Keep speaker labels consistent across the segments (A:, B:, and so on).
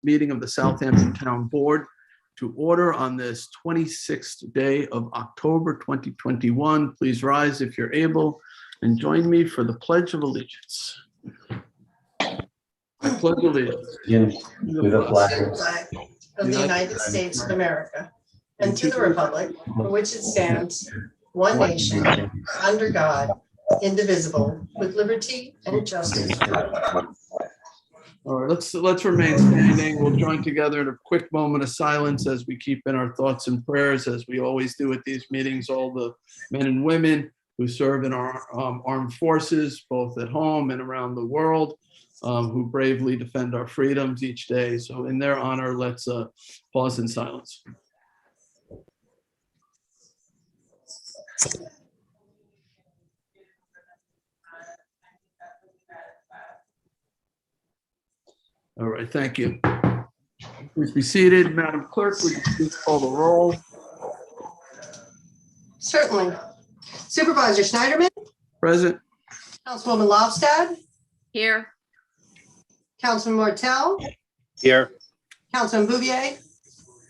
A: meeting of the Southampton Town Board to order on this 26th day of October 2021. Please rise if you're able and join me for the Pledge of Allegiance. I pledge allegiance
B: to the flag of the United States of America and to the republic for which it stands, one nation, under God, indivisible, with liberty and justice for all.
A: All right, let's remain standing. We'll join together in a quick moment of silence as we keep in our thoughts and prayers, as we always do at these meetings, all the men and women who serve in our armed forces, both at home and around the world, who bravely defend our freedoms each day. So in their honor, let's pause in silence. All right, thank you. Please be seated. Madam Clerk, would you please call the roll?
B: Certainly. Supervisor Schneiderman,
A: Present.
B: Councilwoman Lofstad,
C: Here.
B: Councilman Martell,
D: Here.
B: Councilman Bouvier,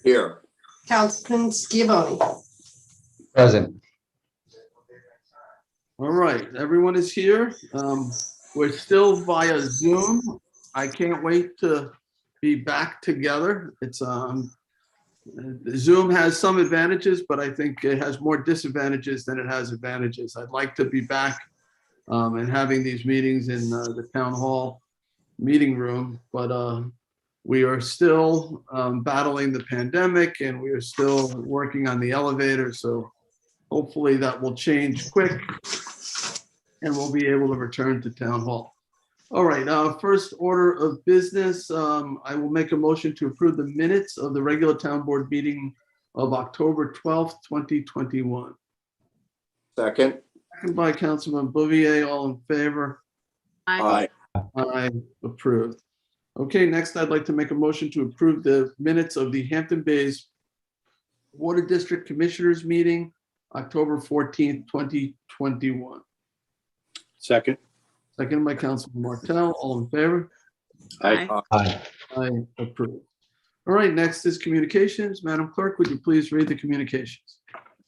D: Here.
B: Councilman Schiavone.
E: Present.
A: All right, everyone is here. We're still via Zoom. I can't wait to be back together. It's Zoom has some advantages, but I think it has more disadvantages than it has advantages. I'd like to be back and having these meetings in the town hall meeting room, but we are still battling the pandemic, and we are still working on the elevator. So hopefully that will change quick and we'll be able to return to town hall. All right, first order of business, I will make a motion to approve the minutes of the regular town board meeting of October 12th, 2021.
D: Second.
A: Second by Councilman Bouvier, all in favor?
D: Aye.
A: Aye, approved. Okay, next I'd like to make a motion to approve the minutes of the Hampton Bays Water District Commissioners Meeting, October 14th, 2021.
D: Second.
A: Second by Councilman Martell, all in favor?
D: Aye.
E: Aye.
A: I approve. All right, next is communications. Madam Clerk, would you please read the communications?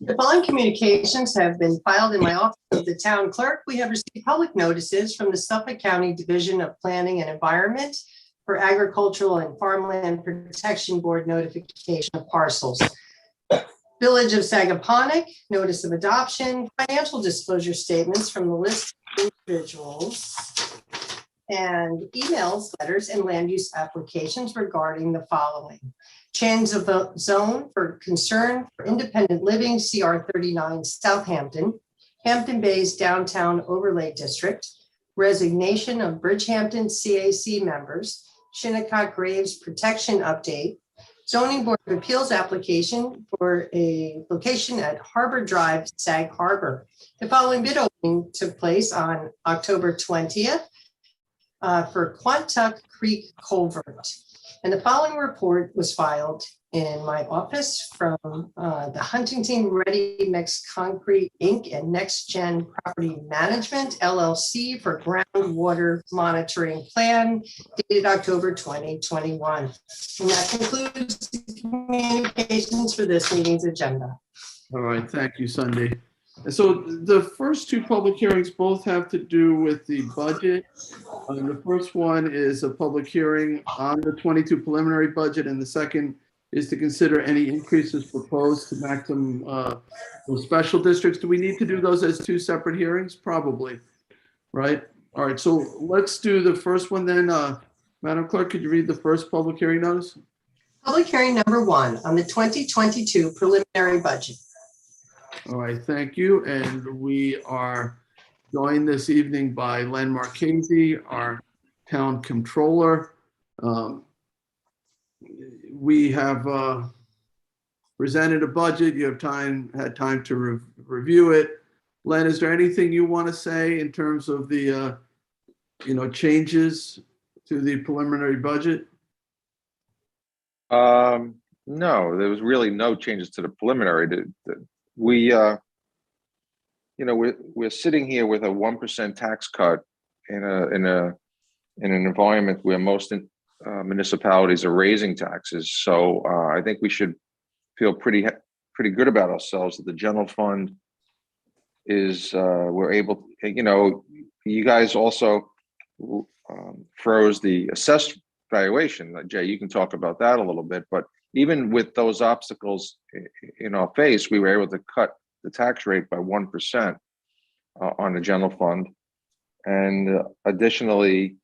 B: The following communications have been filed in my office of the town clerk. We have received public notices from the Suffolk County Division of Planning and Environment for Agricultural and Farmland Protection Board notification of parcels. Village of Sagaponack, notice of adoption, financial disclosure statements from the list of individuals, and emails, letters, and land use applications regarding the following: change of the zone for concern for independent living, CR 39 Southampton, Hampton Bays Downtown Overlay District, resignation of Bridgehampton CAC members, Shinnecock Graves Protection Update, Zoning Board of Appeals application for a location at Harbor Drive, Sag Harbor. The following bid opening took place on October 20th for Quantuck Creek Culvert. And the following report was filed in my office from the Huntington Ready Mix Concrete Inc. and Next Gen Property Management LLC for groundwater monitoring plan dated October 2021. And that concludes the communications for this meeting's agenda.
A: All right, thank you, Sunday. And so the first two public hearings both have to do with the budget. The first one is a public hearing on the 22 preliminary budget, and the second is to consider any increases proposed to maximum special districts. Do we need to do those as two separate hearings? Probably, right? All right, so let's do the first one then. Madam Clerk, could you read the first public hearing notice?
B: Public hearing number 1 on the 2022 preliminary budget.
A: All right, thank you. And we are joined this evening by Len Marchese, our town controller. We have presented a budget. You have had time to review it. Len, is there anything you want to say in terms of the changes to the preliminary budget?
E: No, there was really no changes to the preliminary. We're sitting here with a 1% tax cut in an environment where most municipalities are raising taxes. So I think we should feel pretty good about ourselves that the general fund is, we're able, you guys also froze the assessed valuation. Jay, you can talk about that a little bit, but even with those obstacles in our face, we were able to cut the tax rate by 1% on the general fund. And additionally,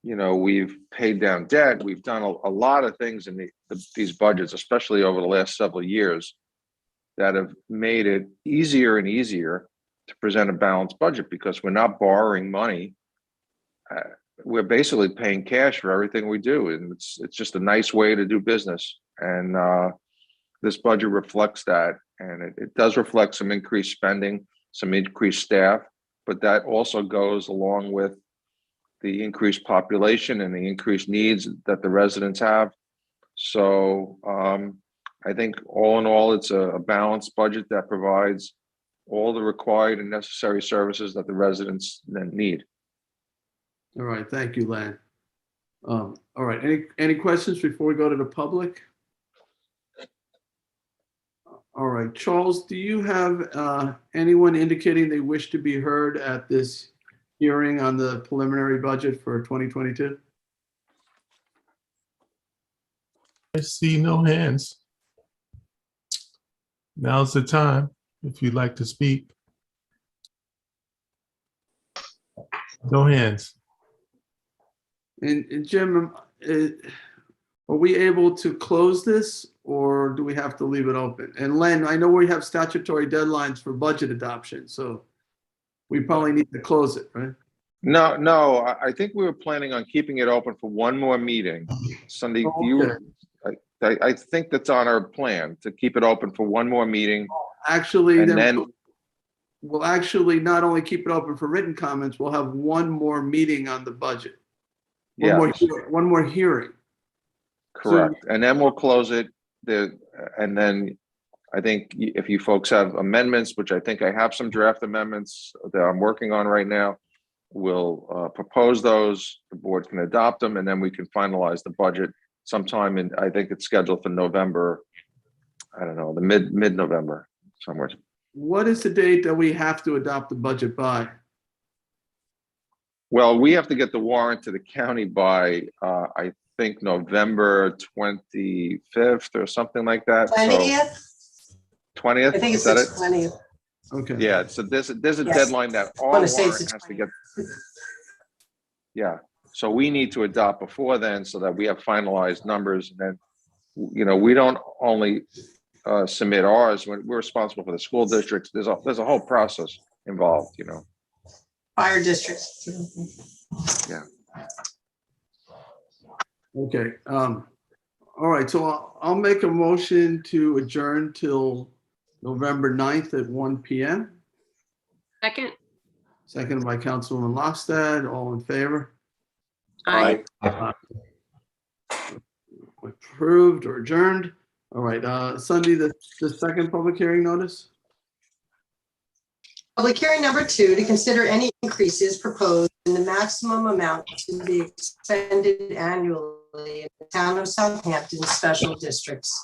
E: we've paid down debt. We've done a lot of things in these budgets, especially over the last several years, that have made it easier and easier to present a balanced budget because we're not borrowing money. We're basically paying cash for everything we do, and it's just a nice way to do business. And this budget reflects that, and it does reflect some increased spending, some increased staff, but that also goes along with the increased population and the increased needs that the residents have. So I think all in all, it's a balanced budget that provides all the required and necessary services that the residents then need.
A: All right, thank you, Len. All right, any questions before we go to the public? All right, Charles, do you have anyone indicating they wish to be heard at this hearing on the preliminary budget for 2022?
C: I see no hands. Now's the time if you'd like to speak. No hands.
A: And Jim, are we able to close this or do we have to leave it open? And Len, I know we have statutory deadlines for budget adoption, so we probably need to close it, right?
E: No, I think we were planning on keeping it open for one more meeting. Sunday, I think that's on our plan, to keep it open for one more meeting.
A: Actually,
E: and then
A: we'll actually not only keep it open for written comments, we'll have one more meeting on the budget. One more hearing.
E: Correct. And then we'll close it. And then I think if you folks have amendments, which I think I have some draft amendments that I'm working on right now, we'll propose those. The board can adopt them, and then we can finalize the budget sometime in, I think it's scheduled for November. I don't know, the mid-November somewhere.
A: What is the date that we have to adopt the budget by?
E: Well, we have to get the warrant to the county by, I think, November 25th or something like that.
B: 20th?
E: So, 20th?
B: I think it's
E: Is that
B: the
E: it?
B: 20th.
A: Okay.
E: Yeah, so there's a
B: Yes.
E: deadline that all
B: wanna
E: warrant
B: say
E: has
B: it's the
E: to get. Yeah, so we need to adopt before then so that we have finalized numbers. And then, we don't only submit ours, we're responsible for the school districts. There's a whole process involved,
B: Fire districts.
E: Yeah.
A: Okay. All right. So I'll make a motion to adjourn till November 9th at 1 p.m.
F: Second.
A: Seconded by Councilwoman Lofstad. All in favor?
F: Aye.
A: Approved or adjourned. All right. Sunday, the second public hearing notice.
B: Public hearing number 2, to consider any increases proposed in the maximum amount to be expended annually in the town of Southampton special districts.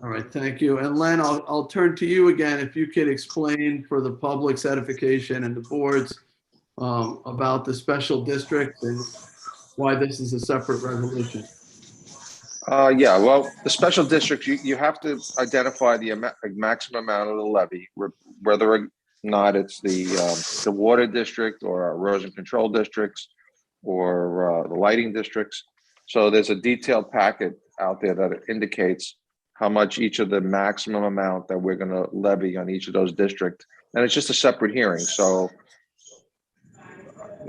A: All right. Thank you. And Len, I'll turn to you again. If you could explain for the public's edification and the boards about the special district and why this is a separate resolution.
E: Yeah, well, the special district, you have to identify the maximum amount of the levy, whether or not it's the water district or erosion control districts or the lighting districts. So there's a detailed packet out there that indicates how much each of the maximum amount that we're going to levy on each of those districts. And it's just a separate hearing. So,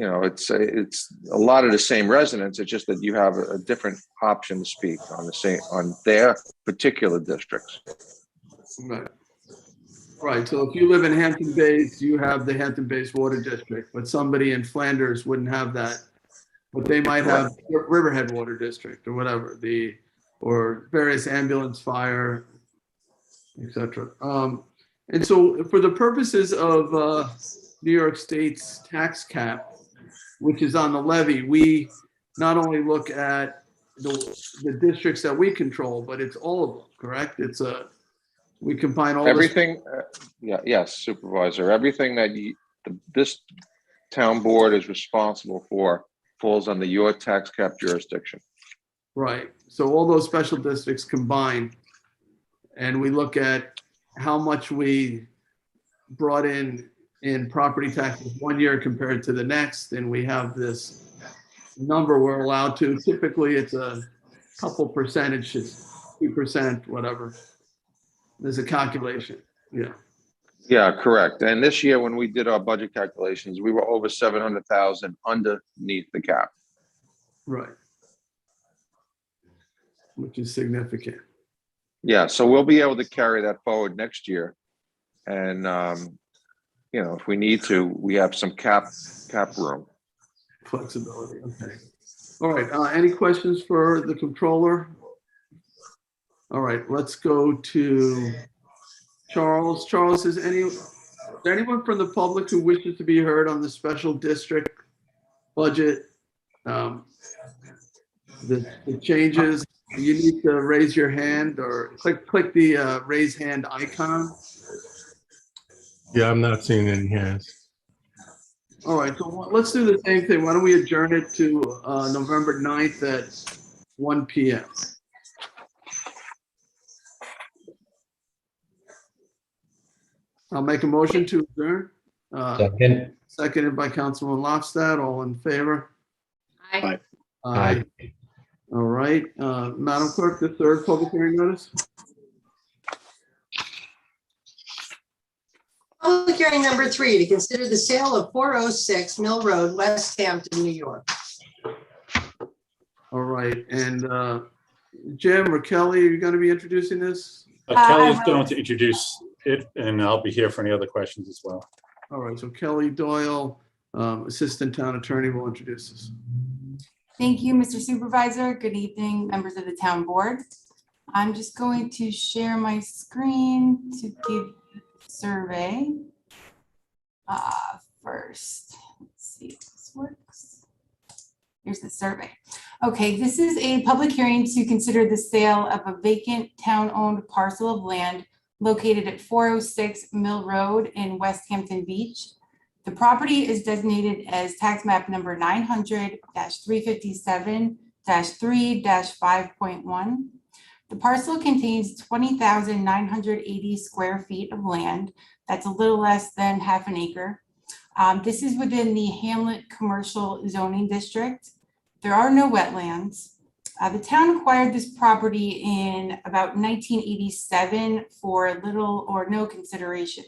E: it's a lot of the same residents. It's just that you have a different option to speak on their particular districts.
A: Right. So if you live in Hampton Bays, you have the Hampton Bays Water District, but somebody in Flanders wouldn't have that. But they might have Riverhead Water District or whatever, or various ambulance, fire, etc. And so for the purposes of New York State's tax cap, which is on the levy, we not only look at the districts that we control, but it's all of them, correct? We combine all this.
E: Everything, yes, Supervisor, everything that this town board is responsible for falls under your tax cap jurisdiction.
A: Right. So all those special districts combined, and we look at how much we brought in property taxes one year compared to the next, and we have this number we're allowed to. Typically, it's a couple percentages, 2%, whatever. There's a calculation. Yeah.
E: Yeah, correct. And this year, when we did our budget calculations, we were over 700,000 underneath the cap.
A: Right. Which is significant.
E: Yeah, so we'll be able to carry that forward next year. And, you know, if we need to, we have some cap room.
A: Flexibility. Okay. All right. Any questions for the controller? All right. Let's go to Charles. Charles, is there anyone from the public who wishes to be heard on the special district budget? The changes, you need to raise your hand or click the raise hand icon.
C: Yeah, I'm not seeing any hands.
A: All right, so let's do the same thing. Why don't we adjourn it to November 9th at 1 p.m. I'll make a motion to adjourn.
G: Second.
A: Seconded by Councilman Lofstad. All in favor?
F: Aye.
A: Aye. All right, Madam Clerk, the third public hearing notice.
B: Public hearing number 3, to consider the sale of 406 Mill Road, West Hampton, New York.
A: All right, and Jim or Kelly, are you going to be introducing this?
H: Kelly is going to introduce it, and I'll be here for any other questions as well.
A: All right, so Kelly Doyle, Assistant Town Attorney, will introduce this.
I: Thank you, Mr. Supervisor. Good evening, members of the town board. I'm just going to share my screen to give you the survey first. Let's see if this works. Here's the survey. Okay, this is a public hearing to consider the sale of a vacant town-owned parcel of land located at 406 Mill Road in West Hampton Beach. The property is designated as tax map number 900-357-3-5.1. The parcel contains 20,980 square feet of land. That's a little less than half an acre. This is within the Hamlet Commercial Zoning District. There are no wetlands. The town acquired this property in about 1987 for little or no consideration.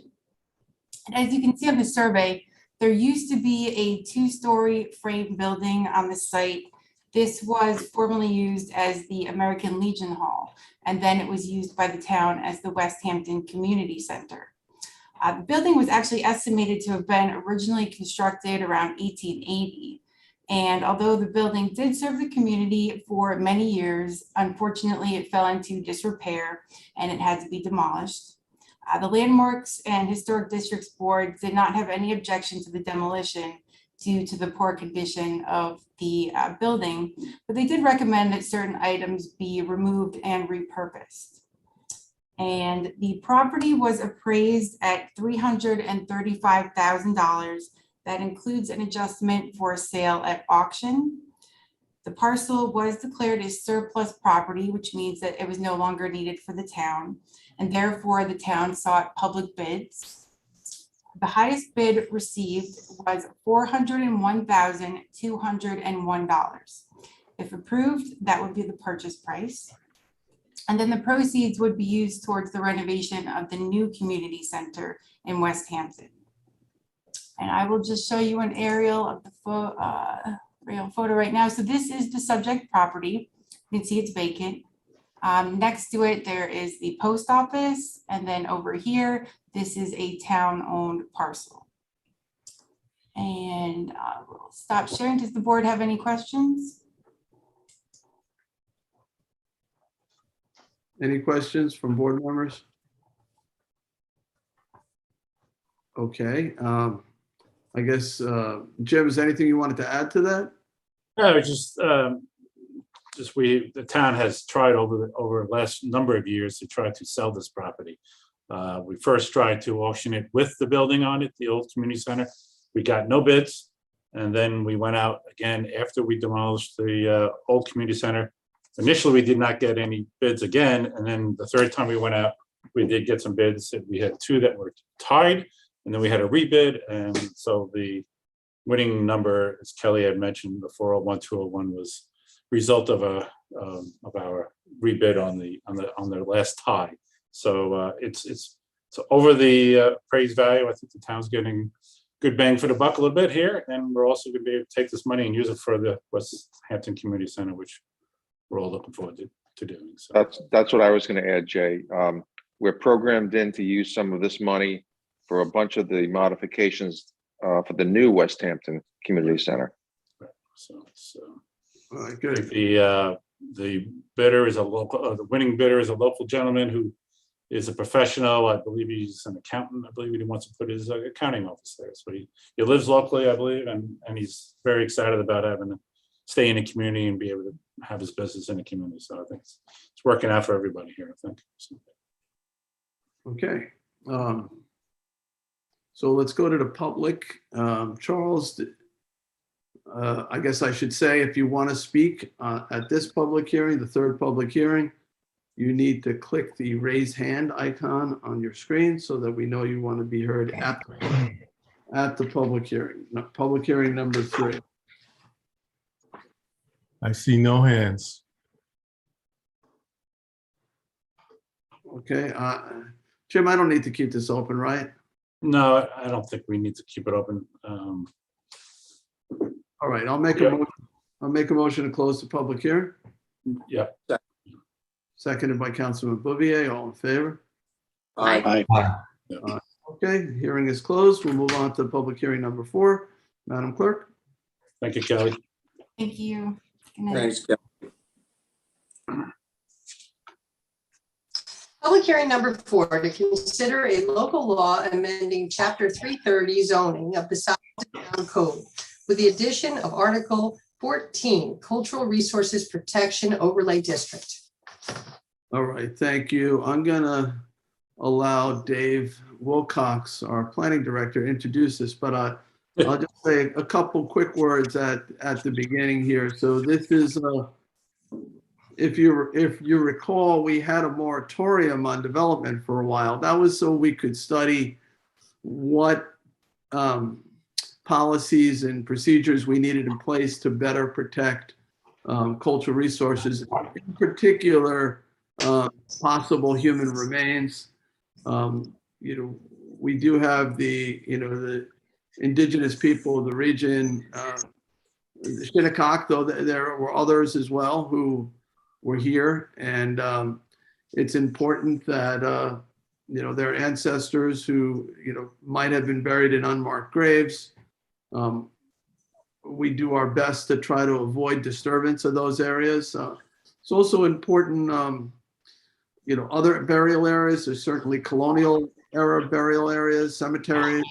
I: And as you can see on the survey, there used to be a 2-story frame building on the site. This was formerly used as the American Legion Hall, and then it was used by the town as the West Hampton Community Center. The building was actually estimated to have been originally constructed around 1880. And although the building did serve the community for many years, unfortunately, it fell into disrepair and it had to be demolished. The Landmarks and Historic Districts Board did not have any objection to the demolition due to the poor condition of the building, but they did recommend that certain items be removed and repurposed. And the property was appraised at $335,000. That includes an adjustment for a sale at auction. The parcel was declared as surplus property, which means that it was no longer needed for the town, and therefore the town sought public bids. The highest bid received was $401,201. If approved, that would be the purchase price. And then the proceeds would be used towards the renovation of the new community center in West Hampton. And I will just show you an aerial of the photo right now. So this is the subject property. You can see it's vacant. Next to it, there is the post office. And then over here, this is a town-owned parcel. And we'll stop sharing. Does the board have any questions?
A: Any questions from board members? Okay. I guess, Jim, is there anything you wanted to add to that?
H: No, it's just the town has tried over the last number of years to try to sell this property. We first tried to auction it with the building on it, the old community center. We got no bids. And then we went out again after we demolished the old community center. Initially, we did not get any bids again. And then the third time we went out, we did get some bids. We had two that were tied, and then we had a rebid. And so the winning number, as Kelly had mentioned, the 401-201 was result of our rebid on the last tie. So it's over the appraised value. I think the town's getting good bang for the buck a little bit here, and we're also going to be able to take this money and use it for the West Hampton Community Center, which we're all looking forward to doing. So
E: That's what I was going to add, Jay. We're programmed in to use some of this money for a bunch of the modifications for the new West Hampton Community Center.
H: so
A: All right, good.
H: the bidder is a local. The winning bidder is a local gentleman who is a professional. I believe he's an accountant. I believe he wants to put his accounting office there. So he lives locally, I believe, and he's very excited about having to stay in the community and be able to have his business in the community. So I think it's working out for everybody here, I think. So.
A: Okay. So let's go to the public. Charles, I guess I should say, if you want to speak at this public hearing, the third public hearing, you need to click the raise hand icon on your screen so that we know you want to be heard at the public hearing. Public hearing number 3.
C: I see no hands.
A: Okay. Jim, I don't need to keep this open, right?
H: No, I don't think we need to keep it open.
A: All right, I'll make a motion to close the public hearing.
H: Yeah.
A: Seconded by Councilman Bouvier. All in favor?
D: Aye.
A: Okay, hearing is closed. We'll move on to public hearing number 4. Madam Clerk?
H: Thank you, Kelly.
I: Thank you. Good night.
D: Thanks, Kelly.
B: Public hearing number 4, to consider a local law amending Chapter 330 zoning of the Southampton Town Code with the addition of Article 14, Cultural Resources Protection Overlay District.
A: All right, thank you. I'm gonna allow Dave Wilcox, our planning director, introduce this, but I'll just say a couple quick words at the beginning here. So this is, if you recall, we had a moratorium on development for a while. That was so we could study what policies and procedures we needed in place to better protect cultural resources, in particular, possible human remains. We do have the indigenous people of the region, the Shinnecock, though there were others as well who were here, and it's important that their ancestors who might have been buried in unmarked graves. We do our best to try to avoid disturbance of those areas. It's also important, other burial areas. There's certainly colonial era burial areas, cemeteries,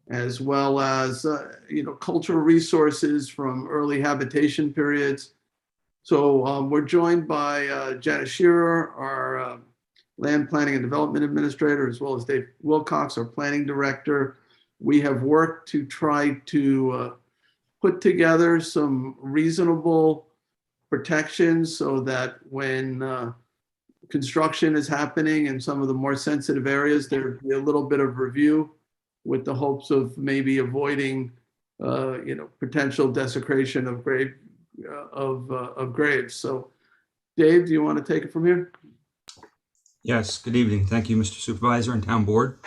A: as well as cultural resources from early habitation periods. So we're joined by Janice Shearer, our Land Planning and Development Administrator, as well as Dave Wilcox, our Planning Director. We have worked to try to put together some reasonable protections so that when construction is happening in some of the more sensitive areas, there'd be a little bit of review with the hopes of maybe avoiding, potential desecration of graves. So, Dave, do you want to take it from here?
G: Yes, good evening. Thank you, Mr. Supervisor and Town Board.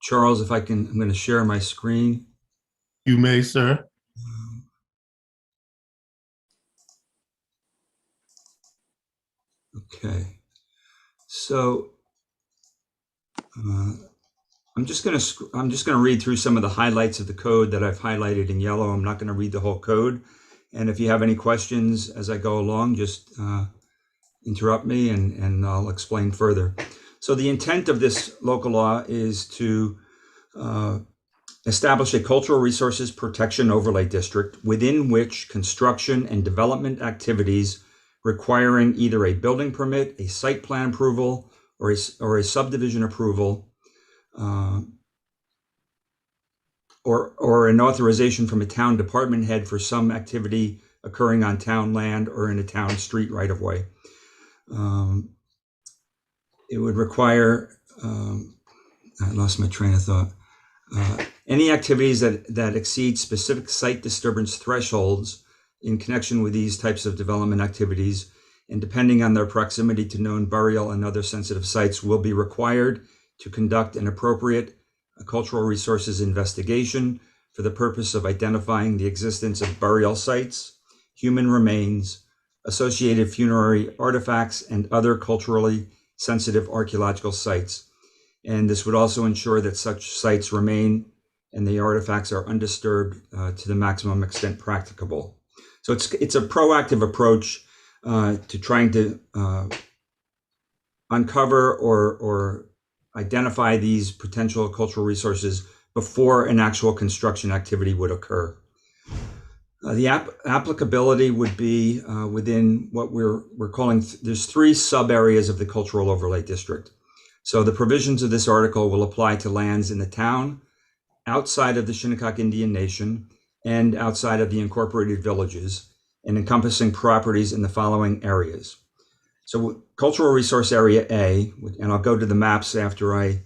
G: Charles, if I can, I'm going to share my screen.
C: You may, sir.
G: Okay. So I'm just going to read through some of the highlights of the code that I've highlighted in yellow. I'm not going to read the whole code. And if you have any questions as I go along, just interrupt me and I'll explain further. So the intent of this local law is to establish a cultural resources protection overlay district within which construction and development activities requiring either a building permit, a site plan approval, or a subdivision approval, or an authorization from a town department head for some activity occurring on town land or in a town street right of way. It would require, I lost my train of thought. Any activities that exceed specific site disturbance thresholds in connection with these types of development activities, and depending on their proximity to known burial and other sensitive sites, will be required to conduct an appropriate cultural resources investigation for the purpose of identifying the existence of burial sites, human remains, associated funerary artifacts, and other culturally sensitive archaeological sites. And this would also ensure that such sites remain and the artifacts are undisturbed to the maximum extent practicable. So it's a proactive approach to trying to uncover or identify these potential cultural resources before an actual construction activity would occur. The applicability would be within what we're calling, there's 3 sub areas of the cultural overlay district. So the provisions of this article will apply to lands in the town, outside of the Shinnecock Indian Nation, and outside of the incorporated villages, and encompassing properties in the following areas. So cultural resource area A, and I'll go to the maps after I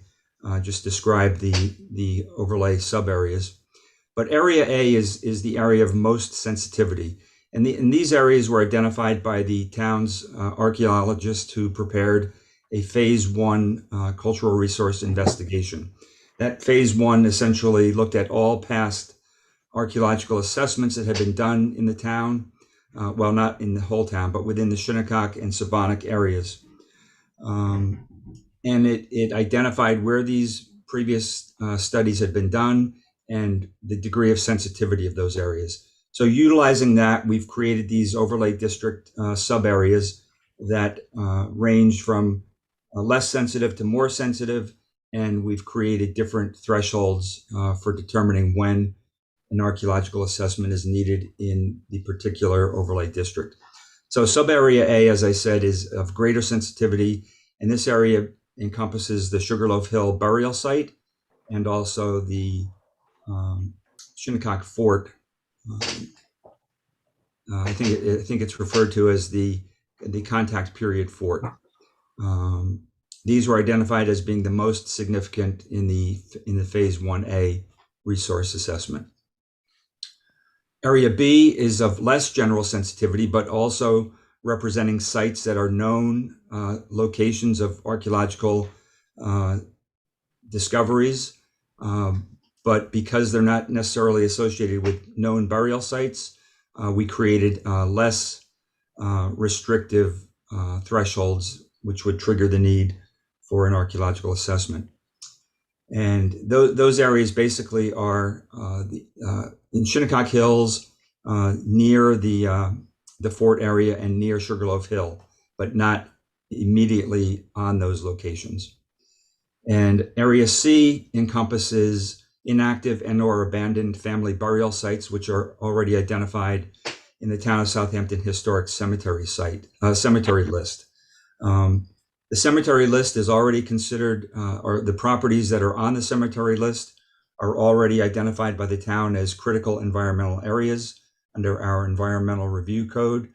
G: just describe the overlay sub areas. But area A is the area of most sensitivity. And these areas were identified by the town's archaeologists who prepared a phase 1 cultural resource investigation. That phase 1 essentially looked at all past archaeological assessments that had been done in the town, well, not in the whole town, but within the Shinnecock and Sabonic areas. And it identified where these previous studies had been done and the degree of sensitivity of those areas. So utilizing that, we've created these overlay district sub areas that range from less sensitive to more sensitive, and we've created different thresholds for determining when an archaeological assessment is needed in the particular overlay district. So sub area A, as I said, is of greater sensitivity, and this area encompasses the Sugarloaf Hill burial site and also the Shinnecock Fort. I think it's referred to as the contact period fort. These were identified as being the most significant in the phase 1A resource assessment. Area B is of less general sensitivity, but also representing sites that are known locations of archaeological discoveries, but because they're not necessarily associated with known burial sites, we created less restrictive thresholds, which would trigger the need for an archaeological assessment. And those areas basically are in Shinnecock Hills, near the fort area and near Sugarloaf Hill, but not immediately on those locations. And area C encompasses inactive and or abandoned family burial sites, which are already identified in the town of Southampton Historic Cemetery cemetery list. The cemetery list is already considered, or the properties that are on the cemetery list are already identified by the town as critical environmental areas under our environmental review code.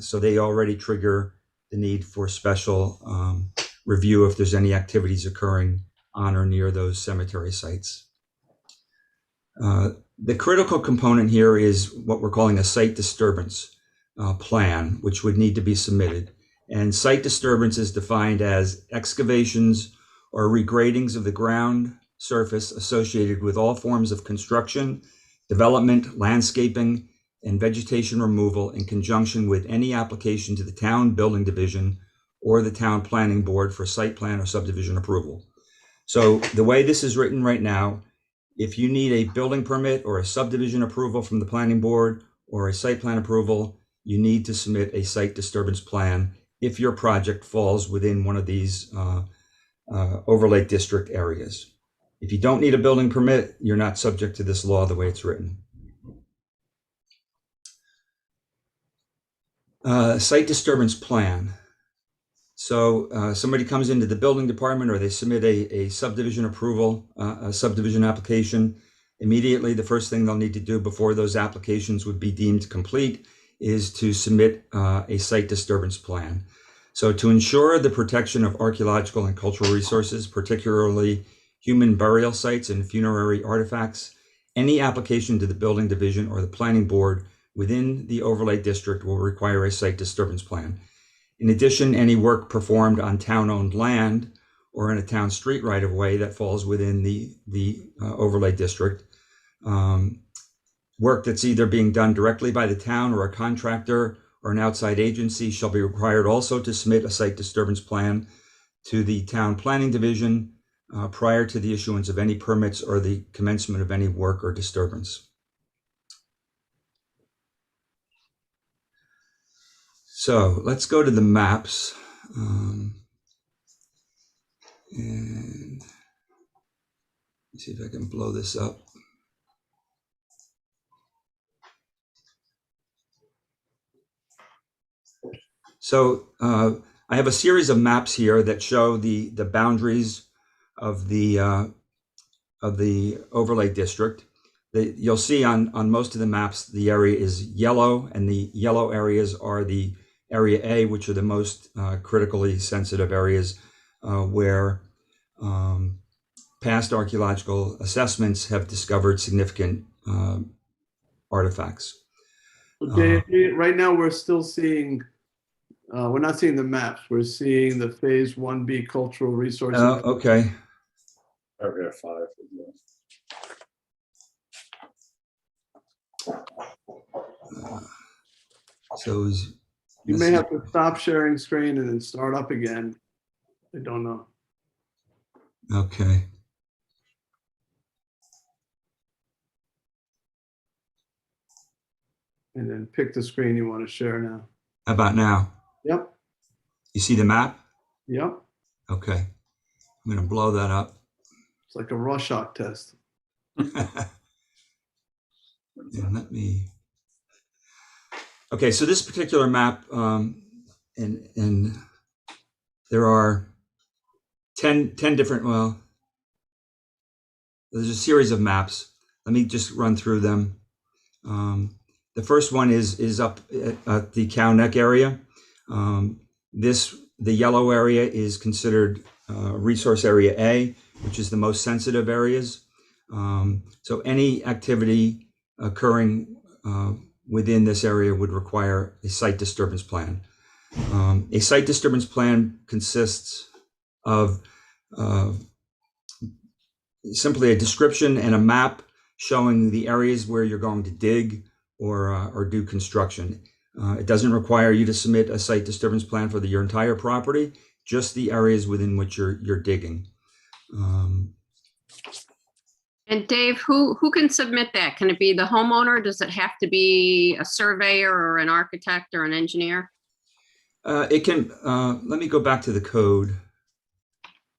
G: So they already trigger the need for special review if there's any activities occurring on or near those cemetery sites. The critical component here is what we're calling a site disturbance plan, which would need to be submitted. And site disturbance is defined as excavations or regradings of the ground surface associated with all forms of construction, development, landscaping, and vegetation removal in conjunction with any application to the town building division or the town planning board for site plan or subdivision approval. So the way this is written right now, if you need a building permit or a subdivision approval from the planning board or a site plan approval, you need to submit a site disturbance plan if your project falls within one of these overlay district areas. If you don't need a building permit, you're not subject to this law the way it's written. Site disturbance plan. So somebody comes into the building department or they submit a subdivision approval, a subdivision application. Immediately, the first thing they'll need to do before those applications would be deemed complete is to submit a site disturbance plan. So to ensure the protection of archaeological and cultural resources, particularly human burial sites and funerary artifacts, any application to the building division or the planning board within the overlay district will require a site disturbance plan. In addition, any work performed on town-owned land or in a town street right-of-way that falls within the overlay district, work that's either being done directly by the town or a contractor or an outside agency shall be required also to submit a site disturbance plan to the town planning division prior to the issuance of any permits or the commencement of any work or disturbance. So let's go to the maps. And let's see if I can blow this up. So I have a series of maps here that show the boundaries of the overlay district. You'll see on most of the maps, the area is yellow, and the yellow areas are the area A, which are the most critically sensitive areas where past archaeological assessments have discovered significant artifacts.
A: Okay, right now we're still seeing, we're not seeing the maps. We're seeing the Phase 1B cultural resources.
G: Okay.
H: Paragraph 5.
G: So
A: You may have to stop sharing screen and then start up again. I don't know.
G: Okay.
A: And then pick the screen you want to share now.
G: How about now?
A: Yep,
G: You see the map?
A: yep.
G: Okay. I'm going to blow that up.
A: It's like a Rorschach test.
G: Yeah, let me. Okay, so this particular map, and there are 10 different, well, there's a series of maps. Let me just run through them. The first one is up at the Cow Neck area. The yellow area is considered resource area A, which is the most sensitive areas. So any activity occurring within this area would require a site disturbance plan. A site disturbance plan consists of simply a description and a map showing the areas where you're going to dig or do construction. It doesn't require you to submit a site disturbance plan for your entire property, just the areas within which you're digging.
F: And Dave, who can submit that? Can it be the homeowner? Does it have to be a surveyor or an architect or an engineer?
G: It can, let me go back to the code.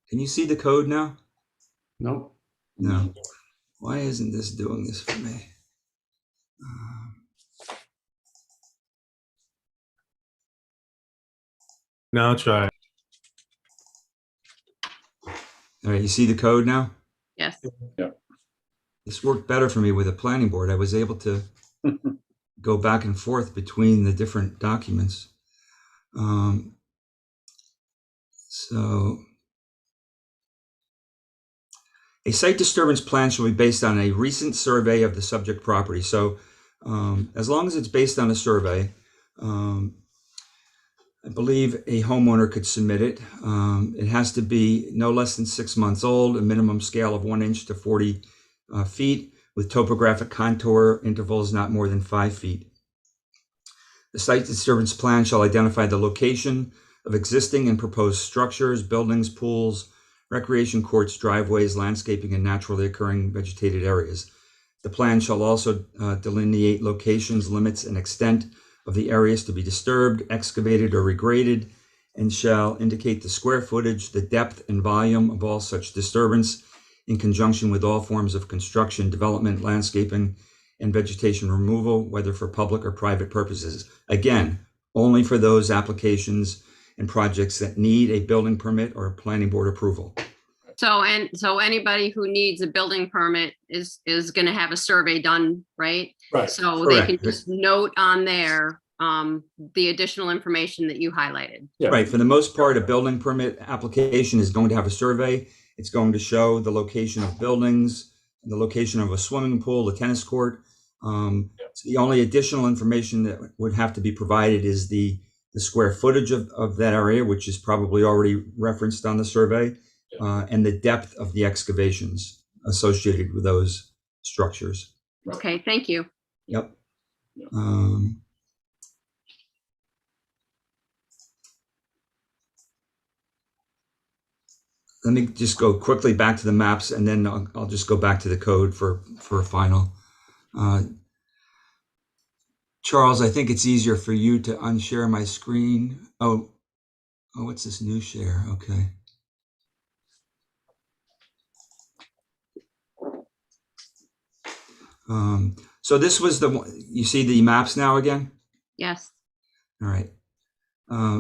G: Can you see the code now?
A: Nope.
G: No. Why isn't this doing this for me?
C: Now try.
G: All right, you see the code now?
F: Yes.
G: This worked better for me with a planning board. I was able to go back and forth between the different documents. So a site disturbance plan shall be based on a recent survey of the subject property. So as long as it's based on a survey, I believe a homeowner could submit it. It has to be no less than 6 months old, a minimum scale of 1 inch to 40 feet, with topographic contour intervals not more than 5 feet. The site disturbance plan shall identify the location of existing and proposed structures, buildings, pools, recreation courts, driveways, landscaping, and naturally occurring vegetated areas. The plan shall also delineate locations, limits, and extent of the areas to be disturbed, excavated, or regraded, and shall indicate the square footage, the depth and volume of all such disturbance, in conjunction with all forms of construction, development, landscaping, and vegetation removal, whether for public or private purposes. Again, only for those applications and projects that need a building permit or a planning board approval.
F: So anybody who needs a building permit is going to have a survey done, right?
H: Right.
F: So they can
G: Correct.
F: just note on there the additional information that you highlighted.
H: Yeah.
G: Right, for the most part, a building permit application is going to have a survey. It's going to show the location of buildings, the location of a swimming pool, a tennis court. So the only additional information that would have to be provided is the square footage of that area, which is probably already referenced on the survey, and the depth of the excavations associated with those structures.
F: Okay, thank you.
G: Yep. Let me just go quickly back to the maps, and then I'll just go back to the code for a final. Charles, I think it's easier for you to unshare my screen. Oh, what's this new share? Okay. So this was the one, you see the maps now again?
F: Yes.
G: All right.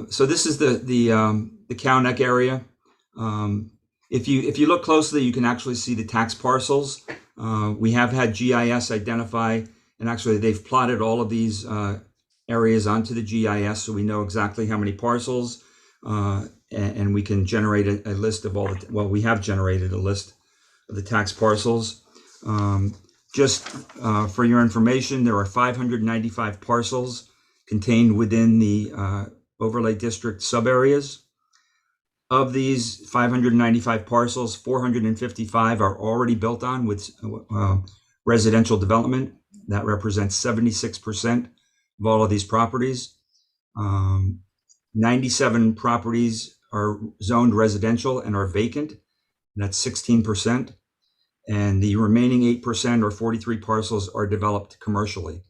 G: So this is the Cow Neck area. If you look closely, you can actually see the tax parcels. We have had GIS identify, and actually they've plotted all of these areas onto the GIS, so we know exactly how many parcels, and we can generate a list of all the, well, we have generated a list of the tax parcels. Just for your information, there are 595 parcels contained within the overlay district sub-areas. Of these 595 parcels, 455 are already built on with residential development. That represents 76% of all of these properties. 97 properties are zoned residential and are vacant. That's 16%. And the remaining 8% or 43 parcels are developed commercially.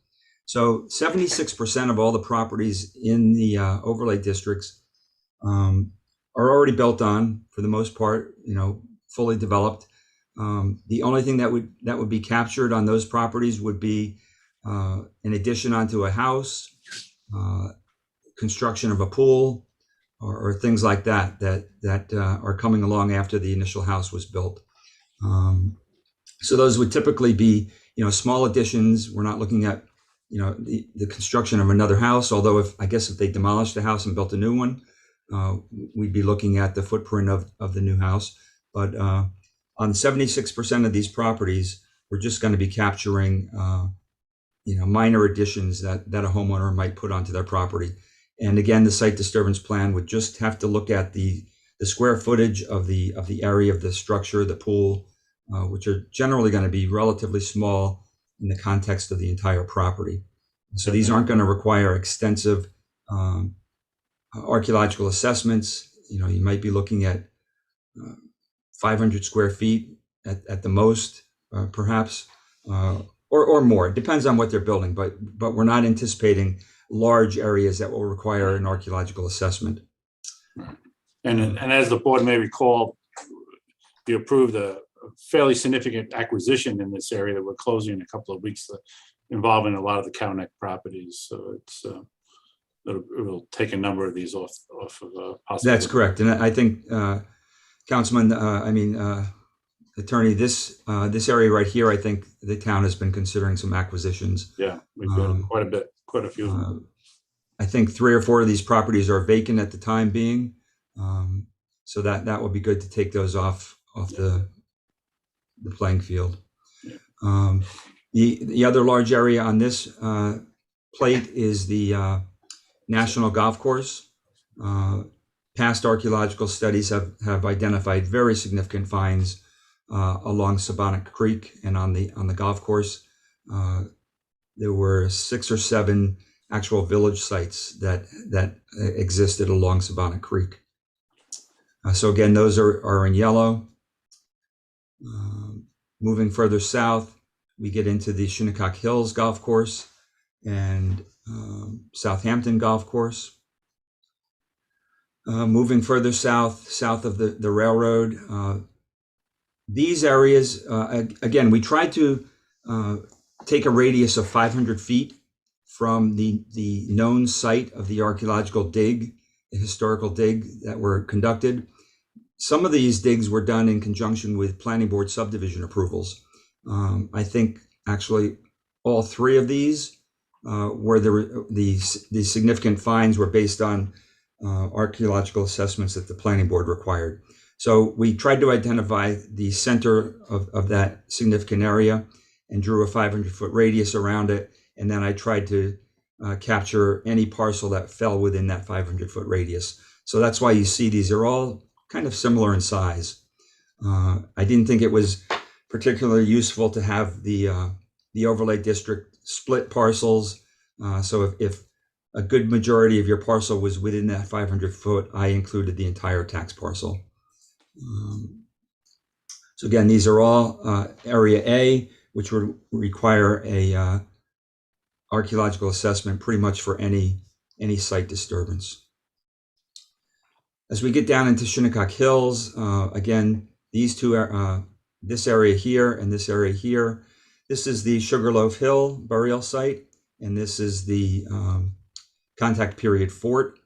G: So 76% of all the properties in the overlay districts are already built on, for the most part, fully developed. The only thing that would be captured on those properties would be an addition onto a house, construction of a pool, or things like that are coming along after the initial house was built. So those would typically be, small additions. We're not looking at, the construction of another house. Although if they demolished the house and built a new one, we'd be looking at the footprint of the new house. But on 76% of these properties, we're just going to be capturing, minor additions that a homeowner might put onto their property. And again, the site disturbance plan would just have to look at the square footage of the area of the structure, the pool, which are generally going to be relatively small in the context of the entire property. So these aren't going to require extensive archaeological assessments. You might be looking at 500 square feet at the most, perhaps, or more. It depends on what they're building, but we're not anticipating large areas that will require an archaeological assessment.
H: And as the board may recall, we approved a fairly significant acquisition in this area that we're closing in a couple of weeks, involving a lot of the Cow Neck properties. So it'll take a number of these off of possible.
G: That's correct. And I think, Councilman, Attorney, this area right here, I think the town has been considering some acquisitions.
H: Yeah, we've got quite a few of them.
G: I think 3 or 4 of these properties are vacant at the time being. So that would be good to take those off the playing field. The other large area on this plate is the National Golf Course. Past archaeological studies have identified very significant finds along Sabonic Creek and on the golf course. There were 6 or 7 actual village sites that existed along Sabonic Creek. So again, those are in yellow. Moving further south, we get into the Shinnecock Hills golf course and Southampton golf course. Moving further south of the railroad, These areas, again, we tried to take a radius of 500 feet from the known site of the archaeological dig, the historical dig that were conducted. Some of these digs were done in conjunction with planning board subdivision approvals. I think actually all three of these where the significant finds were based on archaeological assessments that the planning board required. So we tried to identify the center of that significant area and drew a 500-foot radius around it. And then I tried to capture any parcel that fell within that 500-foot radius. So that's why you see these are all kind of similar in size. I didn't think it was particularly useful to have the overlay district split parcels. So if a good majority of your parcel was within that 500-foot, I included the entire tax parcel. So again, these are all Area A, which would require a archaeological assessment pretty much for any site disturbance. As we get down into Shinnecock Hills, again, these two are this area here and this area here. This is the Sugarloaf Hill burial site, and this is the contact period fort.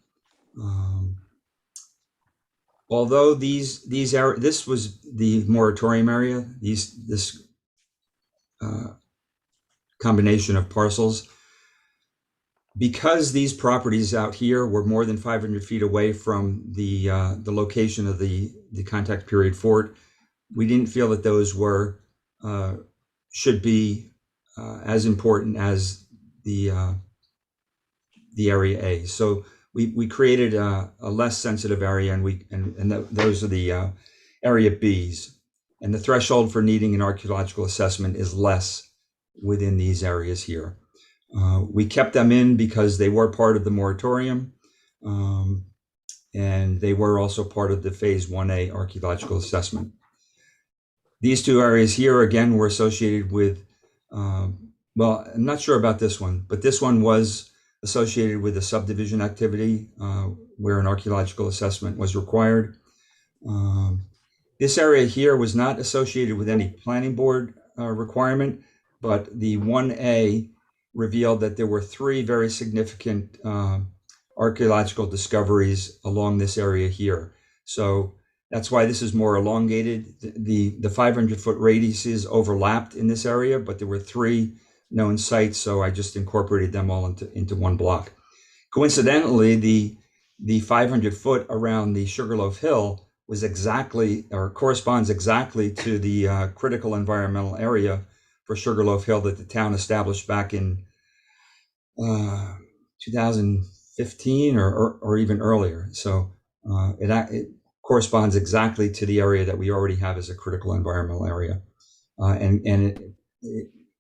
G: Although this was the moratorium area, this combination of parcels, because these properties out here were more than 500 feet away from the location of the contact period fort, we didn't feel that those were should be as important as the area A. So we created a less sensitive area, and those are the area Bs. And the threshold for needing an archaeological assessment is less within these areas here. We kept them in because they were part of the moratorium, and they were also part of the Phase 1A archaeological assessment. These two areas here, again, were associated with, well, I'm not sure about this one, but this one was associated with a subdivision activity where an archaeological assessment was required. This area here was not associated with any planning board requirement, but the 1A revealed that there were three very significant archaeological discoveries along this area here. So that's why this is more elongated. The 500-foot radiuses overlapped in this area, but there were three known sites, so I just incorporated them all into one block. Coincidentally, the 500-foot around the Sugarloaf Hill was exactly, or corresponds exactly to the critical environmental area for Sugarloaf Hill that the town established back in 2015 or even earlier. So it corresponds exactly to the area that we already have as a critical environmental area. And it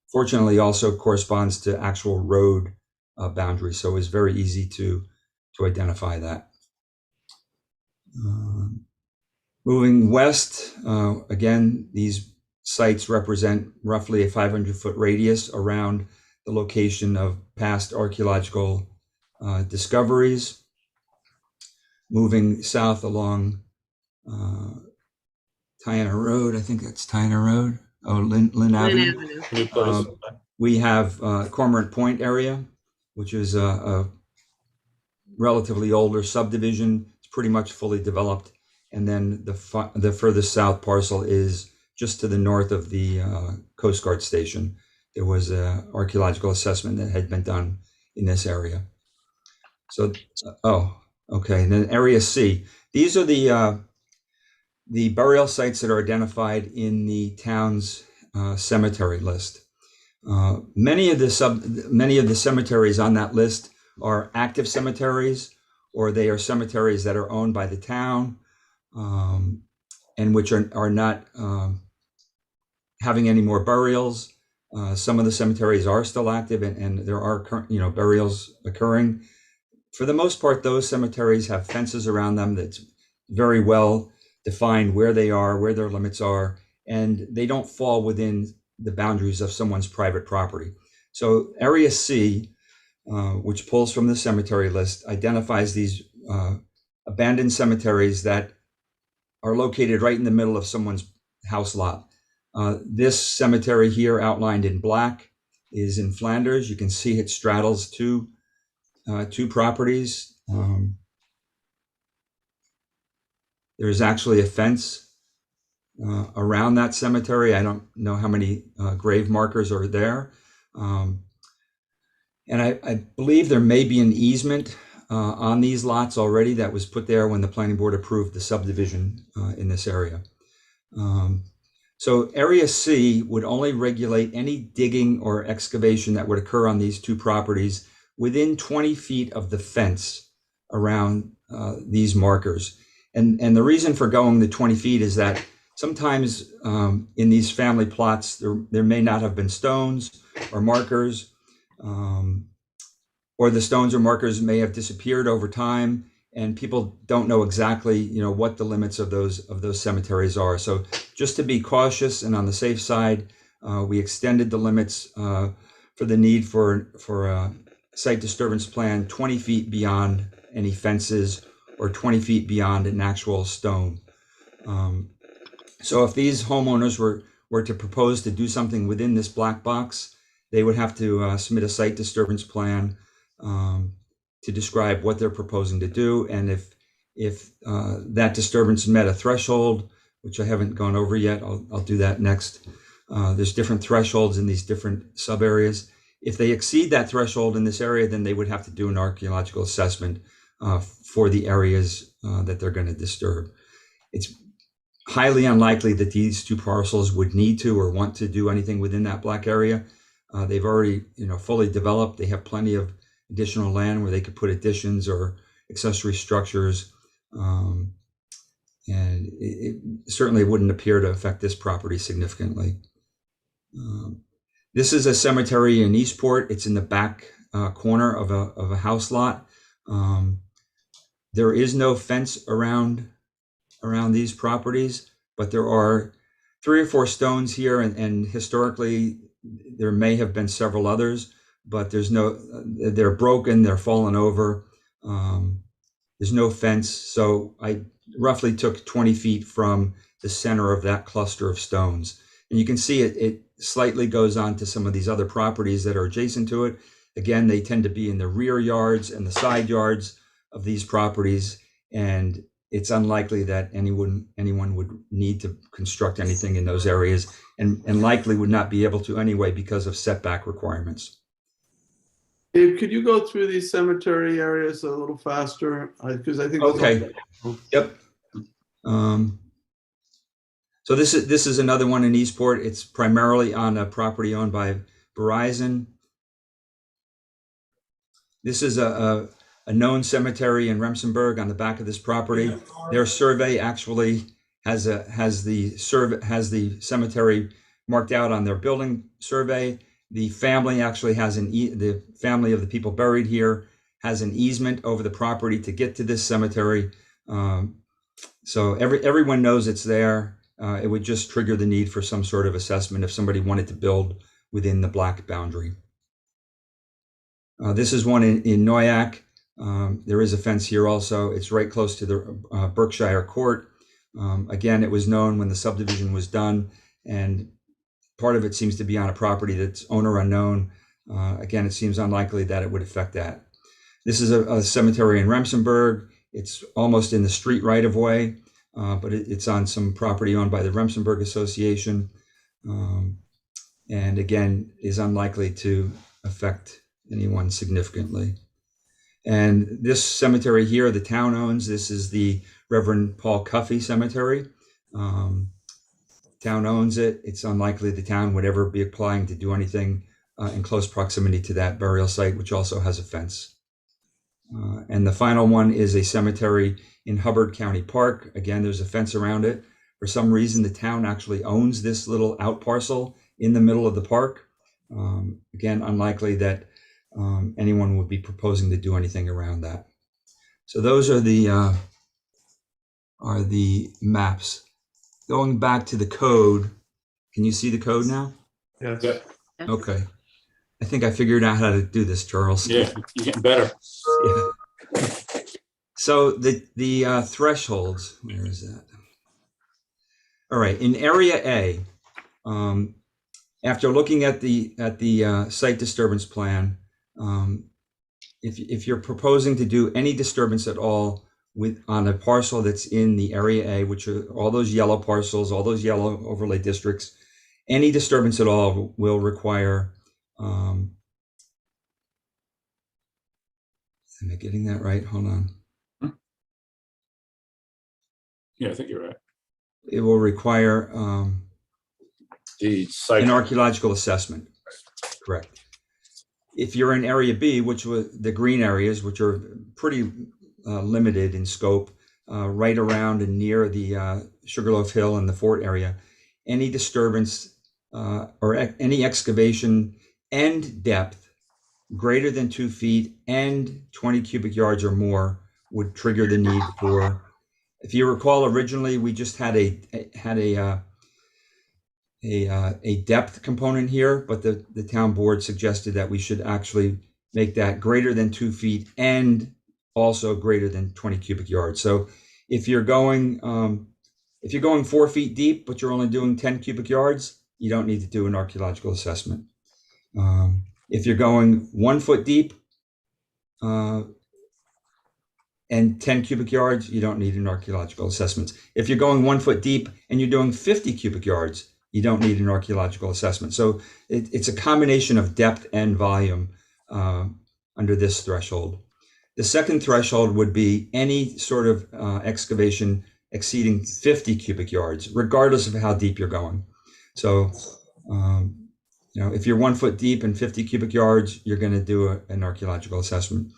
G: fortunately also corresponds to actual road boundaries. So it's very easy to identify that. Moving west, again, these sites represent roughly a 500-foot radius around the location of past archaeological discoveries. Moving south along Tiana Road, I think that's Tiana Road. Oh, Lynn Avenue. We have Cormorant Point area, which is a relatively older subdivision. It's pretty much fully developed. And then the furthest south parcel is just to the north of the Coast Guard station. There was an archaeological assessment that had been done in this area. So, okay. And then area C. These are the burial sites that are identified in the town's cemetery list. Many of the cemeteries on that list are active cemeteries, or they are cemeteries that are owned by the town, and which are not having any more burials. Some of the cemeteries are still active, and there are burials occurring. For the most part, those cemeteries have fences around them that's very well defined where they are, where their limits are, and they don't fall within the boundaries of someone's private property. So Area C, which pulls from the cemetery list, identifies these abandoned cemeteries that are located right in the middle of someone's house lot. This cemetery here outlined in black is in Flanders. You can see it straddles two properties. There's actually a fence around that cemetery. I don't know how many grave markers are there. And I believe there may be an easement on these lots already that was put there when the planning board approved the subdivision in this area. So Area C would only regulate any digging or excavation that would occur on these two properties within 20 feet of the fence around these markers. And the reason for going the 20 feet is that sometimes in these family plots, there may not have been stones or markers, or the stones or markers may have disappeared over time, and people don't know exactly, what the limits of those cemeteries are. So just to be cautious and on the safe side, we extended the limits for the need for a site disturbance plan 20 feet beyond any fences or 20 feet beyond an actual stone. So if these homeowners were to propose to do something within this black box, they would have to submit a site disturbance plan to describe what they're proposing to do. And if that disturbance met a threshold, which I haven't gone over yet, I'll do that next. There's different thresholds in these different sub areas. If they exceed that threshold in this area, then they would have to do an archaeological assessment for the areas that they're going to disturb. It's highly unlikely that these two parcels would need to or want to do anything within that black area. They've already, fully developed. They have plenty of additional land where they could put additions or accessory structures. And it certainly wouldn't appear to affect this property significantly. This is a cemetery in Eastport. It's in the back corner of a house lot. There is no fence around these properties, but there are 3 or 4 stones here, and historically there may have been several others, but they're broken, they're fallen over. There's no fence. So I roughly took 20 feet from the center of that cluster of stones. And you can see it slightly goes on to some of these other properties that are adjacent to it. Again, they tend to be in the rear yards and the side yards of these properties. And it's unlikely that anyone would need to construct anything in those areas, and likely would not be able to anyway because of setback requirements.
A: Dave, could you go through these cemetery areas a little faster? Because I think.
G: Okay. Yep. So this is another one in Eastport. It's primarily on a property owned by Verizon. This is a known cemetery in Remsenburg on the back of this property. Their survey actually has the cemetery marked out on their building survey. The family actually has the family of the people buried here has an easement over the property to get to this cemetery. So everyone knows it's there. It would just trigger the need for some sort of assessment if somebody wanted to build within the black boundary. This is one in Noyak. There is a fence here also. It's right close to the Berkshire Court. Again, it was known when the subdivision was done, and part of it seems to be on a property that's owner unknown. Again, it seems unlikely that it would affect that. This is a cemetery in Remsenburg. It's almost in the street right of way, but it's on some property owned by the Remsenburg Association. And again, is unlikely to affect anyone significantly. And this cemetery here, the town owns. This is the Reverend Paul Coffey Cemetery. Town owns it. It's unlikely the town would ever be applying to do anything in close proximity to that burial site, which also has a fence. And the final one is a cemetery in Hubbard County Park. Again, there's a fence around it. For some reason, the town actually owns this little out parcel in the middle of the park. Again, unlikely that anyone would be proposing to do anything around that. So those are the maps. Going back to the code, can you see the code now?
A: Yes.
H: Yeah.
G: Okay. I think I figured out how to do this, Charles.
H: Yeah, you're getting better.
G: Yeah. So the thresholds, where is that? All right, in Area A, after looking at the site disturbance plan, if you're proposing to do any disturbance at all on a parcel that's in the Area A, which are all those yellow parcels, all those yellow overlay districts, any disturbance at all will require, am I getting that right? Hold on.
H: Yeah, I think you're right.
G: It will require
H: The site.
G: an archaeological assessment, correct. If you're in Area B, which was the green areas, which are pretty limited in scope, right around and near the Sugarloaf Hill and the fort area, any disturbance or any excavation and depth greater than 2 feet and 20 cubic yards or more would trigger the need for, if you recall, originally we just had a depth component here, but the town board suggested that we should actually make that greater than 2 feet and also greater than 20 cubic yards. So if you're going 4 feet deep, but you're only doing 10 cubic yards, you don't need to do an archaeological assessment. If you're going 1 foot deep and 10 cubic yards, you don't need an archaeological assessment. If you're going 1 foot deep and you're doing 50 cubic yards, you don't need an archaeological assessment. So it's a combination of depth and volume under this threshold. The second threshold would be any sort of excavation exceeding 50 cubic yards, regardless of how deep you're going. So, if you're 1 foot deep and 50 cubic yards, you're going to do an archaeological assessment.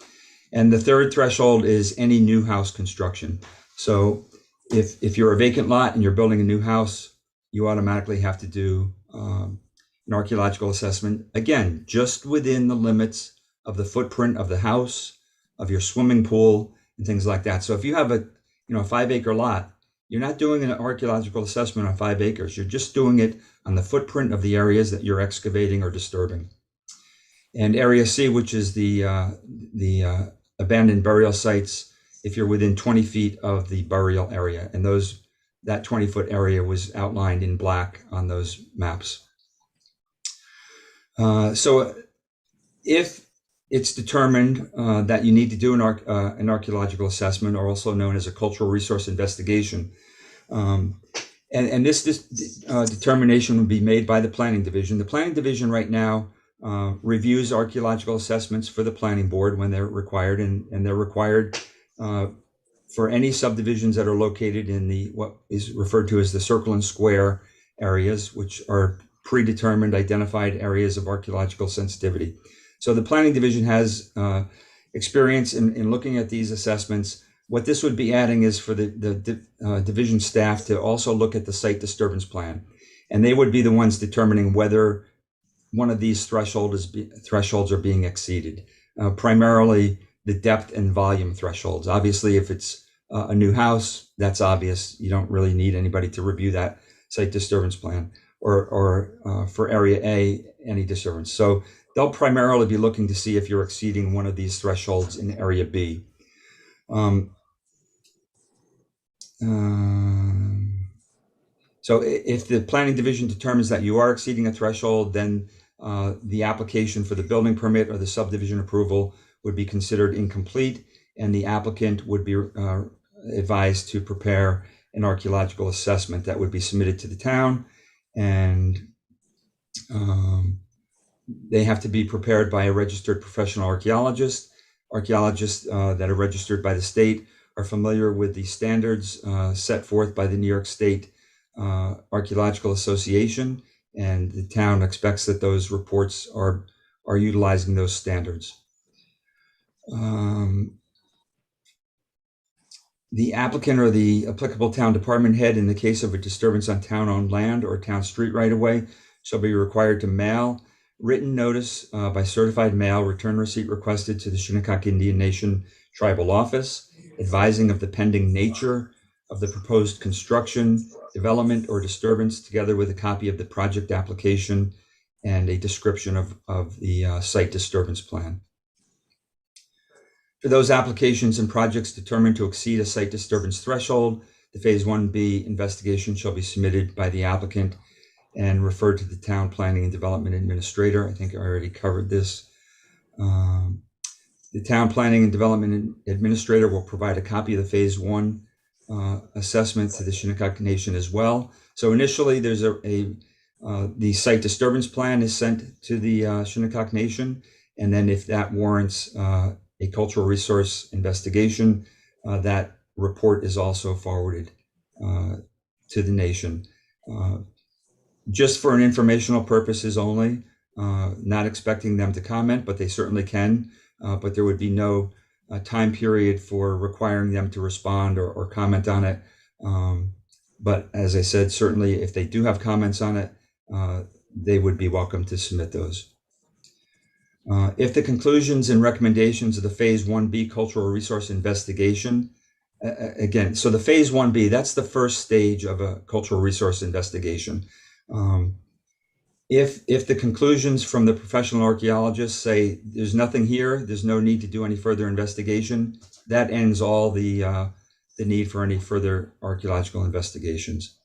G: And the third threshold is any new house construction. So if you're a vacant lot and you're building a new house, you automatically have to do an archaeological assessment, again, just within the limits of the footprint of the house, of your swimming pool, and things like that. So if you have a 5 acre lot, you're not doing an archaeological assessment on 5 acres. You're just doing it on the footprint of the areas that you're excavating or disturbing. And Area C, which is the abandoned burial sites, if you're within 20 feet of the burial area, and that 20-foot area was outlined in black on those maps. So if it's determined that you need to do an archaeological assessment, or also known as a cultural resource investigation, and this determination would be made by the planning division. The planning division right now reviews archaeological assessments for the planning board when they're required, and they're required for any subdivisions that are located in what is referred to as the circle and square areas, which are predetermined identified areas of archaeological sensitivity. So the planning division has experience in looking at these assessments. What this would be adding is for the division staff to also look at the site disturbance plan, and they would be the ones determining whether one of these thresholds are being exceeded, primarily the depth and volume thresholds. Obviously, if it's a new house, that's obvious. You don't really need anybody to review that site disturbance plan, or for Area A, any disturbance. So they'll primarily be looking to see if you're exceeding one of these thresholds in Area B. So if the planning division determines that you are exceeding a threshold, then the application for the building permit or the subdivision approval would be considered incomplete, and the applicant would be advised to prepare an archaeological assessment that would be submitted to the town, and they have to be prepared by a registered professional archaeologist. Archaeologists that are registered by the state are familiar with the standards set forth by the New York State Archaeological Association, and the town expects that those reports are utilizing those standards. The applicant or the applicable town department head, in the case of a disturbance on town-owned land or town street right-of-way, shall be required to mail written notice by certified mail, return receipt requested to the Shinnecock Indian Nation Tribal Office, advising of the pending nature of the proposed construction, development, or disturbance, together with a copy of the project application and a description of the site disturbance plan. For those applications and projects determined to exceed a site disturbance threshold, The Phase 1B investigation shall be submitted by the applicant and referred to the Town Planning and Development Administrator. I think I already covered this. The Town Planning and Development Administrator will provide a copy of the Phase 1 assessment to the Shinnecock Nation as well. So initially, there's the site disturbance plan is sent to the Shinnecock Nation, and then if that warrants a cultural resource investigation, that report is also forwarded to the nation. Just for an informational purposes only, not expecting them to comment, but they certainly can. But there would be no time period for requiring them to respond or comment on it. But as I said, certainly if they do have comments on it, they would be welcome to submit those. If the conclusions and recommendations of the Phase 1B cultural resource investigation, again, so the Phase 1B, that's the first stage of a cultural resource investigation. If the conclusions from the professional archaeologists say there's nothing here, there's no need to do any further investigation, that ends all the need for any further archaeological investigations.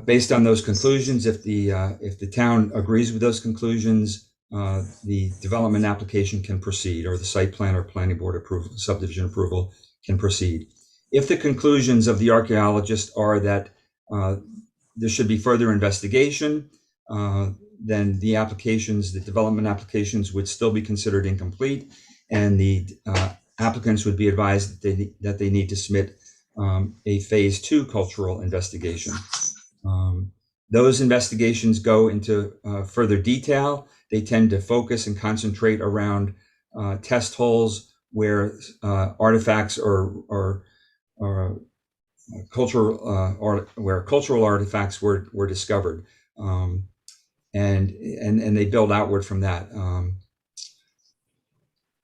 G: Based on those conclusions, if the town agrees with those conclusions, the development application can proceed, or the site plan or planning board approval, subdivision approval can proceed. If the conclusions of the archaeologist are that there should be further investigation, then the development applications would still be considered incomplete, and the applicants would be advised that they need to submit a Phase 2 cultural investigation. Those investigations go into further detail. They tend to focus and concentrate around test holes where artifacts or where cultural artifacts were discovered, and they build outward from that.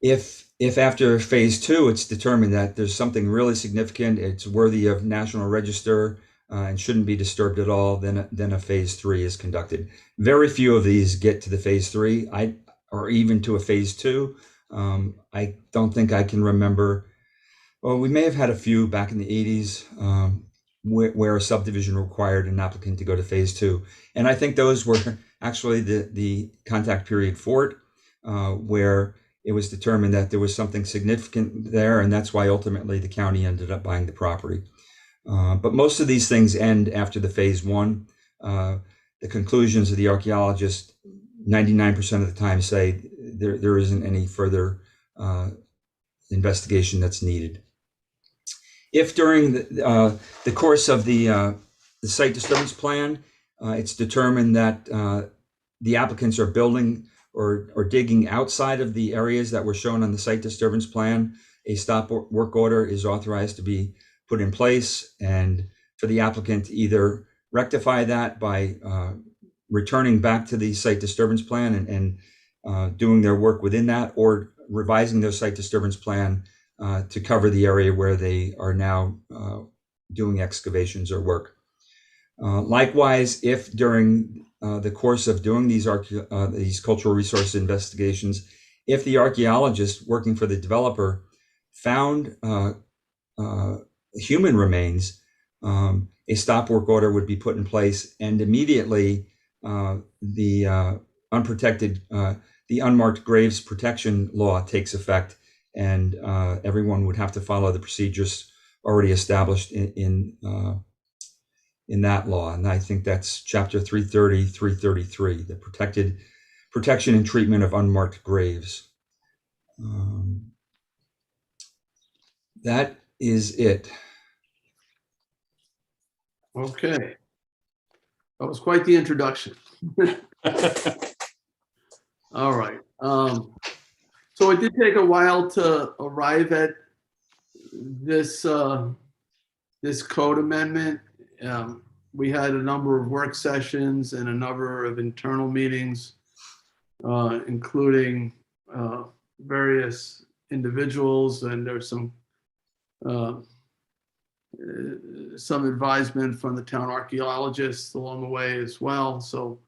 G: If after Phase 2 it's determined that there's something really significant, it's worthy of National Register and shouldn't be disturbed at all, then a Phase 3 is conducted. Very few of these get to the Phase 3, or even to a Phase 2. I don't think I can remember. Well, we may have had a few back in the 80s where a subdivision required an applicant to go to Phase 2. And I think those were actually the contact period for it, where it was determined that there was something significant there, and that's why ultimately the county ended up buying the property. But most of these things end after the Phase 1. The conclusions of the archaeologist 99% of the time say there isn't any further investigation that's needed. If during the course of the site disturbance plan, it's determined that the applicants are building or digging outside of the areas that were shown on the site disturbance plan, a stop work order is authorized to be put in place, and for the applicant to either rectify that by returning back to the site disturbance plan and doing their work within that, or revising their site disturbance plan to cover the area where they are now doing excavations or work. Likewise, if during the course of doing these cultural resource investigations, if the archaeologist working for the developer found human remains, a stop work order would be put in place, and immediately the unmarked graves protection law takes effect, and everyone would have to follow the procedures already established in that law. And I think that's Chapter 330, 333, the protection and treatment of unmarked graves. That is it.
A: Okay. That was quite the introduction. All right. So it did take a while to arrive at this this code amendment. We had a number of work sessions and a number of internal meetings, including various individuals, and there's some advisement from the town archaeologists along the way as well. So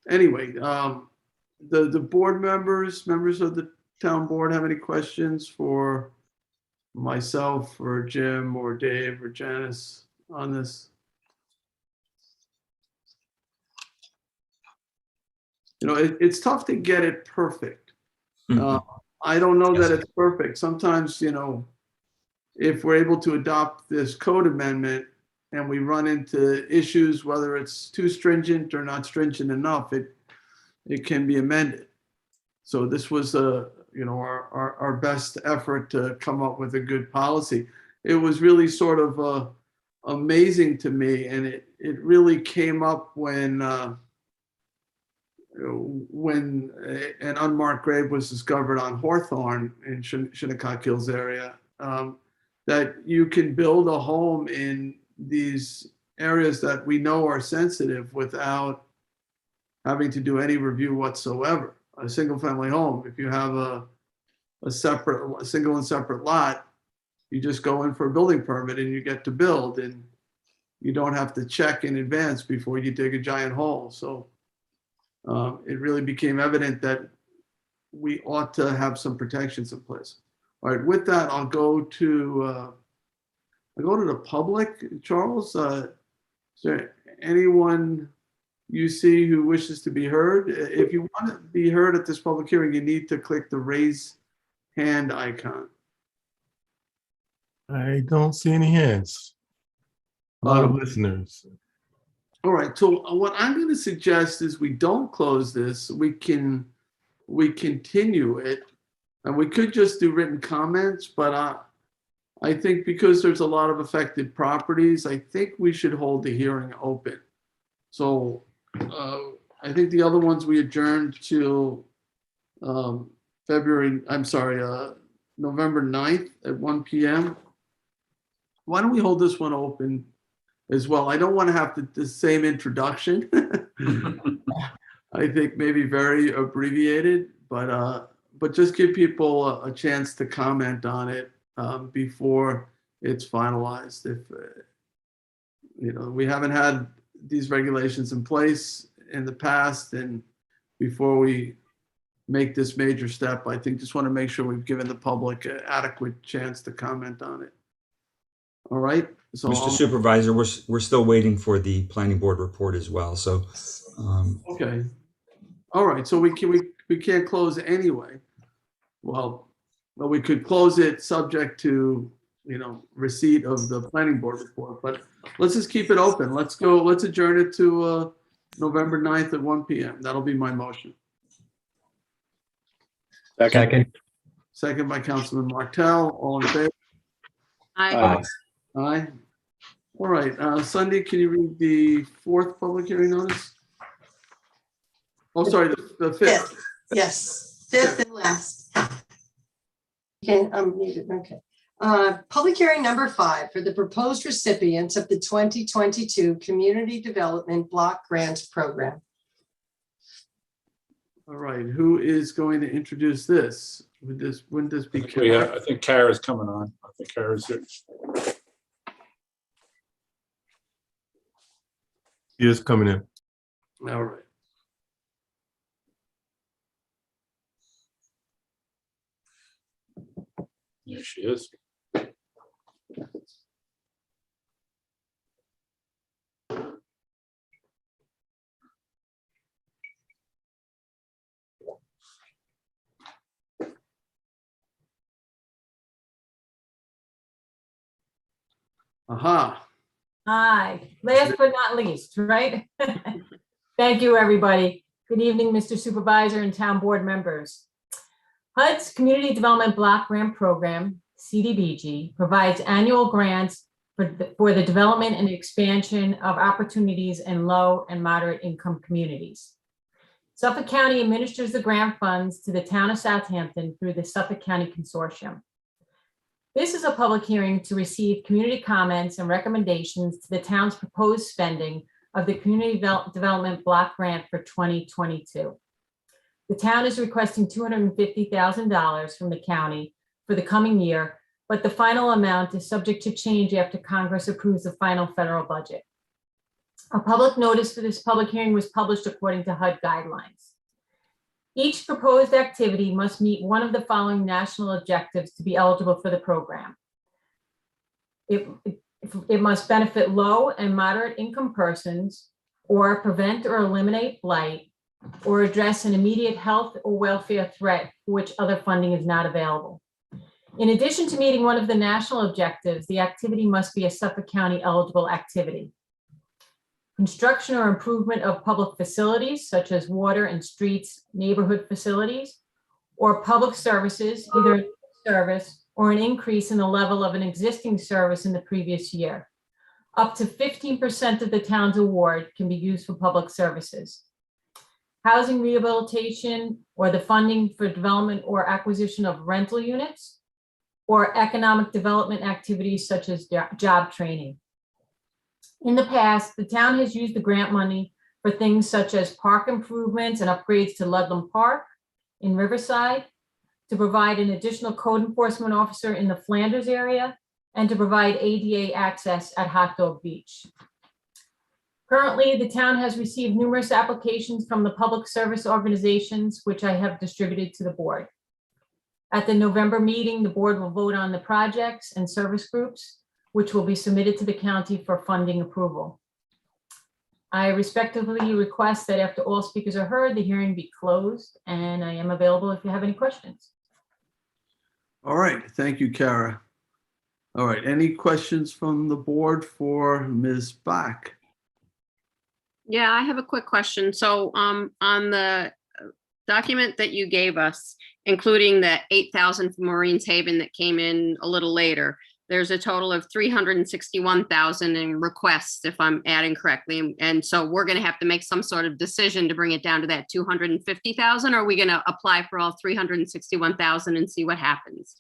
A: anyway, the board members of the town board have any questions for myself or Jim or Dave or Janice on this? You know, it's tough to get it perfect. I don't know that it's perfect. Sometimes, you know, if we're able to adopt this code amendment and we run into issues, whether it's too stringent or not stringent enough, it can be amended. So this was you know, our best effort to come up with a good policy. It was really sort of amazing to me, and it really came up when an unmarked grave was discovered on Hawthorne in Shinnecock Hills area, that you can build a home in these areas that we know are sensitive without having to do any review whatsoever. A single family home, if you have a single and separate lot, you just go in for a building permit and you get to build, and you don't have to check in advance before you dig a giant hole. So it really became evident that we ought to have some protections in place. All right, with that, I'll go to the public. Charles, is there anyone you see who wishes to be heard? If you want to be heard at this public hearing, you need to click the raise hand icon.
C: I don't see any hands. A lot of listeners.
A: All right, so what I'm going to suggest is we don't close this. We continue it, and we could just do written comments, but I think because there's a lot of affected properties, I think we should hold the hearing open. So I think the other ones we adjourned to November 9th at 1 p.m. Why don't we hold this one open as well? I don't want to have the same introduction. I think maybe very abbreviated, but just give people a chance to comment on it before it's finalized. If you know, we haven't had these regulations in place in the past, and before we make this major step, I think just want to make sure we've given the public an adequate chance to comment on it. All right. So
G: Mr. Supervisor, we're still waiting for the planning board report as well. So,
A: okay. All right. So we can't close anyway. Well, we could close it subject to, you know, receipt of the planning board report, but let's just keep it open. Let's adjourn it to November 9th at 1 p.m. That'll be my motion.
D: Second.
A: Second by Councilman Martell. All in favor?
F: Aye.
A: Aye. All right, Sunday, can you read the fourth public hearing notice? Oh, sorry, the fifth.
B: Yes, fifth and last. Okay, okay. Public hearing number 5 for the proposed recipients of the 2022 Community Development Block Grant Program.
A: All right, who is going to introduce this? Wouldn't this be?
H: I think Kara's coming on. I think Kara's here.
C: He is coming in.
A: All right.
H: There she is.
A: Aha.
J: Hi, last but not least, right? Thank you, everybody. Good evening, Mr. Supervisor and town board members. HUD's Community Development Block Grant Program, CDBG, provides annual grants for the development and expansion of opportunities in low and moderate income communities. Suffolk County administers the grant funds to the town of Southampton through the Suffolk County Consortium. This is a public hearing to receive community comments and recommendations to the town's proposed spending of the Community Development Block Grant for 2022. The town is requesting $250,000 from the county for the coming year, but the final amount is subject to change after Congress approves the final federal budget. A public notice for this public hearing was published according to HUD guidelines. Each proposed activity must meet one of the following national objectives to be eligible for the program. It must benefit low and moderate income persons, or prevent or eliminate blight, or address an immediate health or welfare threat for which other funding is not available. In addition to meeting one of the national objectives, the activity must be a Suffolk County eligible activity. Construction or improvement of public facilities such as water and streets, neighborhood facilities, or public services, either a service or an increase in the level of an existing service in the previous year. Up to 15% of the town's award can be used for public services. Housing rehabilitation, or the funding for development or acquisition of rental units, or economic development activities such as job training. In the past, the town has used the grant money for things such as park improvements and upgrades to Ludlam Park in Riverside, to provide an additional code enforcement officer in the Flanders area, and to provide ADA access at Hot Dog Beach. Currently, the town has received numerous applications from the public service organizations, which I have distributed to the board. At the November meeting, the board will vote on the projects and service groups, which will be submitted to the county for funding approval. I respectfully request that after all speakers are heard, the hearing be closed, and I am available if you have any questions.
A: All right, thank you, Kara. All right, any questions from the board for Ms. Bach?
F: Yeah, I have a quick question. So on the document that you gave us, including the 8,000 from Maureen's Haven that came in a little later, there's a total of 361,000 in requests, if I'm adding correctly. And so we're going to have to make some sort of decision to bring it down to that 250,000. Or are we going to apply for all 361,000 and see what happens?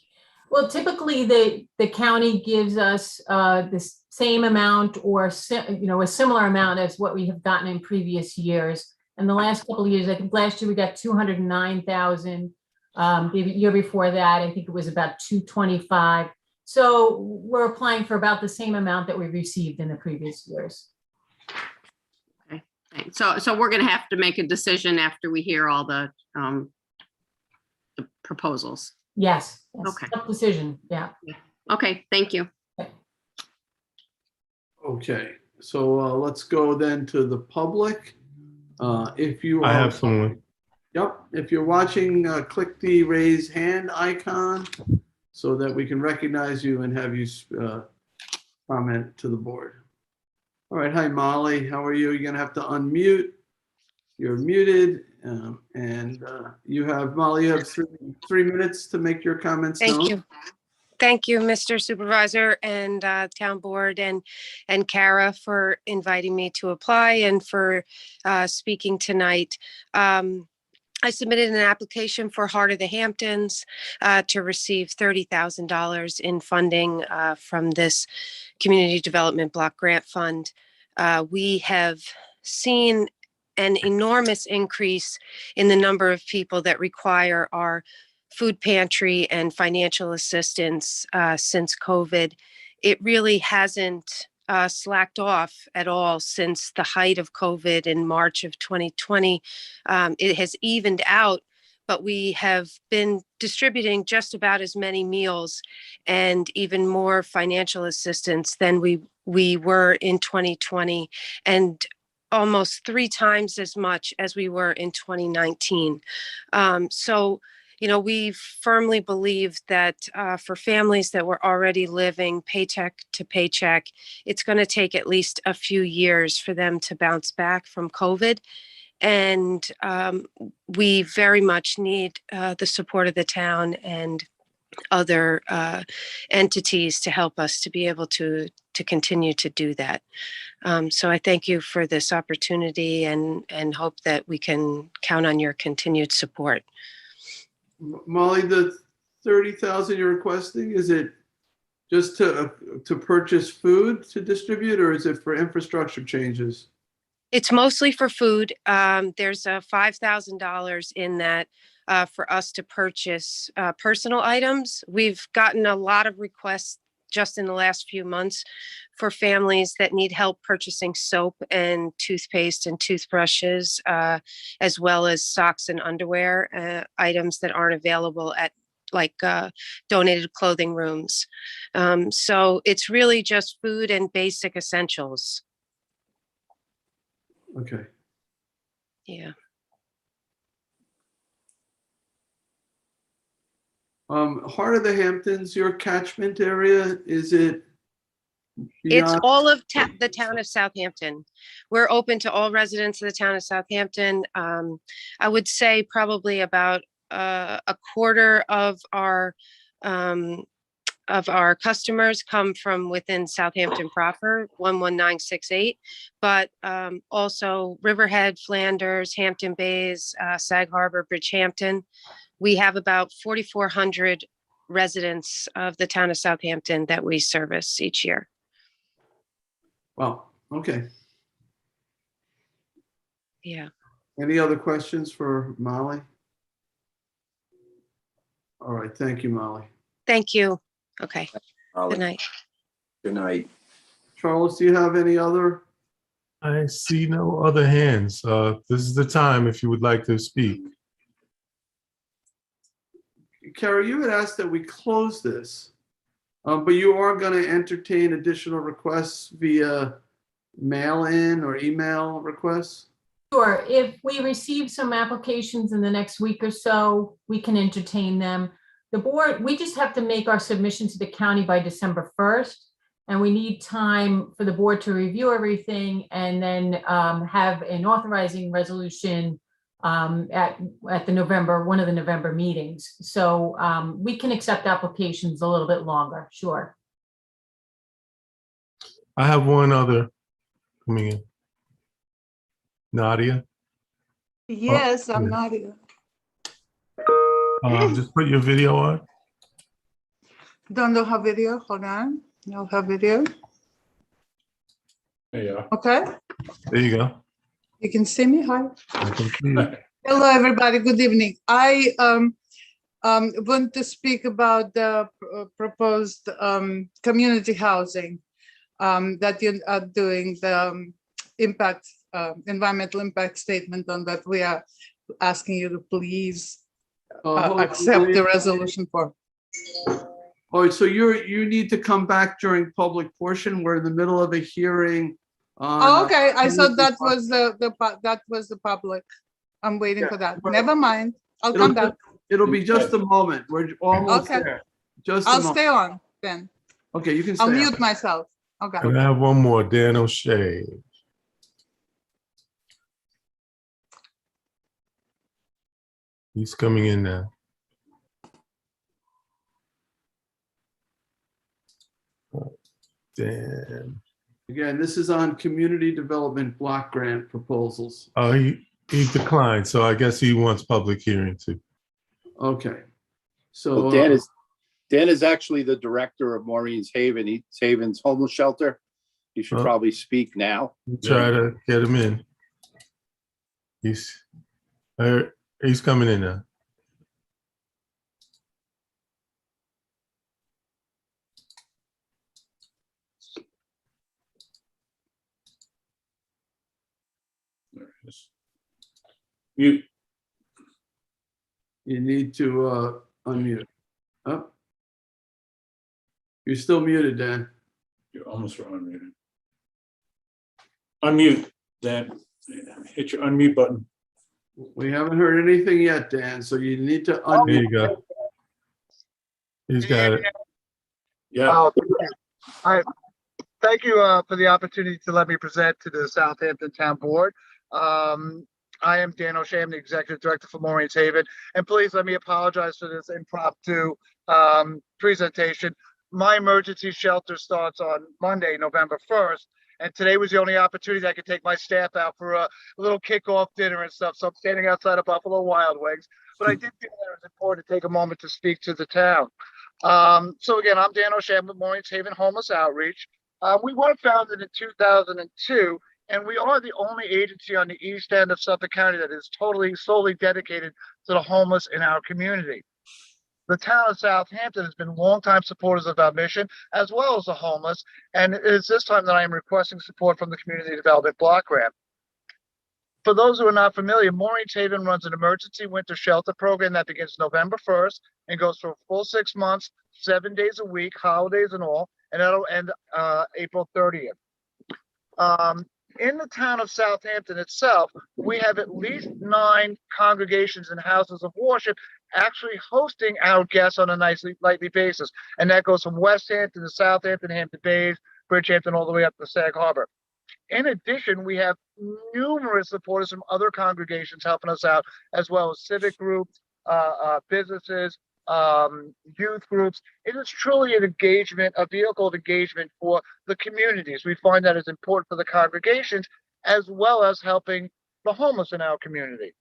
J: Well, typically the county gives us the same amount or a similar amount as what we have gotten in previous years. And the last couple of years, I think last year we got 209,000. The year before that, I think it was about 225. So we're applying for about the same amount that we received in the previous years.
F: Okay. So we're going to have to make a decision after we hear all the proposals.
J: Yes.
F: Okay.
J: Tough decision. Yeah.
F: Okay. Thank you.
A: Okay, so let's go then to the public. If you
C: I
A: are,
C: have someone.
A: yep, if you're watching, click the raise hand icon so that we can recognize you and have you comment to the board. All right, hi Molly, how are you? You're gonna have to unmute. You're muted, and you have, Molly, you have 3 minutes to make your comments known.
K: Thank you. Thank you, Mr. Supervisor and Town Board and Kara for inviting me to apply and for speaking tonight. I submitted an application for Heart of the Hamptons to receive $30,000 in funding from this Community Development Block Grant Fund. We have seen an enormous increase in the number of people that require our food pantry and financial assistance since COVID. It really hasn't slacked off at all since the height of COVID in March of 2020. It has evened out, but we have been distributing just about as many meals and even more financial assistance than we were in 2020, and almost 3 times as much as we were in 2019. So, we firmly believe that for families that were already living paycheck to paycheck, it's going to take at least a few years for them to bounce back from COVID. And we very much need the support of the town and other entities to help us to be able to continue to do that. So I thank you for this opportunity and hope that we can count on your continued support.
A: Molly, the 30,000 you're requesting, is it just to purchase food to distribute, or is it for infrastructure changes?
K: It's mostly for food. There's $5,000 in that for us to purchase personal items. We've gotten a lot of requests just in the last few months for families that need help purchasing soap and toothpaste and toothbrushes, as well as socks and underwear items that aren't available at donated clothing rooms. So it's really just food and basic essentials.
A: Okay.
K: Yeah.
A: Heart of the Hamptons, your catchment area, is it?
K: It's
A: beyond-
K: all of the town of Southampton. We're open to all residents of the town of Southampton. I would say probably about a quarter of our customers come from within Southampton proper, 11968, but also Riverhead, Flanders, Hampton Bays, Sag Harbor, Bridgehampton. We have about 4,400 residents of the town of Southampton that we service each year.
A: Wow, okay.
K: Yeah.
A: Any other questions for Molly? All right, thank you, Molly.
K: Thank you. Okay.
D: Molly.
K: Good night.
D: Good night.
A: Charles, do you have any other?
C: I see no other hands. This is the time if you would like to speak.
A: Carrie, you had asked that we close this, but you are going to entertain additional requests via mail-in or email requests?
J: Sure, if we receive some applications in the next week or so, we can entertain them. The board, we just have to make our submission to the county by December 1st. And we need time for the board to review everything and then have an authorizing resolution at the November, one of the November meetings. So we can accept applications a little bit longer, sure.
C: I have one other coming in. Nadia,
L: Yes, I'm
C: yeah.
L: Nadia.
C: Just put your video on.
L: Don't know how video. Hold on. No have video.
H: There you are.
L: Okay.
C: There you go.
L: You can see me. Hi.
C: I can see it.
L: Hello, everybody. Good evening. I want to speak about the proposed community housing that you are doing the impact, environmental impact statement on that. We are asking you to please
A: Hold on,
L: accept the
A: Julian.
L: resolution for.
A: All right, so you need to come back during public portion. We're in the middle of a hearing.
L: Oh, okay. I thought that
A: community
L: was that was the public. I'm waiting
A: Yeah,
L: for that.
A: well,
L: Never mind. I'll
A: It'll
L: come back.
A: It'll be just a moment. We're almost
L: Okay.
A: there. Just a
L: I'll
A: moment.
L: stay on then.
A: Okay, you can stay.
L: I'll
A: on.
L: mute myself. Okay.
C: And I have one more, Dan O'Shea. He's coming in now. Dan.
A: Again, this is on community development block grant proposals.
C: Oh, he declined, so I guess he wants public hearing too.
A: Okay. So
D: Well, Dan is actually the director of Maureen's Haven, Haven's homeless shelter. You should
C: Oh.
D: probably speak now.
C: Try to get him in. He's coming in now.
H: There it is. Mute.
A: you need to unmute. Oh. You're still muted, Dan.
H: You're almost unmuted. Unmute, Dan. Hit your unmute button.
A: We haven't heard anything yet, Dan, so you need to
C: There
A: unmute.
C: you go. He's got it.
H: Yeah.
M: All right. Thank you for the opportunity to let me present to the Southampton Town Board. I am Dan O'Shea, I'm the Executive Director for Maureen's Haven. And please let me apologize for this impromptu presentation. My emergency shelter starts on Monday, November 1st. And today was the only opportunity I could take my staff out for a little kickoff dinner and stuff. So I'm standing outside of Buffalo Wild Wings. But I did feel that it was important to take a moment to speak to the town. So again, I'm Dan O'Shea with Maureen's Haven Homeless Outreach. We were founded in 2002, and we are the only agency on the east end of Suffolk County that is solely dedicated to the homeless in our community. The town of Southampton has been longtime supporters of our mission, as well as the homeless, and it is this time that I am requesting support from the Community Development Block Grant. For those who are not familiar, Maureen's Haven runs an emergency winter shelter program that begins November 1st and goes for a full 6 months, 7 days a week, holidays and all, and that'll end April 30th. In the town of Southampton itself, we have at least 9 congregations and houses of worship actually hosting our guests on a nightly basis. And that goes from West Hampton to Southampton, Hampton Bays, Bridgehampton, all the way up to Sag Harbor. In addition, we have numerous supporters from other congregations helping us out, as well as civic groups, businesses, youth groups. It is truly an engagement, a vehicle of engagement for the communities. We find that is important for the congregations, as well as helping the homeless in our community.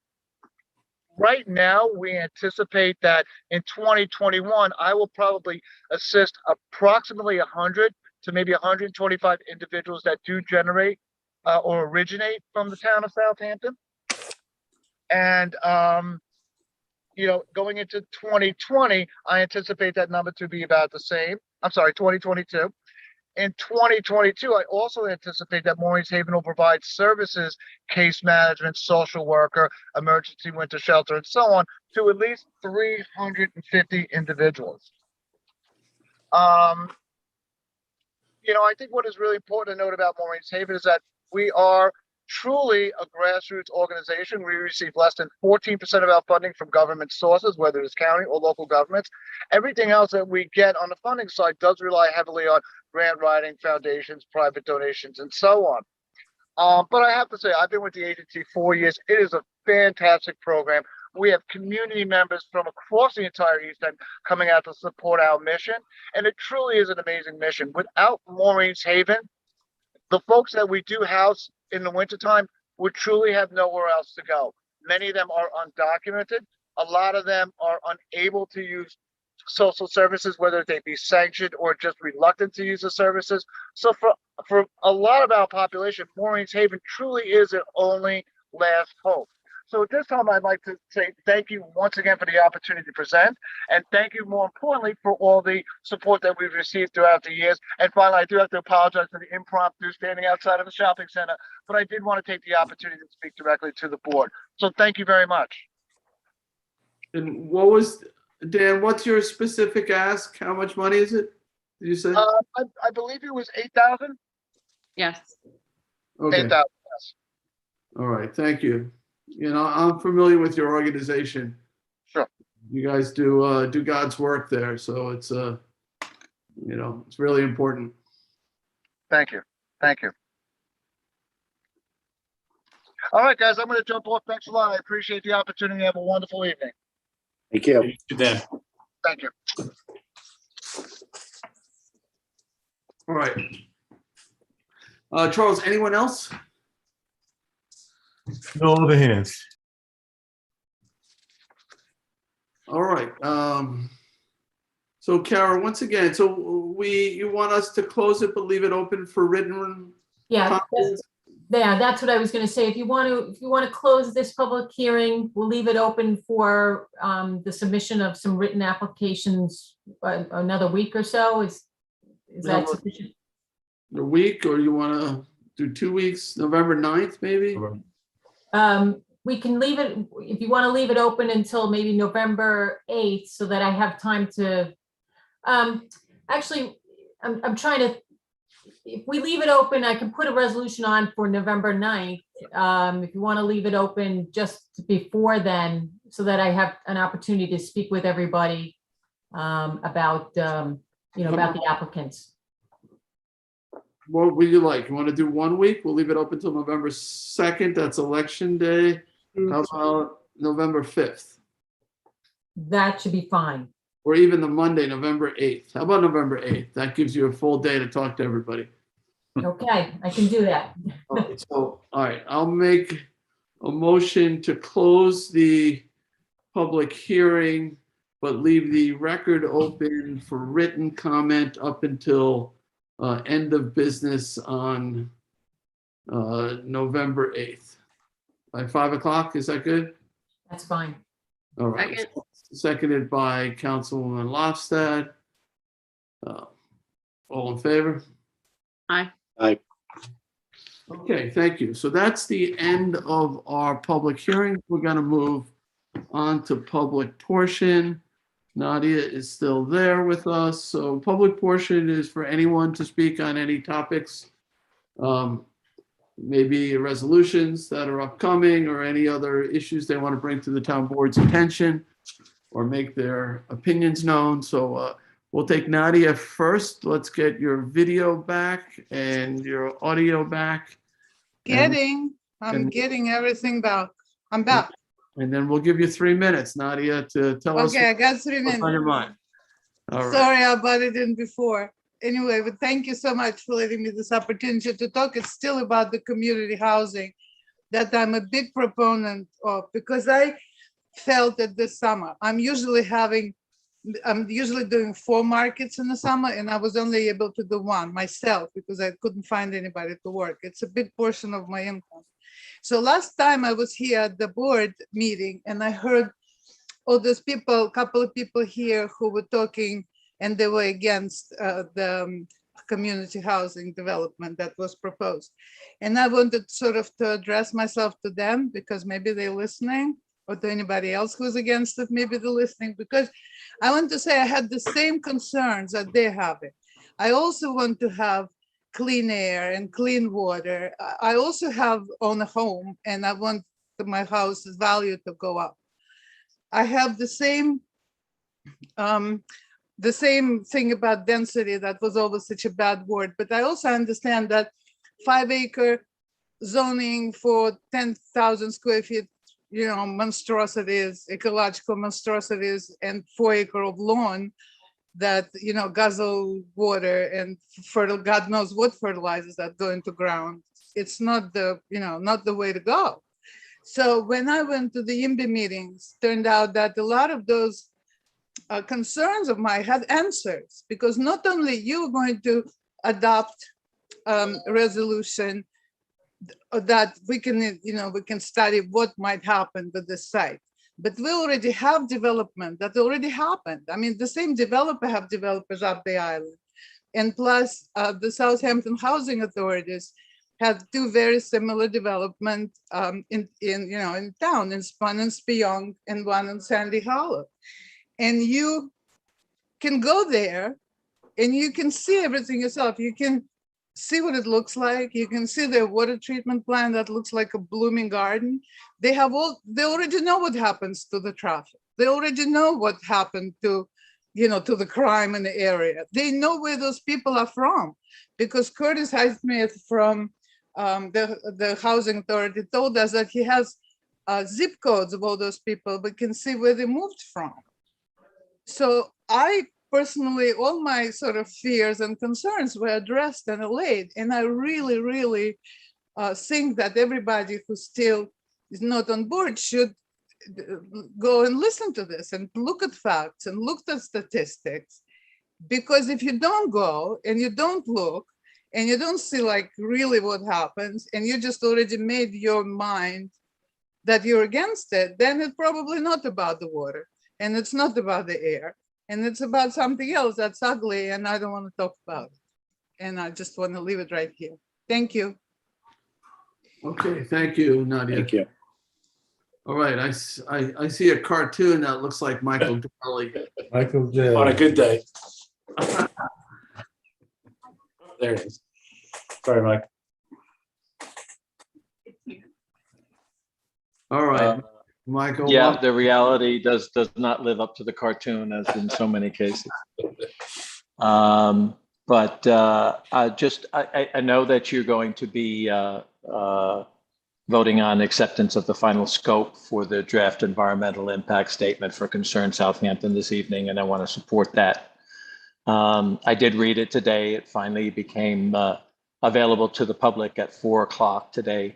M: Right now, we anticipate that in 2021, I will probably assist approximately 100 to maybe 125 individuals that do generate or originate from the town of Southampton. And, going into 2020, I anticipate that number to be about the same. I'm sorry, 2022. In 2022, I also anticipate that Maureen's Haven will provide services, case management, social worker, emergency winter shelter, and so on, to at least 350 individuals. I think what is really important to note about Maureen's Haven is that we are truly a grassroots organization. We receive less than 14% of our funding from government sources, whether it's county or local governments. Everything else that we get on the funding side does rely heavily on grant writing, foundations, private donations, and so on. But I have to say, I've been with the agency 4 years. It is a fantastic program. We have community members from across the entire East End coming out to support our mission. And it truly is an amazing mission. Without Maureen's Haven, the folks that we do house in the wintertime would truly have nowhere else to go. Many of them are undocumented. A lot of them are unable to use social services, whether they be sanctioned or just reluctant to use the services. So for a lot of our population, Maureen's Haven truly is their only last hope. So at this time, I'd like to say thank you once again for the opportunity to present, and thank you more importantly for all the support that we've received throughout the years. And finally, I do have to apologize for the impromptu standing outside of the shopping center, but I did want to take the opportunity to speak directly to the board. So thank you very much.
A: And Dan, what's your specific ask? How much money is it? Did you say?
M: I believe it was 8,000.
F: Yes.
A: Okay.
M: 8,000. Yes.
A: All right. Thank you. I'm familiar with your organization.
M: Sure.
A: You guys do God's work there, so it's it's really important.
M: Thank you. Thank you. All right, guys, I'm going to jump off. Thanks a lot. I appreciate the opportunity. Have a wonderful evening.
D: Thank you.
H: Good day.
M: Thank you.
A: All right. Charles, anyone else?
C: No other hands.
A: All right. So Kara, once again, you want us to close it but leave it open for written?
J: Yeah,
A: comments?
J: that's what I was going to say. If you want to close this public hearing, we'll leave it open for the submission of some written applications another week or so. Is that sufficient?
A: A week, or you want to do 2 weeks, November 9th, maybe?
J: We can leave it, if you want to leave it open until maybe November 8th, so that I have time to, actually, I'm trying to, if we leave it open, I can put a resolution on for November 9th. If you want to leave it open just before then, so that I have an opportunity to speak with everybody about the applicants.
A: What would you like? You want to do 1 week? We'll leave it open till November 2nd. That's election day. How about November 5th?
J: That should be fine.
A: Or even the Monday, November 8th. How about November 8th? That gives you a full day to talk to everybody.
J: Okay, I can do that.
A: All right, I'll make a motion to close the public hearing, but leave the record open for written comment up until end of business on November 8th. By 5 o'clock, is that good?
J: That's fine.
A: All right.
F: Second.
A: Seconded by Councilwoman Lofstad. All in favor?
F: Aye.
D: Aye.
A: Okay, thank you. So that's the end of our public hearing. We're going to move on to public portion. Nadia is still there with us. So public portion is for anyone to speak on any topics, maybe resolutions that are upcoming or any other issues they want to bring to the town board's attention or make their opinions known. So we'll take Nadia first. Let's get your video back and your audio back.
L: I'm getting everything back. I'm back.
A: And then we'll give you 3 minutes, Nadia, to tell us
L: Okay, I got 3
A: what's on your
L: minutes.
A: mind. All right.
L: Sorry about it in before. Anyway, but thank you so much for letting me this opportunity to talk. It's still about the community housing that I'm a big proponent of, because I felt that this summer, I'm usually doing 4 markets in the summer, and I was only able to do 1 myself because I couldn't find anybody to work. It's a big portion of my income. So last time I was here at the board meeting, and I heard all those people, a couple of people here who were talking, and they were against the community housing development that was proposed. And I wanted sort of to address myself to them, because maybe they're listening, or to anybody else who's against it, maybe they're listening, because I want to say I had the same concerns that they're having. I also want to have clean air and clean water. I also own a home, and I want my house's value to go up. I have the same thing about density. That was always such a bad word, but I also understand that 5-acre zoning for 10,000 square feet, monstrosities, ecological monstrosities, and 4-acre of lawn that, guzzle water and God knows what fertilizers that go into ground. It's not not the way to go. So when I went to the IMBY meetings, turned out that a lot of those concerns of mine had answers, because not only you're going to adopt a resolution that we can study what might happen with this site, but we already have development that already happened. I mean, the same developer have developers up the island, and plus the Southampton housing authorities had 2 very similar development in town, in Spun and Speyong, and 1 in Sandy Hollow. And you can go there and you can see everything yourself. You can see what it looks like. You can see their water treatment plant that looks like a blooming garden. They already know what happens to the traffic. They already know what happened to the crime in the area. They know where those people are from, because Curtis Highsmith from the housing authority told us that he has zip codes of all those people, but can see where they moved from. So I personally, all my sort of fears and concerns were addressed and allayed. And I really, really think that everybody who still is not on board should go and listen to this and look at facts and look at statistics. Because if you don't go and you don't look and you don't see like really what happens, and you just already made your mind that you're against it, then it's probably not about the water, and it's not about the air, and it's about something else that's ugly, and I don't want to talk about it. And I just want to leave it right here. Thank you.
A: Okay, thank you, Nadia.
D: Thank you.
A: All right, I see a cartoon that looks like Michael Daly.
C: Michael J.
H: On a good day. There it is. Sorry, Mike.
A: All right, Michael.
N: Yeah,
A: welcome.
N: the reality does not live up to the cartoon, as in so many cases. But I know that you're going to be voting on acceptance of the final scope for the draft environmental impact statement for Concern Southampton this evening, and I want to support that. I did read it today. It finally became available to the public at 4:00 today.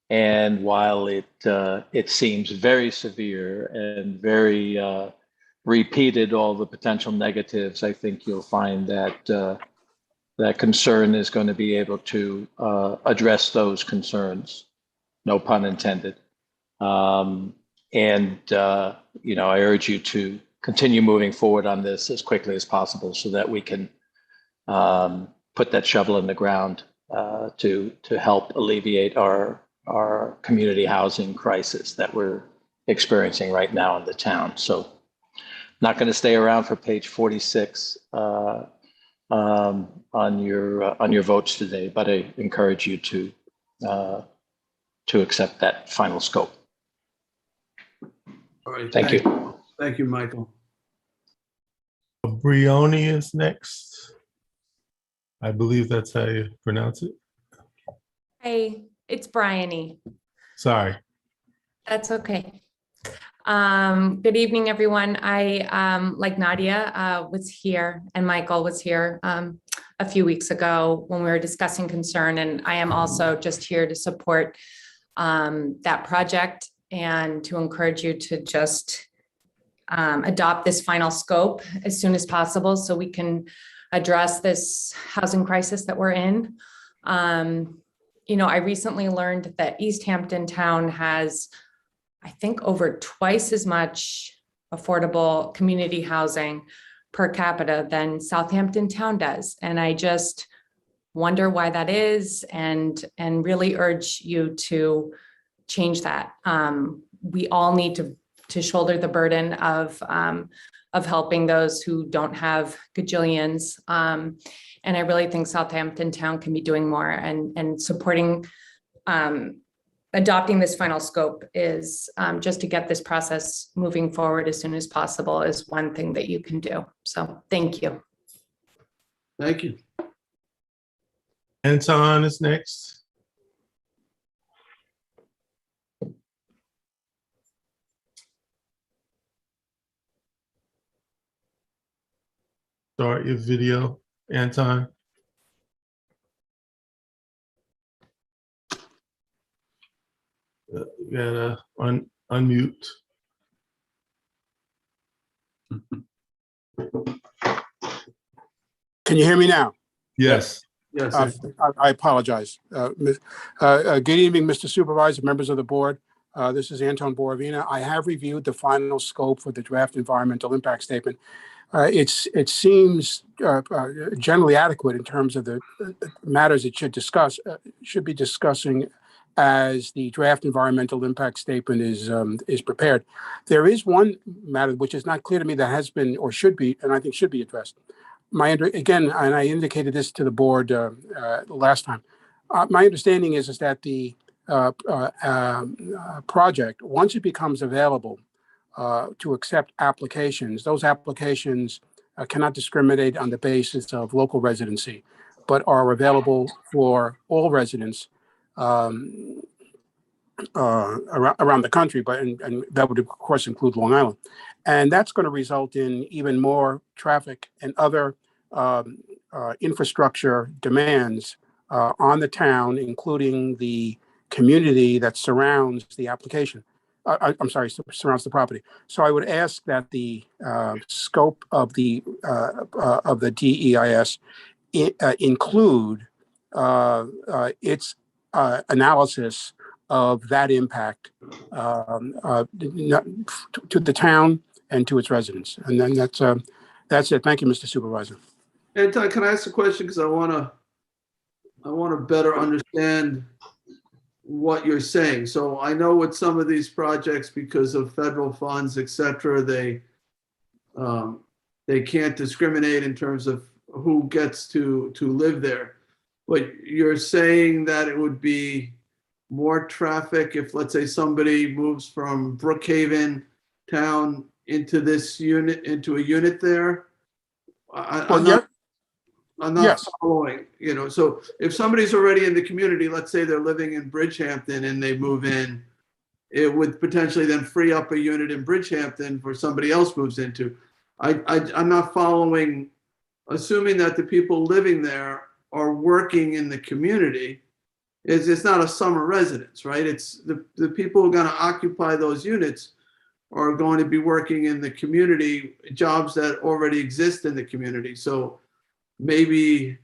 N: And while it seems very severe and very repeated all the potential negatives, I think you'll find that that Concern is going to be able to address those concerns, no pun intended. I urge you to continue moving forward on this as quickly as possible so that we can put that shovel in the ground to help alleviate our community housing crisis that we're experiencing right now in the town. So not going to stay around for page 46 on your votes today, but I encourage you to accept that final scope.
A: All right.
N: Thank you.
A: Thank you, Michael.
C: Brioni is next. I believe that's how you pronounce it.
O: Hey, it's Bryony.
C: Sorry.
O: That's okay. Good evening, everyone. I, like Nadia, was here and Michael was here a few weeks ago when we were discussing concern, and I am also just here to support that project and to encourage you to just adopt this final scope as soon as possible so we can address this housing crisis that we're in. You know, I recently learned that East Hampton town has, I think, over twice as much affordable community housing per capita than Southampton town does. And I just wonder why that is, and really urge you to change that. We all need to shoulder the burden of helping those who don't have gajillions. And I really think Southampton town can be doing more, and supporting adopting this final scope is just to get this process moving forward as soon as possible is one thing that you can do. So thank you.
A: Thank you.
C: Anton is next. Start your video, Anton. You gotta unmute.
P: Can you hear me now?
C: Yes.
A: Yes.
P: I apologize. Good evening, Mr. Supervisor, members of the board. This is Anton Borovina. I have reviewed the final scope for the draft environmental impact statement. It seems generally adequate in terms of the matters it should be discussing as the draft environmental impact statement is prepared. There is one matter which is not clear to me that has been or should be, and I think should be addressed. Again, and I indicated this to the board last time. My understanding is that the project, once it becomes available to accept applications, those applications cannot discriminate on the basis of local residency, but are available for all residents around the country, and that would of course include Long Island. And that's going to result in even more traffic and other infrastructure demands on the town, including the community that surrounds the application. I'm sorry, surrounds the property. So I would ask that the scope of the DEIS include its analysis of that impact to the town and to its residents. And then that's it. Thank you, Mr. Supervisor.
A: Anton, can I ask a question? Because I want to better understand what you're saying. So I know with some of these projects, because of federal funds, et cetera, they can't discriminate in terms of who gets to live there. But you're saying that it would be more traffic if, let's say, somebody moves from Brookhaven town into this unit, into a unit there? I'm not
P: Yes.
A: following, you know. So if somebody's already in the community, let's say they're living in Bridgehampton and they move in, it would potentially then free up a unit in Bridgehampton for somebody else moves into. I'm not following, assuming that the people living there are working in the community. It's not a summer residence, right? It's the people who are going to occupy those units are going to be working in the community, jobs that already exist in the community. So maybe,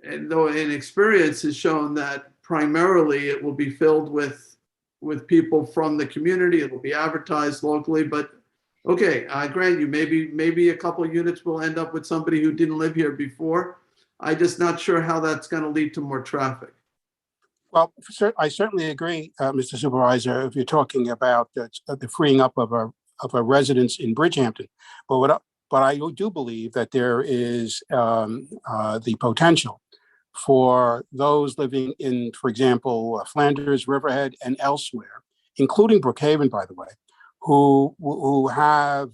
A: and though in experience has shown that primarily it will be filled with people from the community, it will be advertised locally, but okay, I grant you, maybe a couple of units will end up with somebody who didn't live here before. I'm just not sure how that's going to lead to more traffic.
P: Well, I certainly agree, Mr. Supervisor, if you're talking about the freeing up of a residence in Bridgehampton. But I do believe that there is the potential for those living in, for example, Flanders, Riverhead, and elsewhere, including Brookhaven, by the way, who have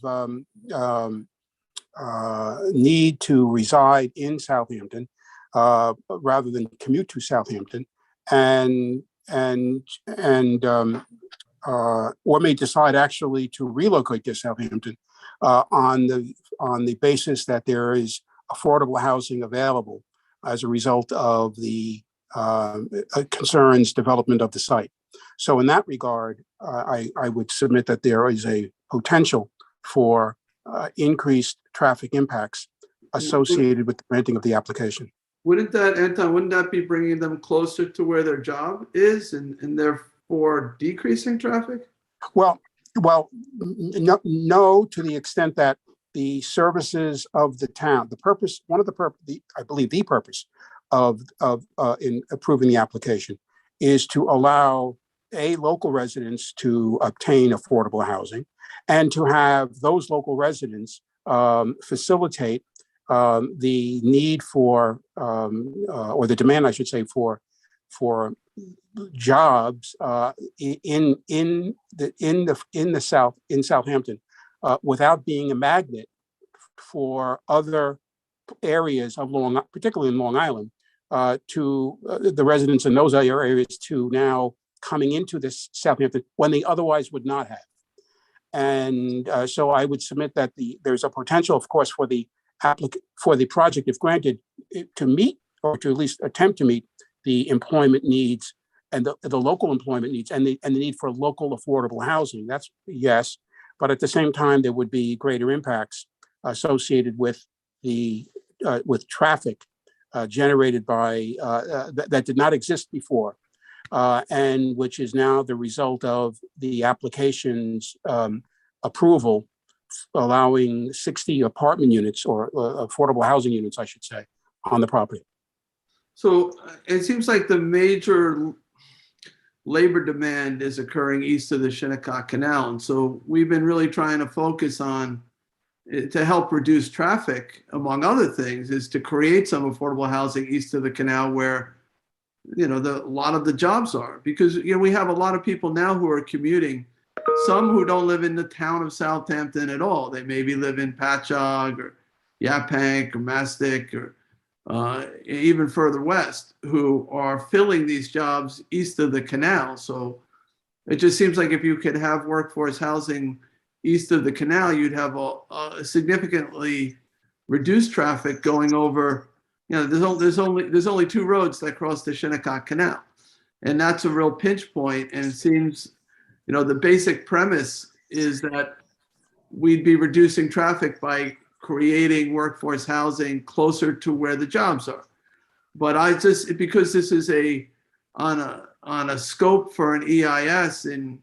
P: need to reside in Southampton rather than commute to Southampton, and or may decide actually to relocate to Southampton on the basis that there is affordable housing available as a result of the concerns development of the site. So in that regard, I would submit that there is a potential for increased traffic impacts associated with the granting of the application.
A: Wouldn't that, Anton, wouldn't that be bringing them closer to where their job is and therefore decreasing traffic?
P: Well, no, to the extent that the services of the town, I believe the purpose of in approving the application is to allow local residents to obtain affordable housing and to have those local residents facilitate the need for or the demand, I should say, for jobs in Southampton without being a magnet for other areas of particularly in Long Island, to the residents in those areas to now coming into this Southampton when they otherwise would not have. And so I would submit that there's a potential, of course, for the project, if granted, to meet or to at least attempt to meet the employment needs and the local employment needs and the need for local affordable housing. That's yes, but at the same time, there would be greater impacts associated with with traffic generated by that did not exist before, and which is now the result of the application's approval, allowing 60 apartment units or affordable housing units, I should say, on the property.
A: So it seems like the major labor demand is occurring east of the Shinnecock Canal. And so we've been really trying to focus on, to help reduce traffic, among other things, is to create some affordable housing east of the canal where, a lot of the jobs are. Because, we have a lot of people now who are commuting, some who don't live in the town of Southampton at all. They maybe live in Patchogue or Yaphank or Mastic or even further west, who are filling these jobs east of the canal. So it just seems like if you could have workforce housing east of the canal, you'd have a significantly reduced traffic going over. There's only two roads that cross the Shinnecock Canal, and that's a real pinch point. And it seems, the basic premise is that we'd be reducing traffic by creating workforce housing closer to where the jobs are. But because this is on a scope for an EIS, and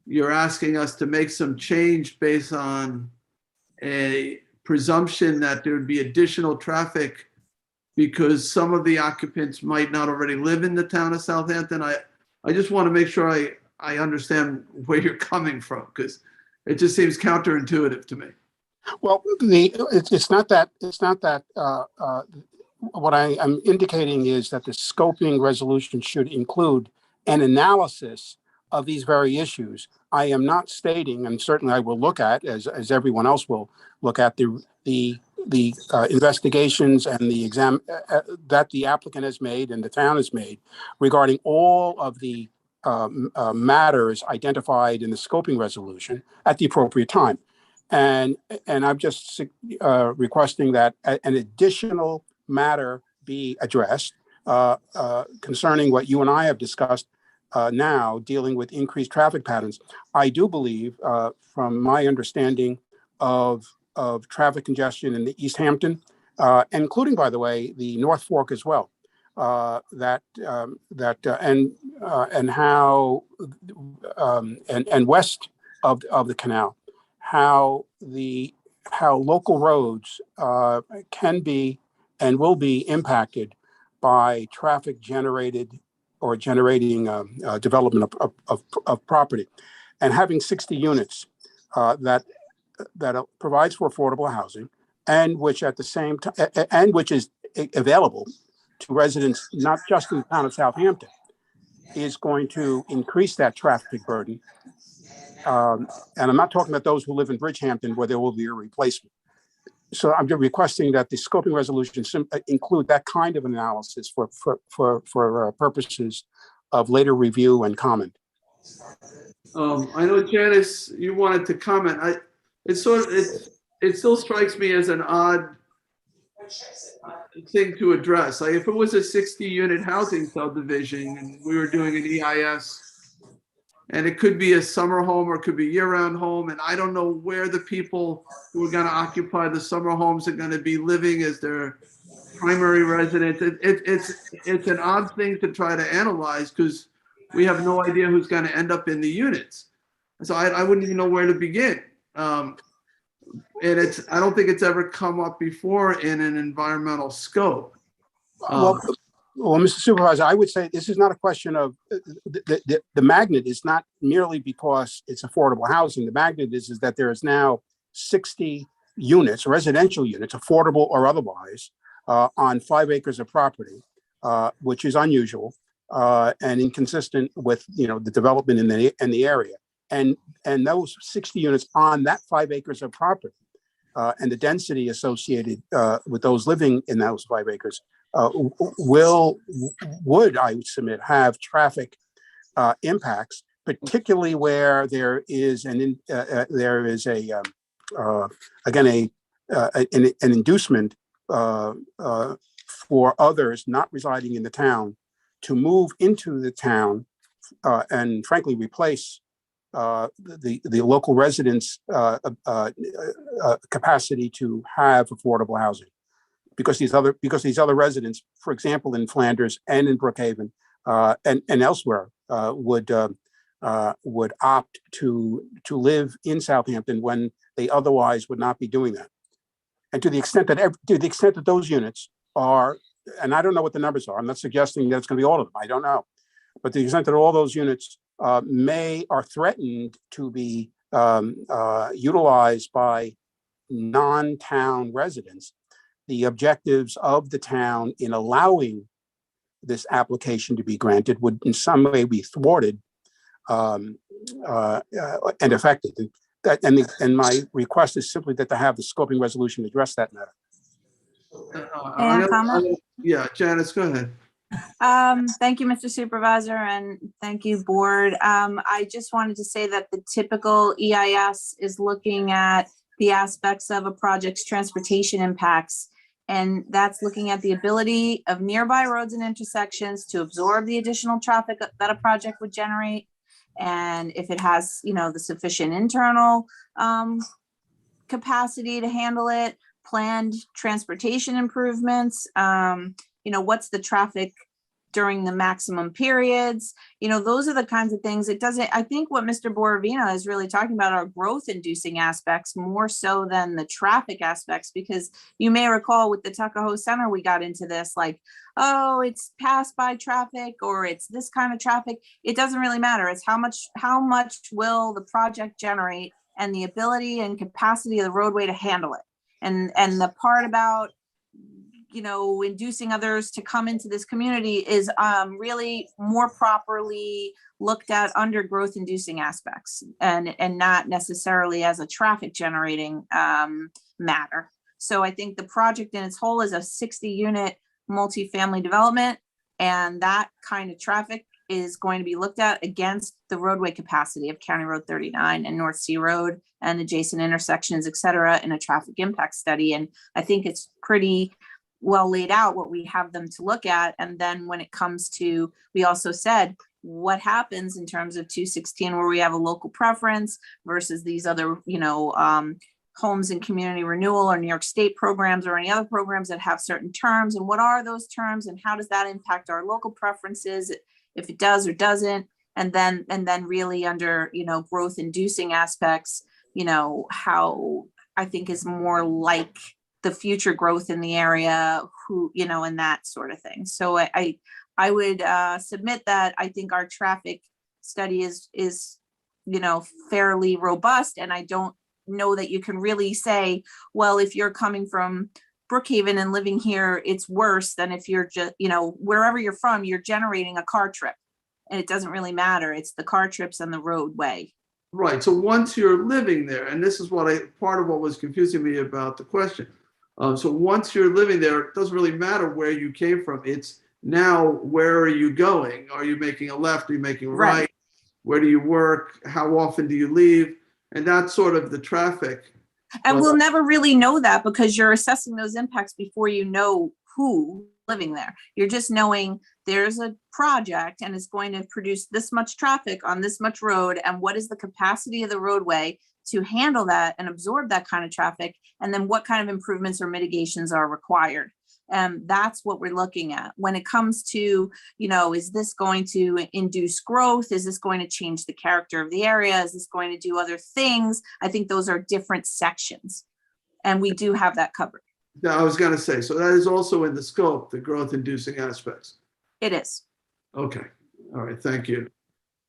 A: you're asking us to make some change based on a presumption that there would be additional traffic because some of the occupants might not already live in the town of Southampton. I just want to make sure I understand where you're coming from, because it just seems counterintuitive to me.
P: Well, it's not that. What I am indicating is that the scoping resolution should include an analysis of these very issues. I am not stating, and certainly I will look at, as everyone else will look at, the investigations and the exam that the applicant has made and the town has made regarding all of the matters identified in the scoping resolution at the appropriate time. And I'm just requesting that an additional matter be addressed concerning what you and I have discussed now, dealing with increased traffic patterns. I do believe, from my understanding of traffic congestion in the East Hampton, including, by the way, the North Fork as well, and how and west of the canal, how local roads can be and will be impacted by traffic generated or generating development of property. And having 60 units that provides for affordable housing, and which at the same time, and which is available to residents, not just in the town of Southampton, is going to increase that traffic burden. And I'm not talking about those who live in Bridgehampton, where there will be a replacement. So I'm just requesting that the scoping resolution include that kind of analysis for purposes of later review and comment.
A: I know Janice, you wanted to comment. It still strikes me as an odd thing to address. Like if it was a 60-unit housing subdivision and we were doing an EIS, and it could be a summer home or it could be a year-round home, and I don't know where the people who are going to occupy the summer homes are going to be living as their primary residence. It's an odd thing to try to analyze because we have no idea who's going to end up in the units. So I wouldn't even know where to begin. And I don't think it's ever come up before in an environmental scope.
P: Well, Mr. Supervisor, I would say this is not a question of the magnet is not merely because it's affordable housing. The magnet is that there is now 60 units, residential units, affordable or otherwise, on 5 acres of property, which is unusual and inconsistent with the development in the area. And those 60 units on that 5 acres of property and the density associated with those living in those 5 acres would I would submit have traffic impacts, particularly where there is an inducement for others not residing in the town to move into the town and frankly replace the local residents' capacity to have affordable housing. Because these other residents, for example, in Flanders and in Brookhaven and elsewhere, would opt to live in Southampton when they otherwise would not be doing that. And to the extent that those units are, and I don't know what the numbers are, I'm not suggesting that it's going to be all of them. I don't know, but to the extent that all those units are threatened to be utilized by non-town residents, the objectives of the town in allowing this application to be granted would in some way be thwarted and affected. And my request is simply that to have the scoping resolution address that matter.
Q: May I comment?
A: Yeah, Janice, go ahead.
Q: Thank you, Mr. Supervisor, and thank you, board. I just wanted to say that the typical EIS is looking at the aspects of a project's transportation impacts. And that's looking at the ability of nearby roads and intersections to absorb the additional traffic that a project would generate. And if it has, the sufficient internal capacity to handle it, planned transportation improvements, what's the traffic during the maximum periods, those are the kinds of things. I think what Mr. Boravina is really talking about are growth inducing aspects more so than the traffic aspects, because you may recall with the Tuckahoe Center, we got into this like, oh, it's passed by traffic or it's this kind of traffic. It doesn't really matter. It's how much will the project generate and the ability and capacity of the roadway to handle it. And the part about inducing others to come into this community is really more properly looked at under growth inducing aspects and not necessarily as a traffic generating matter. So I think the project in its whole is a 60-unit multifamily development, and that kind of traffic is going to be looked at against the roadway capacity of County Road 39 and North Sea Road and adjacent intersections, et cetera, in a traffic impact study. And I think it's pretty well laid out what we have them to look at. And then when it comes to, we also said, what happens in terms of 216 where we have a local preference versus these other, homes and community renewal or New York State programs or any other programs that have certain terms, and what are those terms and how does that impact our local preferences, if it does or doesn't. And then really under, growth inducing aspects, how I think is more like the future growth in the area, who, and that sort of thing. So I would submit that I think our traffic study is fairly robust, and I don't know that you can really say, well, if you're coming from Brookhaven and living here, it's worse than if you're just, wherever you're from, you're generating a car trip, and it doesn't really matter. It's the car trips and the roadway.
A: Right. So once you're living there, and this is part of what was confusing me about the question. So once you're living there, it doesn't really matter where you came from. It's now, where are you going? Are you making a left? Are you making a right? Where do you work? How often do you leave? And that's sort of the traffic.
Q: And we'll never really know that because you're assessing those impacts before you know who living there. You're just knowing there's a project and it's going to produce this much traffic on this much road, and what is the capacity of the roadway to handle that and absorb that kind of traffic, and then what kind of improvements or mitigations are required. And that's what we're looking at. When it comes to, is this going to induce growth? Is this going to change the character of the area? Is this going to do other things? I think those are different sections, and we do have that covered.
A: I was going to say, so that is also in the scope, the growth inducing aspects.
Q: It is.
A: Okay. All right. Thank you.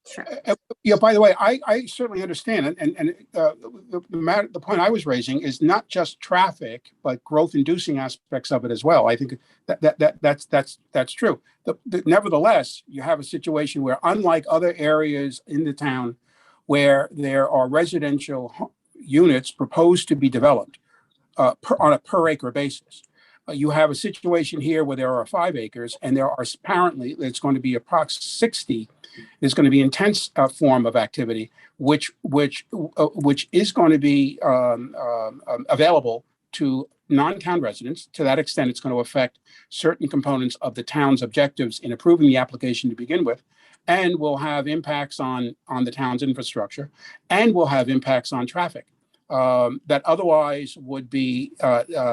Q: Sure.
P: Yeah, by the way, I certainly understand. And the point I was raising is not just traffic, but growth inducing aspects of it as well. I think that's true. Nevertheless, you have a situation where, unlike other areas in the town where there are residential units proposed to be developed on a per acre basis, you have a situation here where there are 5 acres, and there are apparently, it's going to be approximately 60. There's going to be intense form of activity, which is going to be available to non-town residents. To that extent, it's going to affect certain components of the town's objectives in approving the application to begin with, and will have impacts on the town's infrastructure, and will have impacts on traffic that otherwise would be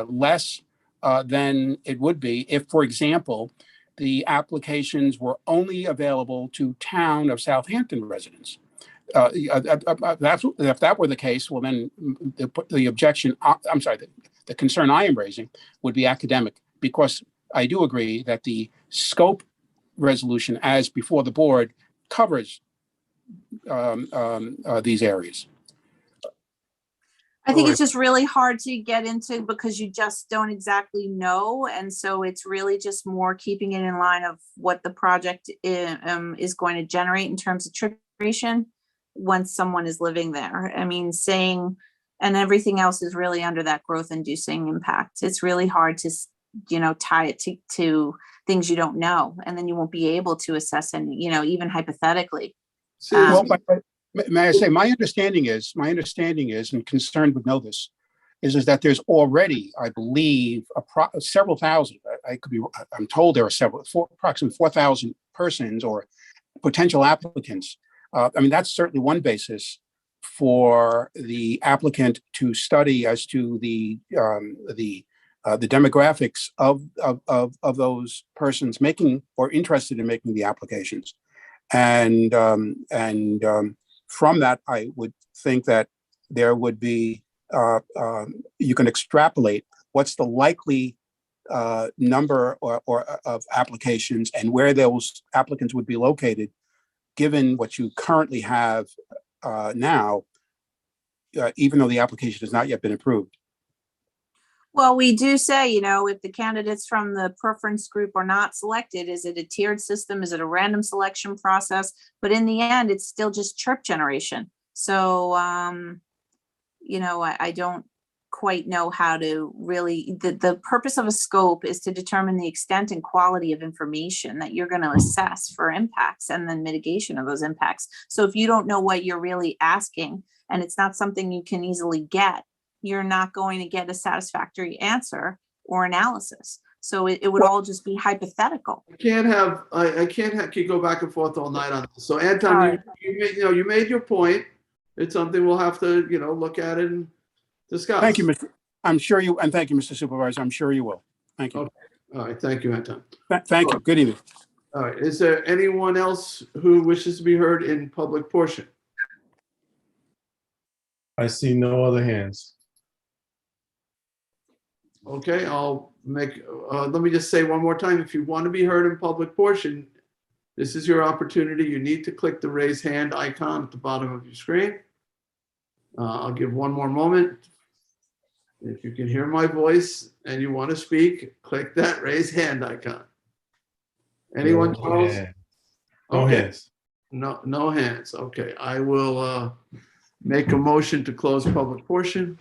P: less than it would be if, for example, the applications were only available to town of Southampton residents. If that were the case, well, then the objection, the concern I am raising would be academic, because I do agree that the scope resolution as before the board covers these areas.
Q: I think it's just really hard to get into because you just don't exactly know. And so it's really just more keeping it in line of what the project is going to generate in terms of trip duration once someone is living there. I mean, saying, and everything else is really under that growth inducing impact. It's really hard to, tie it to things you don't know. And then you won't be able to assess and, even hypothetically.
P: May I say, my understanding is, and Concerned would know this, is that there's already, I believe, several thousand. I'm told there are approximately 4,000 persons or potential applicants. That's certainly one basis for the applicant to study as to the demographics of those persons making or interested in making the applications, and from that, I would think that there would be, you can extrapolate what's the likely number or of applications and where those applicants would be located, given what you currently have now, even though the application has not yet been approved.
Q: Well, we do say, if the candidates from the preference group are not selected, is it a tiered system? Is it a random selection process? But in the end, it's still just chirp generation. So, I don't quite know how to really, the purpose of a scope is to determine the extent and quality of information that you're going to assess for impacts and then mitigation of those impacts. So if you don't know what you're really asking, and it's not something you can easily get, you're not going to get a satisfactory answer or analysis. So it would all just be hypothetical.
A: I can't keep go back and forth all night on this. So Anton, you made your point. It's something we'll have to, look at it and discuss.
P: Thank you, Mr. I'm sure you, and thank you, Mr. Supervisor. I'm sure you will. Thank you.
A: Okay. All right. Thank you, Anton.
P: Thank you. Good evening.
A: All right. Is there anyone else who wishes to be heard in public portion?
C: I see no other hands.
A: Okay, I'll let me just say one more time, if you want to be heard in public portion, this is your opportunity. You need to click the raise hand icon at the bottom of your screen. I'll give one more moment. If you can hear my voice and you want to speak, click that raise hand icon. Anyone, Charles?
C: No
A: Okay.
C: hands.
A: No hands. Okay, I will make a motion to close public portion.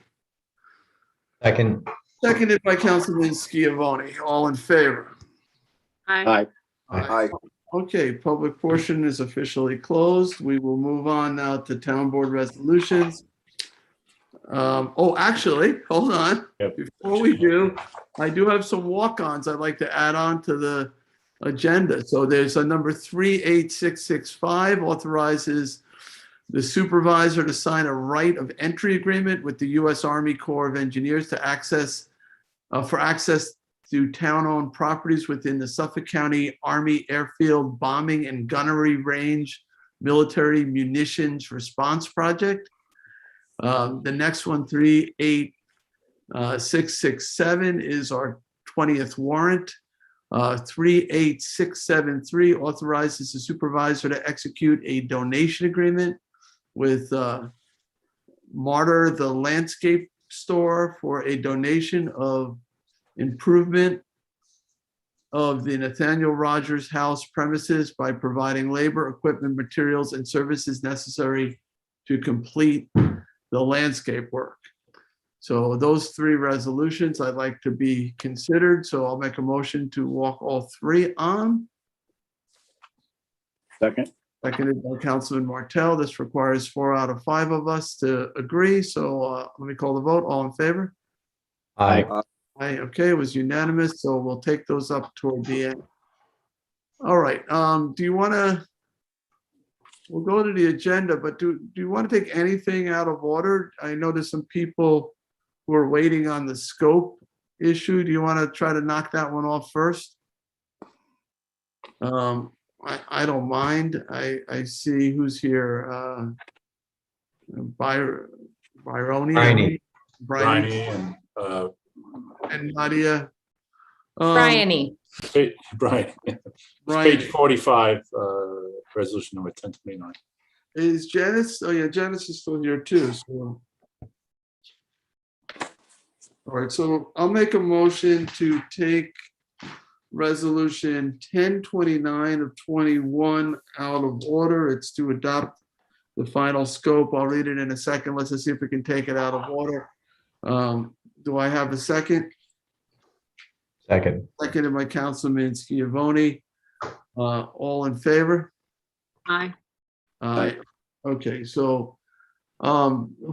R: Second.
A: Seconded by Councilman Schiavone. All in favor?
F: Aye.
D: Aye.
A: Okay, public portion is officially closed. We will move on now to town board resolutions. Oh, actually, hold on.
H: Yep.
A: Before we do, I do have some walk-ons I'd like to add on to the agenda. So there's a number 38665 authorizes the supervisor to sign a right of entry agreement with the U.S. Army Corps of Engineers to access to town-owned properties within the Suffolk County Army Airfield Bombing and Gunnery Range Military Munitions Response Project. The next one, 38667, is our 20th warrant. 38673 authorizes the supervisor to execute a donation agreement with Martyr the Landscape Store for a donation of improvement of the Nathaniel Rogers House premises by providing labor, equipment, materials, and services necessary to complete the landscape work. So those three resolutions I'd like to be considered. So I'll make a motion to walk all three on.
D: Second.
A: Seconded by Councilman Martell. This requires 4 out of 5 of us to agree. So let me call the vote. All in favor?
R: Aye.
A: Aye. Okay, it was unanimous. So we'll take those up toward the end. All right. Do you want to? We'll go to the agenda, but do you want to take anything out of order? I know there's some people who are waiting on the scope issue. Do you want to try to knock that one off first? I don't mind. I see who's here. Bryony.
H: Bryony
A: And Nadia.
O: Bryony.
H: Brian.
A: Brian.
H: Page 45, resolution number 1029.
A: Is Janice? Oh yeah, Janice is still here too. So. All right, so I'll make a motion to take resolution 1029 of 21 out of order. It's to adopt the final scope. I'll read it in a second. Let's just see if we can take it out of order. Do I have a second?
R: Second.
A: Seconded by Councilman Schiavone. All in favor?
F: Aye.
A: Aye. Okay, so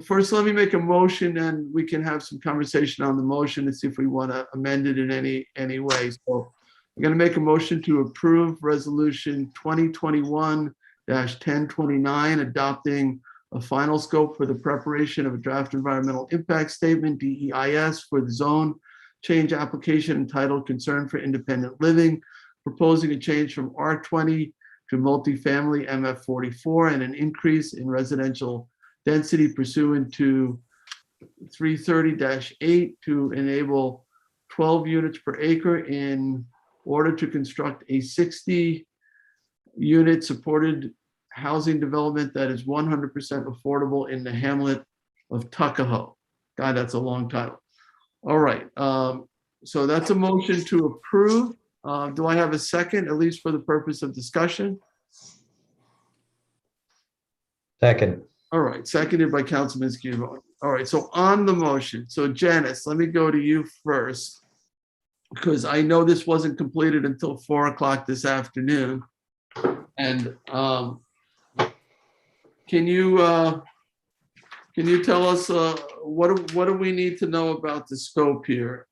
A: first, let me make a motion and we can have some conversation on the motion and see if we want to amend it in any way. So I'm going to make a motion to approve resolution 2021-1029, adopting a final scope for the preparation of a draft environmental impact statement, DEIS, for the zone change application entitled Concern for Independent Living, proposing a change from R20 to multifamily MF44 and an increase in residential density pursuant to 330-8 to enable 12 units per acre in order to construct a 60-unit supported housing development that is 100% affordable in the hamlet of Tuckahoe. God, that's a long title. All right, so that's a motion to approve. Do I have a second, at least for the purpose of discussion?
R: Second.
A: All right, seconded by Councilman Schiavone. All right, so on the motion, so Janice, let me go to you first, because I know this wasn't completed until 4 o'clock this afternoon. And can you tell us what do we need to know about the scope here?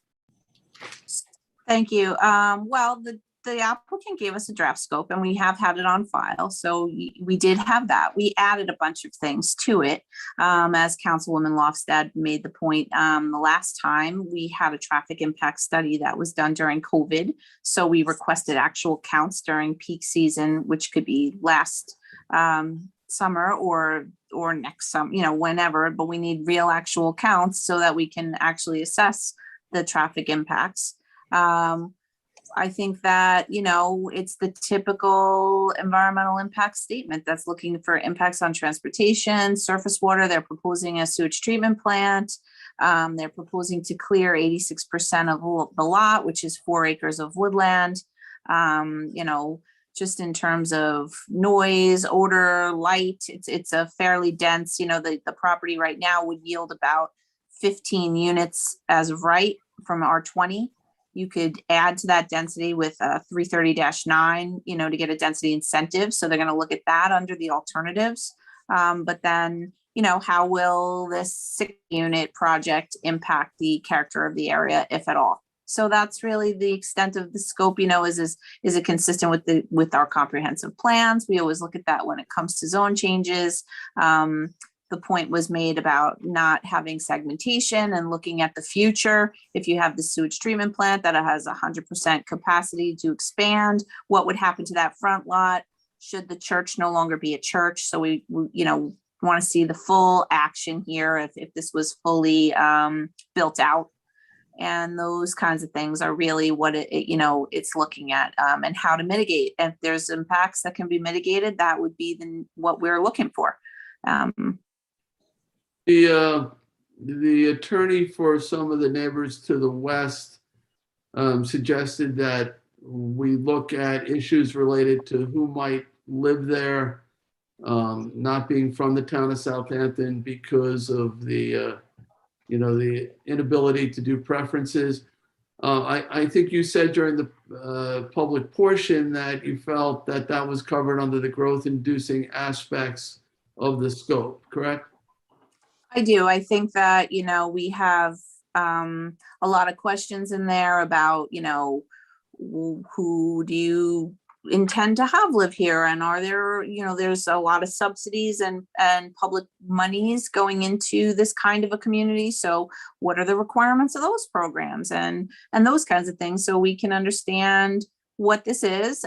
Q: Thank you. Well, the applicant gave us a draft scope and we have had it on file. So we did have that. We added a bunch of things to it. As Councilwoman Lofstad made the point, the last time we had a traffic impact study that was done during COVID. So we requested actual counts during peak season, which could be last summer or next summer, whenever, but we need real actual counts so that we can actually assess the traffic impacts. I think that, it's the typical environmental impact statement that's looking for impacts on transportation, surface water. They're proposing a sewage treatment plant. They're proposing to clear 86% of the lot, which is 4 acres of woodland. Just in terms of noise, odor, light, it's a fairly dense, the property right now would yield about 15 units as of right from R20. You could add to that density with a 330-9, to get a density incentive. So they're going to look at that under the alternatives. But then, how will this 6-unit project impact the character of the area, if at all? So that's really the extent of the scope, is it consistent with our comprehensive plans? We always look at that when it comes to zone changes. The point was made about not having segmentation and looking at the future. If you have the sewage treatment plant that has 100% capacity to expand, what would happen to that front lot? Should the church no longer be a church? So we want to see the full action here if this was fully built out. And those kinds of things are really what it's looking at, and how to mitigate. If there's impacts that can be mitigated, that would be what we're looking for.
A: The attorney for some of the neighbors to the west suggested that we look at issues related to who might live there, not being from the town of Southampton because of the inability to do preferences. I think you said during the public portion that you felt that was covered under the growth inducing aspects of the scope, correct?
Q: I do. I think that, we have a lot of questions in there about, who do you intend to have live here? And are there, there's a lot of subsidies and public monies going into this kind of a community. So what are the requirements of those programs and those kinds of things, so we can understand what this is.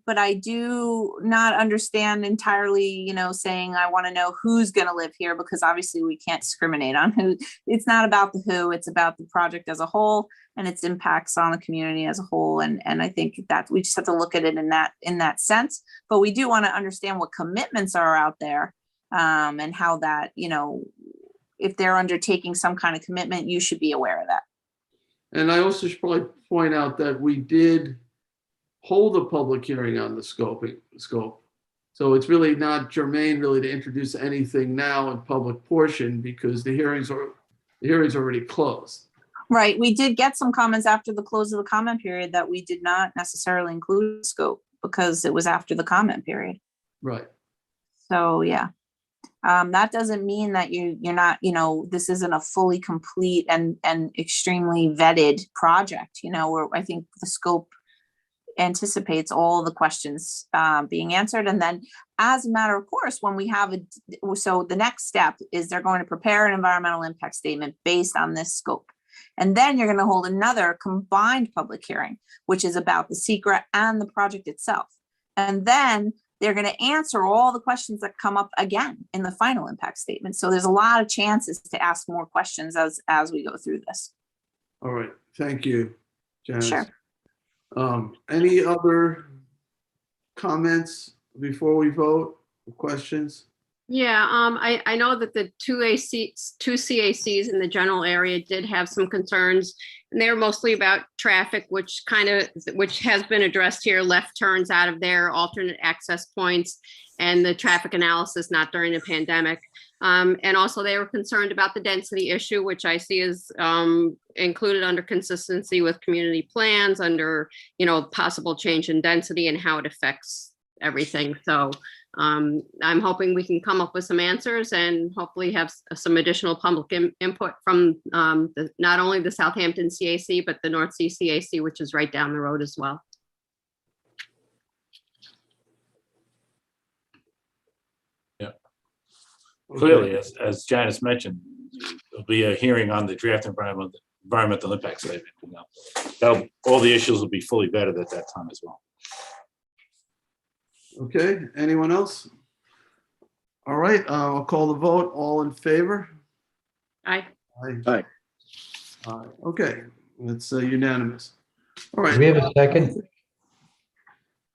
Q: But I do not understand entirely, saying I want to know who's going to live here, because obviously we can't discriminate on who. It's not about the who, it's about the project as a whole and its impacts on the community as a whole. And I think that we just have to look at it in that sense. But we do want to understand what commitments are out there, and how that, if they're undertaking some kind of commitment, you should be aware of that.
A: And I also should probably point out that we did hold a public hearing on the scope. So it's really not germane really to introduce anything now in public portion, because the hearing's already closed.
Q: Right. We did get some comments after the close of the comment period that we did not necessarily include scope because it was after the comment period.
A: Right.
Q: So yeah. That doesn't mean that you're not, this isn't a fully complete and extremely vetted project, where I think the scope anticipates all the questions being answered. And then as a matter of course, when we have so the next step is they're going to prepare an environmental impact statement based on this scope. And then you're going to hold another combined public hearing, which is about the secret and the project itself. And then they're going to answer all the questions that come up again in the final impact statement. So there's a lot of chances to ask more questions as we go through this.
A: All right. Thank you, Janice.
Q: Sure.
A: Any other comments before we vote? Questions?
F: Yeah, I know that the two CACs in the general area did have some concerns, and they were mostly about traffic, which has been addressed here, left turns out of there, alternate access points, and the traffic analysis not during the pandemic. And also they were concerned about the density issue, which I see is included under consistency with community plans, under, possible change in density and how it affects everything. So I'm hoping we can come up with some answers and hopefully have some additional public input from not only the Southampton CAC, but the North Sea CAC, which is right down the road as well.
H: Yeah. Clearly, as Janice mentioned, there'll be a hearing on the draft environmental impact statement. All the issues will be fully vetted at that time as well.
A: Okay, anyone else? All right, I'll call the vote. All in favor?
F: Aye.
A: Aye. Aye. Okay, It's unanimous. All
R: Do
A: right.
R: we have a second?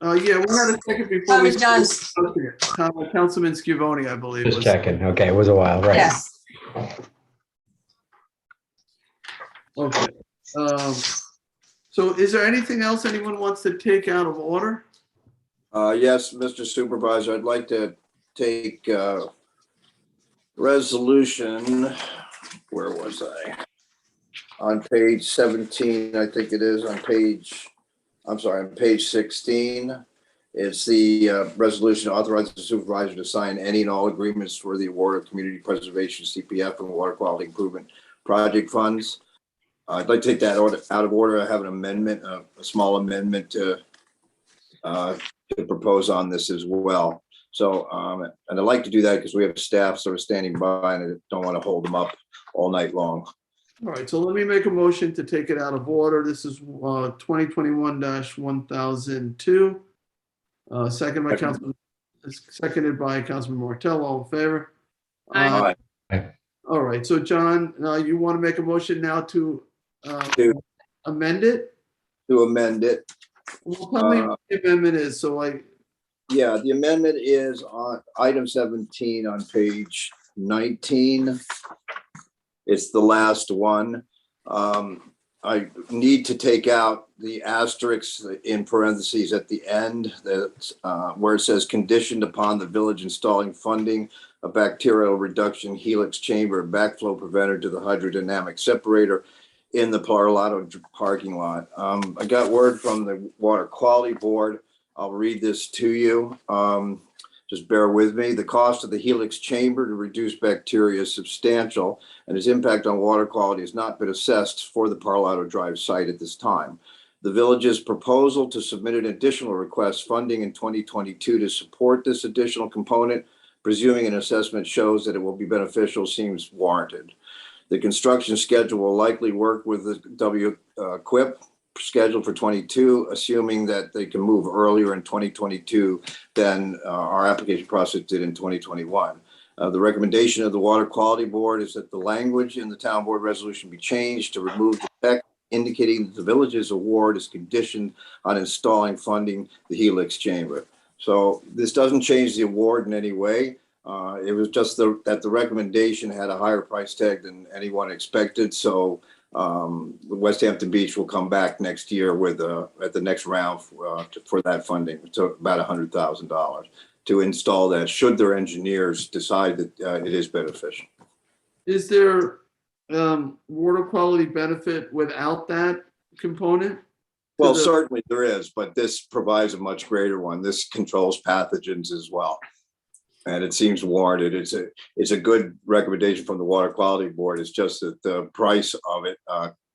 A: Yeah, we had a second before we.
B: Tommy John's.
A: Councilman Scivone, I believe.
R: Just
A: was-
R: checking. Okay, it was a while, right?
B: Yes.
A: Okay. So is there anything else anyone wants to take out of order?
S: Yes, Mr. Supervisor, I'd like to take resolution, where was I? On page 17, I think it is, on page 16. It's the resolution authorizing the supervisor to sign any and all agreements for the award of community preservation, CPF, and water quality improvement project funds. I'd like to take that out of order. I have an amendment, a small amendment to propose on this as well. So, and I'd like to do that because we have staff sort of standing by and I don't want to hold them up all night long.
A: All right, so let me make a motion to take it out of order. This is 2021-1002. Seconded by Councilman Martell. All in favor?
F: Aye.
A: All right, so John, you want to make a motion now to amend it?
S: To amend it.
A: Well, tell me what the amendment is, so
S: Yeah, the amendment is on item 17 on page 19. It's the last one. I need to take out the asterisks in parentheses at the end that's where it says conditioned upon the village installing funding, a bacterial reduction helix chamber, backflow preventer to the hydrodynamic separator in the Parlato parking lot. I got word from the Water Quality Board. I'll read this to you. Just bear with me. The cost of the helix chamber to reduce bacteria is substantial, and its impact on water quality has not been assessed for the Parlato Drive site at this time. The village's proposal to submit an additional request funding in 2022 to support this additional component, presuming an assessment shows that it will be beneficial, seems warranted. The construction schedule will likely work with the WQIP scheduled for 22, assuming that they can move earlier in 2022 than our application process did in 2021. The recommendation of the Water Quality Board is that the language in the town board resolution be changed to remove the text indicating that the village's award is conditioned on installing funding the helix chamber. So this doesn't change the award in any way. It was just that the recommendation had a higher price tag than anyone expected. So West Hampton Beach will come back next year with at the next round for that funding. So about $100,000 to install that, should their engineers decide that it is beneficial.
A: is there water quality benefit without that component?
S: Well, certainly there is, but this provides a much greater one. This controls pathogens as well. And it seems warranted. It's a good recommendation from the Water Quality Board. It's just that the price of it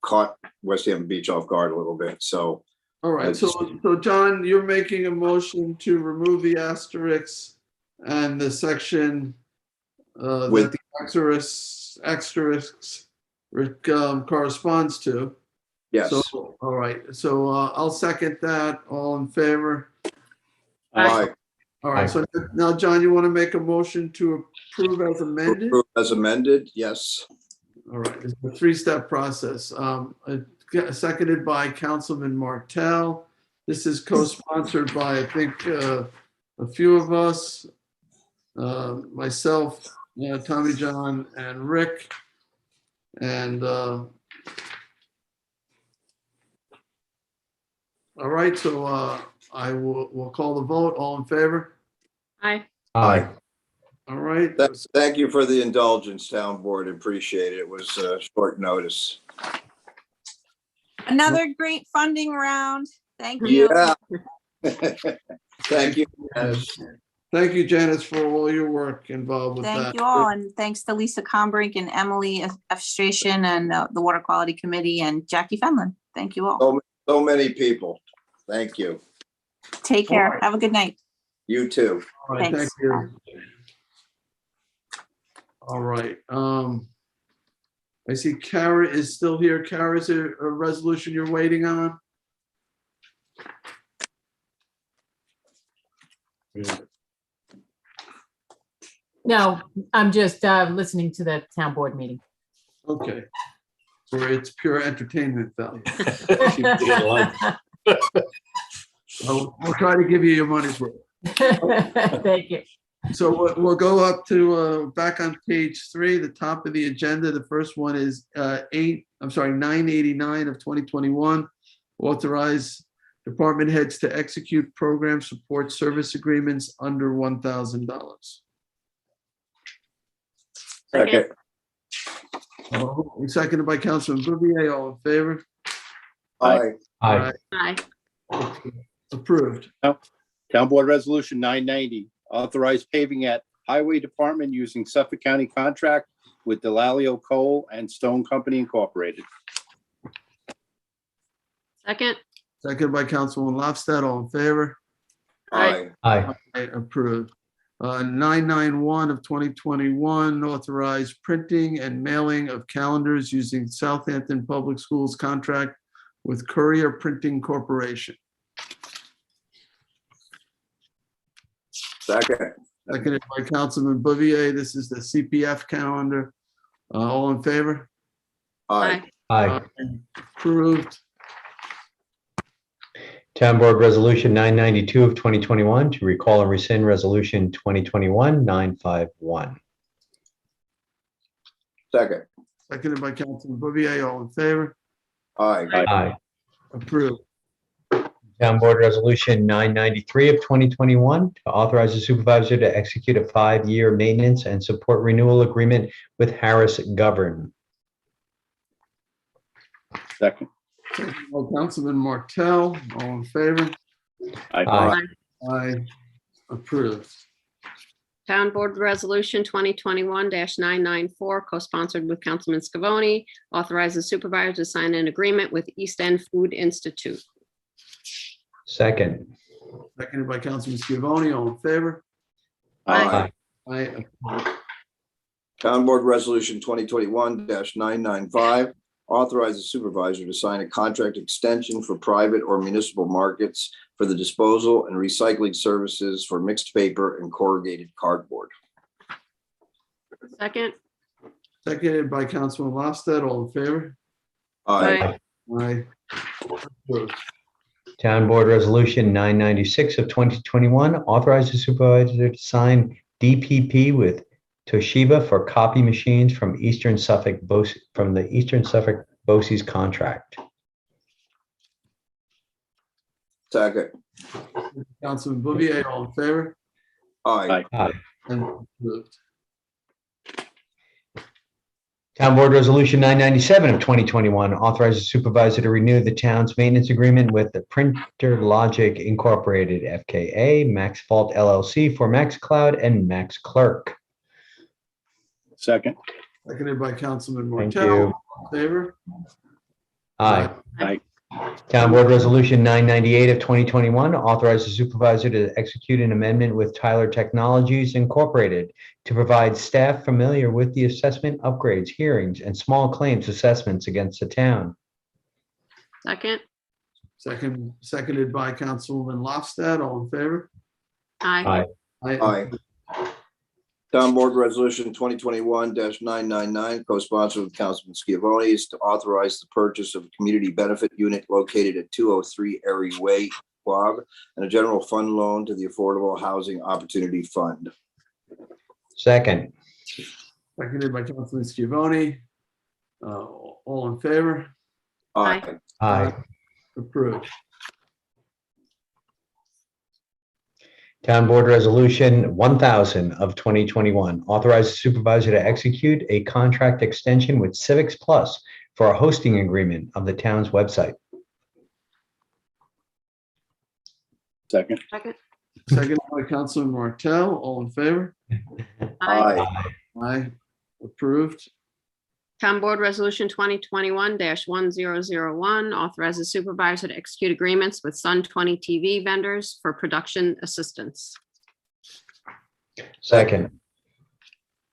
S: caught West Hampton Beach off guard a little bit. So,
A: all right. So John, you're making a motion to remove the asterisks and the section that the asterisks corresponds to.
S: Yes.
A: So, all right. So I'll second that. All in favor?
S: Aye.
A: All right, so now, John, you want to make a motion to approve as amended?
S: Approve as amended, yes.
A: All right, it's a three-step process. Seconded by Councilman Martell. This is co-sponsored by, I think, a few of us, myself, Tommy John, and Rick. And all right, so we'll call the vote. All in favor?
F: Aye.
R: Aye.
A: All right.
S: Thank you for the indulgence, town board. Appreciate it. It was short notice.
Q: Another great funding round. Thank you.
S: Yeah. Thank you.
A: Thank you, Janice, for all your work involved with that.
Q: Thank you all, and thanks to Lisa Combrink and Emily Efstration and the Water Quality Committee and Jackie Fenlon. Thank you all.
S: So many people. Thank you.
Q: Take care. Have a good night.
S: You too.
A: All right, thank
Q: Thanks.
A: you. All right. I see Kara is still here. Kara, is there a resolution you're waiting on?
J: No, I'm just listening to the town board meeting.
A: Okay. for its pure entertainment value. We'll try to give you your money's worth.
J: Thank you.
A: So we'll go up to, back on page 3, the top of the agenda. The first one is 989 of 2021. Authorize department heads to execute program support service agreements under $1,000.
S: Second.
A: Seconded by Councilman Bouvier. All in favor?
S: Aye.
A: Aye.
F: Aye.
A: Approved.
D: Town Board Resolution 990, authorize paving at Highway Department using Suffolk County contract with Delalio Coal and Stone Company Incorporated.
F: Second.
A: Seconded by Councilwoman Lofstad. All in favor?
S: Aye.
R: Aye.
A: Approved. 991 of 2021, authorize printing and mailing of calendars using Southampton Public Schools contract with Courier Printing Corporation.
S: Second.
A: Seconded by Councilman Bouvier. This is the CPF calendar. All in favor?
S: Aye.
R: Aye.
A: Approved.
R: Town Board Resolution 992 of 2021 to recall and rescind Resolution 2021-951.
S: Second.
A: Seconded by Councilman Bouvier. All in favor?
S: Aye.
R: Aye.
A: Approved.
R: Town Board Resolution 993 of 2021 to authorize the supervisor to execute a 5-year maintenance and support renewal agreement with Harris Govern.
D: Second.
A: Seconded by Councilman Martell. All in favor?
R: Aye.
A: Aye. Approved.
F: Town Board Resolution 2021-994, co-sponsored with Councilman Scavone, authorizes supervisor to sign an agreement with East End Food Institute.
R: Second.
A: Seconded by Councilman Scavone. All in favor?
F: Aye.
A: Aye.
S: Town Board Resolution 2021-995, authorize the supervisor to sign a contract extension for private or municipal markets for the disposal and recycling services for mixed paper and corrugated cardboard.
F: Second.
A: Seconded by Councilman Lofstad. All in favor?
S: Aye.
A: Aye. Approved.
R: Town Board Resolution 996 of 2021 authorizes the supervisor to sign DPP with Toshiba for copy machines from the Eastern Suffolk BOCES contract.
S: Second.
A: Councilman Bouvier. All in favor?
S: Aye.
R: Aye.
A: And approved.
R: Town Board Resolution 997 of 2021 authorizes the supervisor to renew the town's maintenance agreement with the Printer Logic Incorporated, FKA, Max Fault LLC for Max Cloud and Max Clerk.
D: Second.
A: Seconded by Councilman
R: Thank
A: Martell.
R: you.
A: All in favor?
R: Aye.
D: Aye.
R: Town Board Resolution 998 of 2021 authorizes the supervisor to execute an amendment with Tyler Technologies Incorporated to provide staff familiar with the assessment upgrades, hearings, and small claims assessments against the town.
F: Second.
A: Seconded by Councilwoman Lofstad. All in favor?
F: Aye.
S: Aye. Town Board Resolution 2021-999, co-sponsored with Councilman Scavone, is to authorize the purchase of a community benefit unit located at 203 Erie Way, Quogue, and a general fund loan to the Affordable Housing Opportunity Fund.
R: Second.
A: Seconded by Councilman Scavone. All in favor?
S: Aye.
R: Aye.
A: Approved.
R: Town Board Resolution 1000 of 2021 authorizes the supervisor to execute a contract extension with Civics Plus for a hosting agreement of the town's website.
D: Second.
F: Second.
A: Seconded by Councilman Martell. All in favor?
F: Aye.
A: Aye. Approved.
F: Town Board Resolution 2021-1001 authorizes supervisor to execute agreements with Sun 20 TV vendors for production assistance.
R: Second.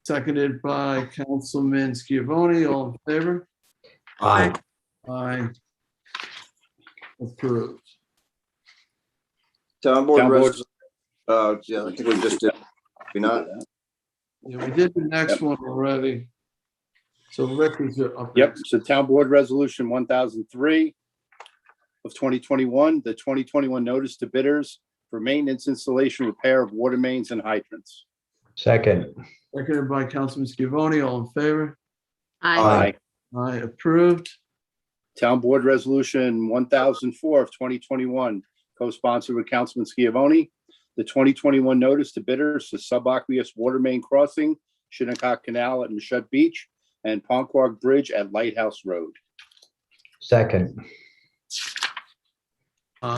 A: Seconded by Councilman Scavone. All in favor?
S: Aye.
A: Aye. Approved.
S: Town Board
D: Town Board.
S: Resolution, yeah, I think we just did. We not?
A: Yeah, we did the next one already. So Rick is up.
D: Yep,
A: next.
D: so Town Board Resolution 1003 of 2021, the 2021 notice to bidders for maintenance, installation, repair of water mains and hydrants.
R: Second.
A: Seconded by Councilman Scavone, all in favor?
F: Aye.
A: Aye, approved.
D: Town Board Resolution 1004 of 2021, co-sponsored with Councilman Schiavone, the 2021 notice to bidders for subaqueous water main crossing, Shinnecock Canal at Mashut Beach, and Ponquag Bridge at Lighthouse Road.
R: Second.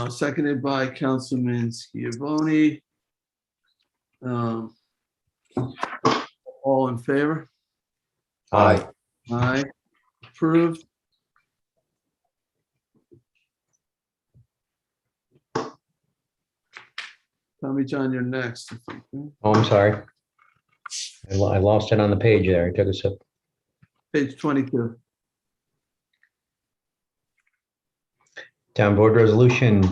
A: Seconded by Councilman Schiavone. All in favor?
R: Aye.
A: Aye, approved. Tommy John, you're next.
R: Oh, I'm sorry. I lost it on the page there. I took a sip.
A: Page 22.
R: Town Board Resolution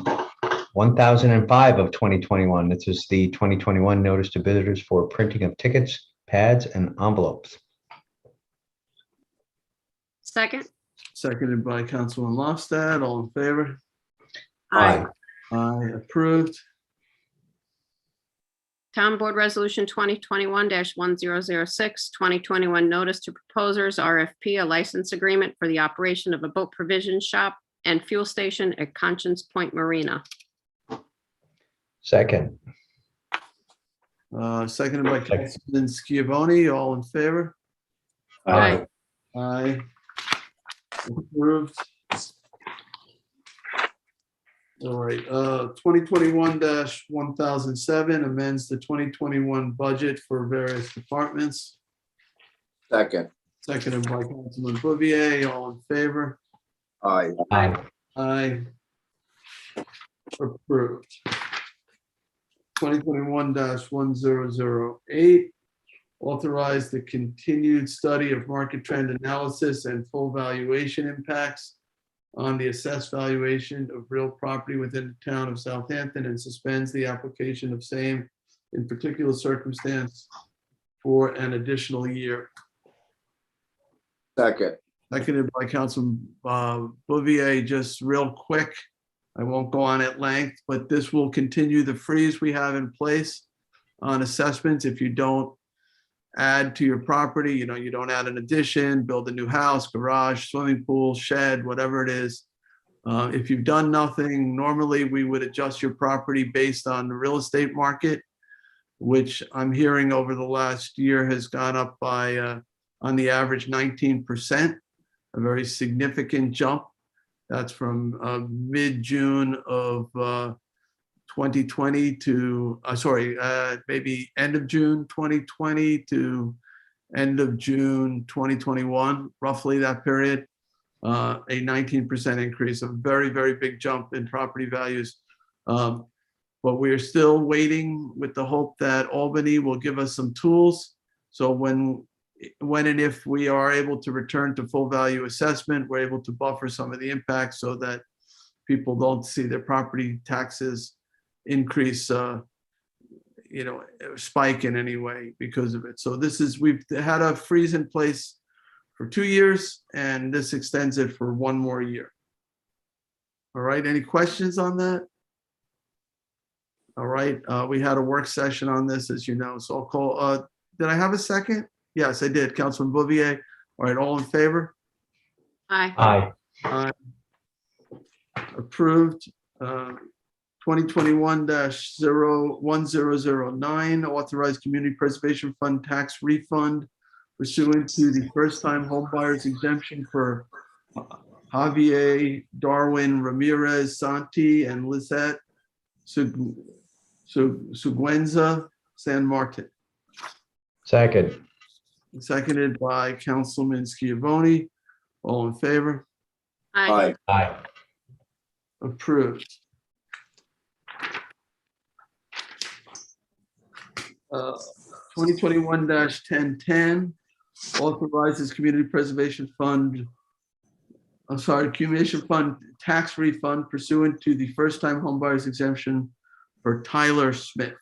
R: 1005 of 2021. This is the 2021 notice to visitors for printing of tickets, pads, and envelopes.
F: Second.
A: Seconded by Councilman Lofstad. All in favor?
F: Aye.
A: Aye, approved.
F: Town Board Resolution 2021-1006, 2021 notice to proposers, RFP, a license agreement for the operation of a boat provision shop and fuel station at Conscience Point Marina.
R: Second.
A: Seconded by Councilman Schiavone. All in favor?
F: Aye.
A: Aye. Approved. All right, 2021-1007 amends the 2021 budget for various departments.
S: Second.
A: Seconded by Councilman Bouvier. All in favor?
S: Aye.
R: Aye.
A: Aye. Approved. 2021-1008 authorize the continued study of market trend analysis and full valuation impacts on the assessed valuation of real property within the town of Southampton and suspends the application of same in particular circumstance for an additional year.
S: Second.
A: Seconded by Councilman Bouvier. Just real quick, I won't go on at length, but this will continue the freeze we have in place on assessments. If you don't add to your property, you don't add an addition, build a new house, garage, swimming pool, shed, whatever it is. If you've done nothing, normally we would adjust your property based on the real estate market, which I'm hearing over the last year has gone up by, on the average, 19%, a very significant jump. That's from mid-June of 2020 to, maybe end of June 2020 to end of June 2021, roughly that period, a 19% increase, a very, very big jump in property values. But we're still waiting with the hope that Albany will give us some tools. So when and if we are able to return to full value assessment, we're able to buffer some of the impacts so that people don't see their property taxes increase, spike in any way because of it. So we've had a freeze in place for 2 years, and this extends it for 1 more year. All right, any questions on that? All right, we had a work session on this, as you know, so I'll call, did I have a second? Yes, I did. Councilman Bouvier. All right, all in favor?
F: Aye.
R: Aye.
A: Aye. Approved. 2021-1009, authorized community preservation fund tax refund pursuant to the first-time homebuyers exemption for Javier Darwin Ramirez Santi and Lizette Suguenza San Martin.
R: Second.
A: Seconded by Councilman Schiavone. All in favor?
F: Aye.
R: Aye.
A: Approved. 2021-1010 authorizes community preservation fund, accumulation fund tax refund pursuant to the first-time homebuyers exemption for Tyler Smith.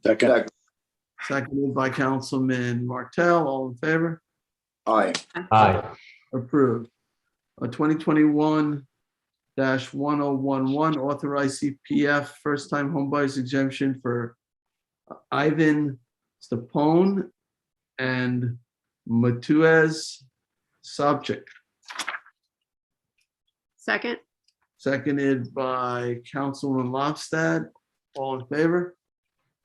D: Second.
A: seconded by Councilman Martell. All in favor?
S: Aye.
R: Aye.
A: Approved. 2021-1011, authorize CPF first-time homebuyers exemption for Ivan Stepone and Matuez Subject.
F: Second,
A: Seconded by Councilman Lofstad. All in favor?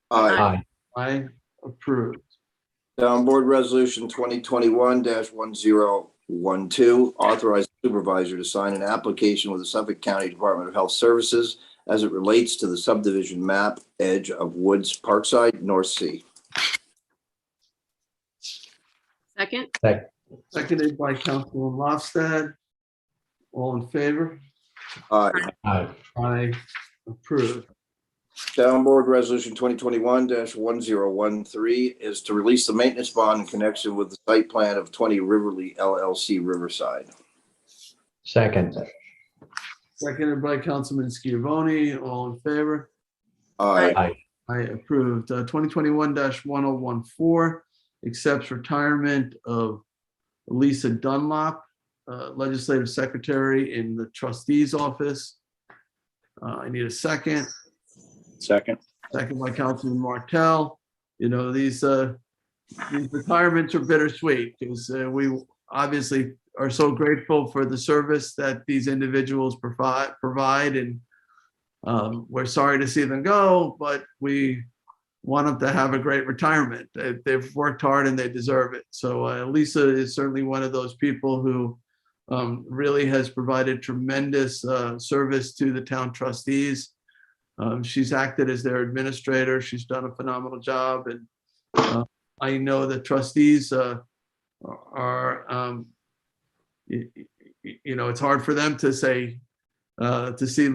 S: Aye.
A: Aye. Approved.
S: Town Board Resolution 2021-1012, authorize the supervisor to sign an application with the Suffolk County Department of Health Services as it relates to the subdivision map edge of Woods Parkside, North Sea.
F: second,
A: Seconded by Councilman Lofstad. All in favor?
S: Aye.
R: Aye.
A: Aye. Approved.
S: Town Board Resolution 2021-1013 is to release the maintenance bond in connection with the site plan of 20 Riverly LLC Riverside.
R: Second.
A: Seconded by Councilman Schiavone. All in favor?
S: Aye.
R: Aye.
A: Aye. Approved. 2021-1014 accepts retirement of Lisa Dunlop, Legislative Secretary in the Trustee's Office. I need a second.
D: Second.
A: Second by Councilman Martell. You know, these retirements are bittersweet because we obviously are so grateful for the service that these individuals provide, and we're sorry to see them go, but we want them to have a great retirement. They've worked hard and they deserve it. So Lisa is certainly one of those people who really has provided tremendous service to the town trustees. She's acted as their administrator. She's done a phenomenal job. And I know the trustees are, you know, it's hard for them to say, to see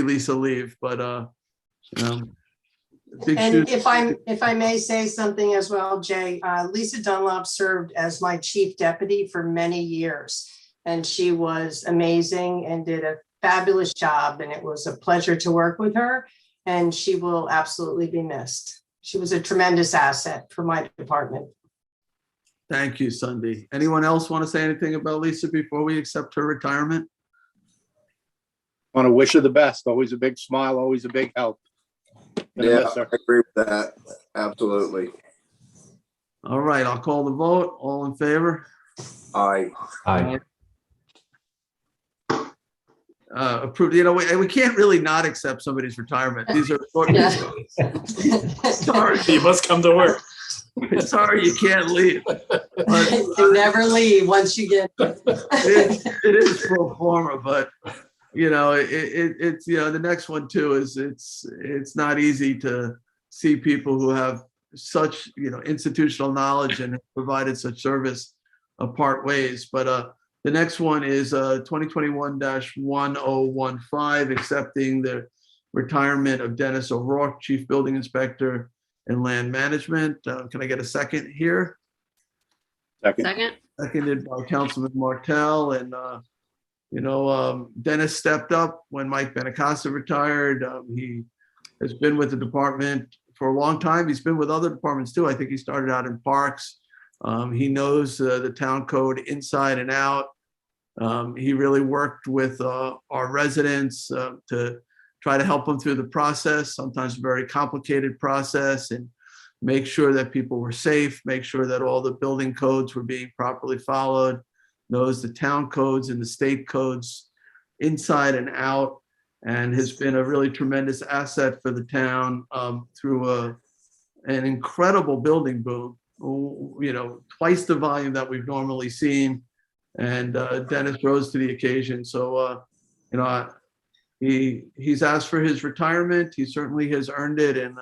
A: Lisa leave, but big
B: And
A: shoes.
B: if I may say something as well, Jay, Lisa Dunlop served as my chief deputy for many years. And she was amazing and did a fabulous job. And it was a pleasure to work with her. And she will absolutely be missed. She was a tremendous asset for my department.
A: Thank you, Sunday. Anyone else want to say anything about Lisa before we accept her retirement?
D: Want to wish her the best. Always a big smile, always a big help. Gonna
S: Yeah,
D: miss her.
S: I agree with that. Absolutely.
A: All right, I'll call the vote. All in favor?
S: Aye.
R: Aye.
A: Approved. You know, we can't really not accept somebody's retirement. These are sorry.
H: You must come to work.
A: Sorry, you can't leave. But
B: You never leave once you get.
A: it is pro forma, but you know, it's, you know, the next one too is it's not easy to see people who have such, you know, institutional knowledge and have provided such service part ways. But the next one is 2021-1015, accepting the retirement of Dennis O'Rourke, Chief Building Inspector and Land Management. Can I get a second here?
F: second,
A: Seconded by Councilman Martell. And you know, Dennis stepped up when Mike Benacasa retired. He has been with the department for a long time. He's been with other departments too. I think he started out in Parks. He knows the town code inside and out. He really worked with our residents to try to help them through the process, sometimes a very complicated process, and make sure that people were safe, make sure that all the building codes were being properly followed, knows the town codes and the state codes inside and out, and has been a really tremendous asset for the town through an incredible building boom, you know, twice the volume that we've normally seen. And Dennis rose to the occasion. So, you know, he's asked for his retirement. He certainly has earned it. And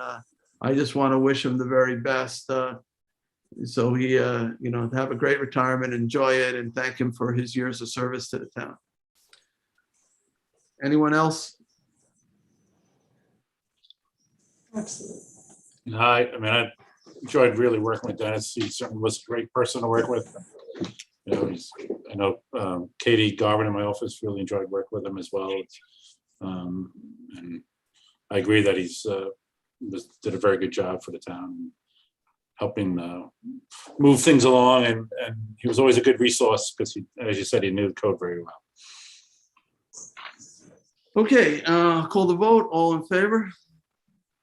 A: I just want to wish him the very best. So he, you know, have a great retirement, enjoy it, and thank him for his years of service to the town. Anyone else?
B: Absolutely.
H: No, I mean, I enjoyed really working with Dennis. He certainly was a great person to work with. You know, I know Katie Garvin in my office really enjoyed working with him as well. And I agree that he's did a very good job for the town. helping move things along, and he was always a good resource because he, as you said, he knew the code very well.
A: Okay, call the vote. All in favor?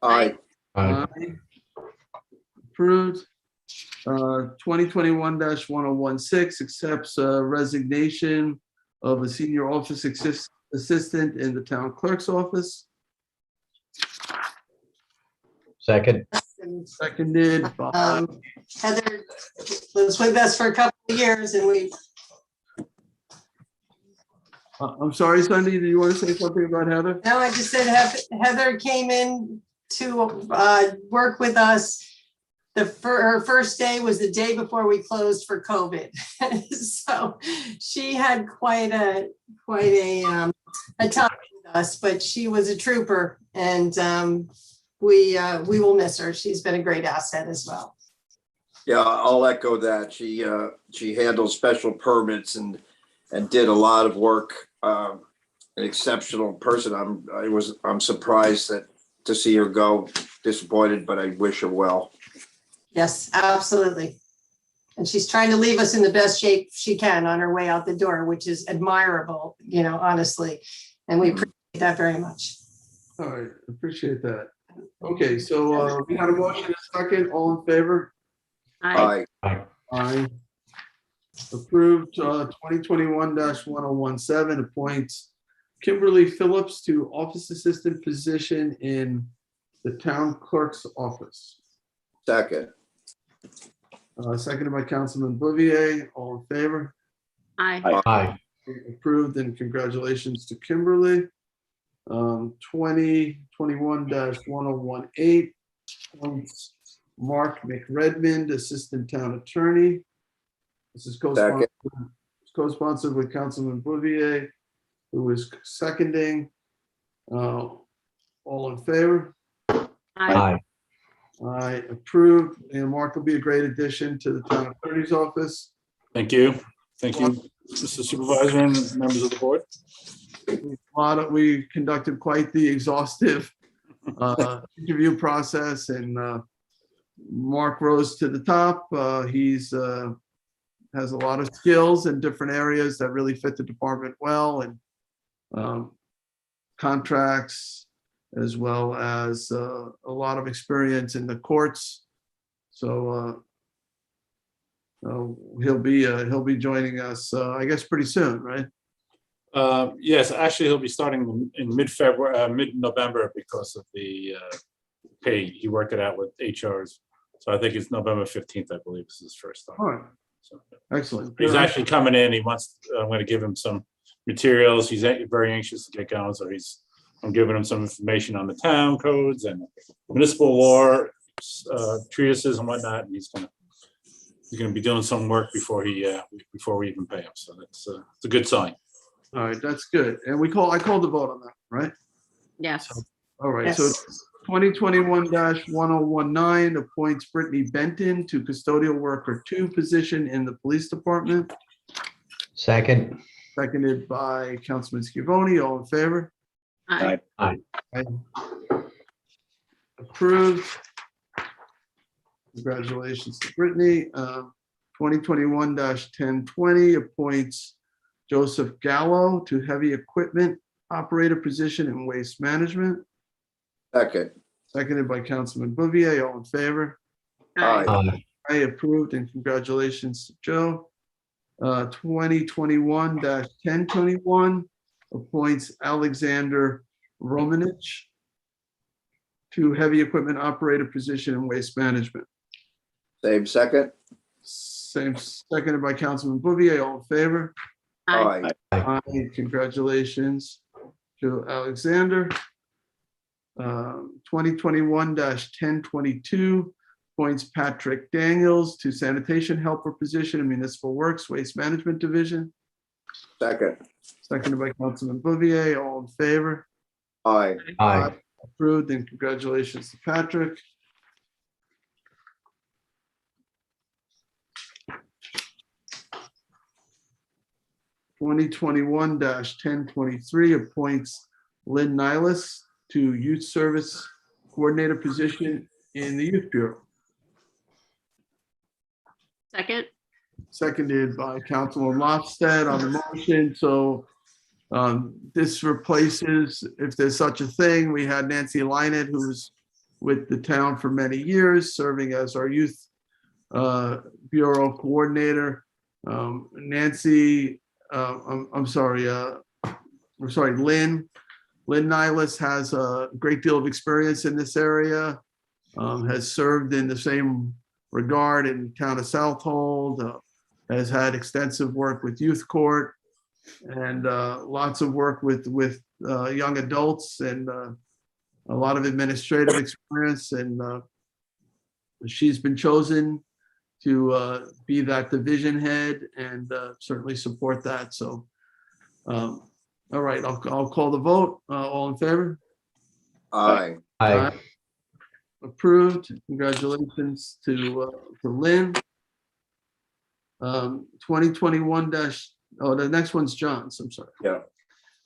S: Aye.
A: Aye. Approved. 2021-1016 accepts resignation of a senior office assistant in the town clerk's office.
R: Second.
A: Seconded by
B: Heather was with us for a couple of years and we,
A: I'm sorry, Sunday, do you want to say something about Heather?
B: no, I just said Heather came in to work with us. Her first day was the day before we closed for COVID. So she had quite a time with us, but she was a trooper, and we will miss her. She's been a great asset as well.
S: Yeah, I'll echo that. She handled special permits and did a lot of work. An exceptional person. I'm surprised to see her go. Disappointed, but I wish her well.
B: Yes, absolutely. And she's trying to leave us in the best shape she can on her way out the door, which is admirable, honestly. And we appreciate that very much.
A: All right, appreciate that. Okay, so we got a motion and a second. All in favor?
B: Aye.
A: Aye. Approved. 2021-1017 appoints Kimberly Phillips to office assistant position in the town clerk's office.
S: Second.
A: Seconded by Councilman Bouvier. All in favor?
F: Aye.
R: Aye.
A: Approved, and congratulations to Kimberly. 2021-1018 appoints Mark McRedmond, assistant town attorney. This is co-sponsored with Councilman Bouvier, who is seconding. All in favor?
R: Aye.
A: Aye, approved. And Mark will be a great addition to the town attorney's office.
H: Thank you. Thank you, Mr. Supervisor and members of the board.
A: We conducted quite the exhaustive interview process, and Mark rose to the top. He's has a lot of skills in different areas that really fit the department well, and contracts, as well as a lot of experience in the courts. So he'll be joining us, I guess, pretty soon, right?
H: Yes, actually, he'll be starting in mid-February, mid-November, because of the pay. He worked it out with HRs. So I think it's November 15th, I believe, is his first time.
A: All right.
H: So,
A: excellent.
H: he's actually coming in. I'm going to give him some materials. He's very anxious to get going. So I'm giving him some information on the town codes and municipal law, treatises and whatnot. And he's going to be doing some work before we even pay him. So it's a good sign.
A: All right, that's good. And I called the vote on that, right?
F: Yes.
A: All right,
B: Yes.
A: so 2021-1019 appoints Brittany Benton to custodial worker 2 position in the police department.
R: Second.
A: Seconded by Councilman Scavone. All in favor?
F: Aye.
R: Aye.
A: Approved. Congratulations to Brittany. 2021-1020 appoints Joseph Gallo to heavy equipment operator position in waste management.
S: Second.
A: Seconded by Councilman Bouvier. All in favor?
S: Aye.
A: Aye, approved, and congratulations to Joe. 2021-1021 appoints Alexander Romanich to heavy equipment operator position in waste management.
S: Same second.
A: Same, seconded by Councilman Bouvier. All in favor?
S: Aye.
A: Aye, congratulations to Alexander. 2021-1022 appoints Patrick Daniels to sanitation helper position in municipal works waste management division.
S: Second.
A: Seconded by Councilman Bouvier. All in favor?
S: Aye.
R: Aye.
A: Approved, and congratulations to Patrick. Twenty 2021-1023 appoints Lynn Nilis to youth service coordinator position in the youth bureau.
F: Second.
A: Seconded by Councilman Lofstad on the motion. So this replaces, if there's such a thing, we had Nancy Lynett, who was with the town for many years, serving as our youth bureau coordinator. Nancy, I'm sorry, Lynn Nylas has a great deal of experience in this area, has served in the same regard in town of Southold, has had extensive work with youth court and lots of work with young adults and a lot of administrative experience. And she's been chosen to be that division head and certainly support that. So, all right, I'll call the vote. All in favor?
S: Aye.
R: Aye.
A: Approved. Congratulations to Lynn. 2021 oh, the next one's John's. I'm sorry.
S: Yeah.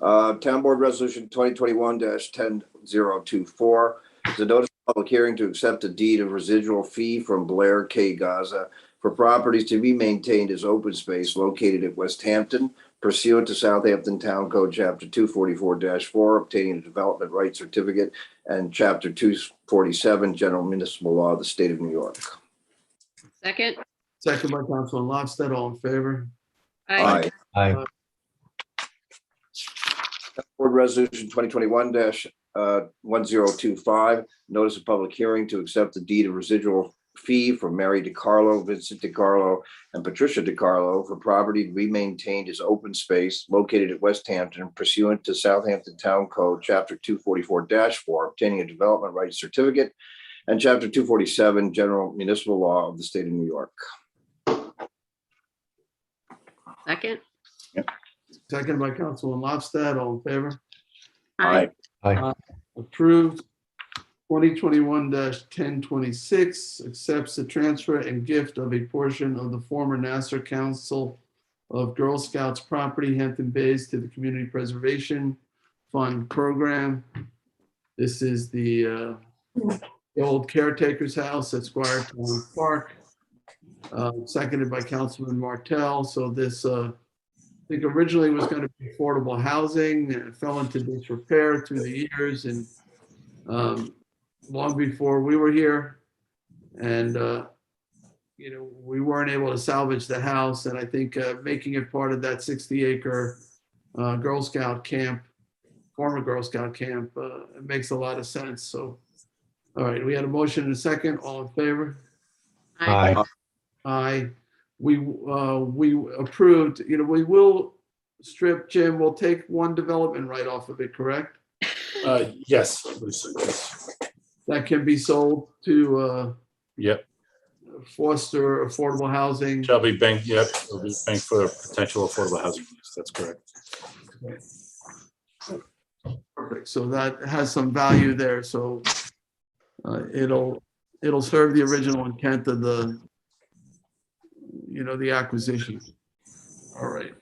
S: Town Board Resolution 2021-10024 is a notice of public hearing to accept a deed of residual fee from Blair K. Gaza for properties to be maintained as open space located at West Hampton pursuant to Southampton Town Code Chapter 244-4, obtaining a development rights certificate, and Chapter 247, General Municipal Law of the State of New York.
F: Second.
A: Second by Councilman Lofstad. All in favor?
F: Aye.
R: Aye.
S: Board Resolution 2021-1025, notice of public hearing to accept the deed of residual fee from Mary DiCarlo, Vincent DiCarlo, and Patricia DiCarlo for property to be maintained as open space located at West Hampton pursuant to Southampton Town Code Chapter 244-4, obtaining a development rights certificate, and Chapter 247, General Municipal Law of the State of New York.
F: Second.
A: Second by Councilman Lofstad. All in favor?
F: Aye.
R: Aye.
A: Approved. 2021-1026 accepts the transfer and gift of a portion of the former Nassau Council of Girl Scouts property, Hampton Bays, to the Community Preservation Fund program. This is the old Caretaker's house at Squire Town Park, seconded by Councilman Martell. So this, I think originally was going to be affordable housing, and it fell into disrepair through the years, and long before we were here, and we weren't able to salvage the house. And I think making it part of that 60-acre Girl Scout camp, former Girl Scout camp, it makes a lot of sense. So, all right, we had a motion and a second. All in favor?
R: Aye.
A: Aye. We approved. We will strip, Jim. We'll take one development right off of it, correct?
H: Yes. Yes.
A: That can be sold to
H: Yep.
A: foster affordable housing.
H: Shelby Bank. Yep. It'll be bank for potential affordable housing use. That's correct.
A: Perfect. So that has some value there. So it'll serve the original intent of the the acquisition. All right.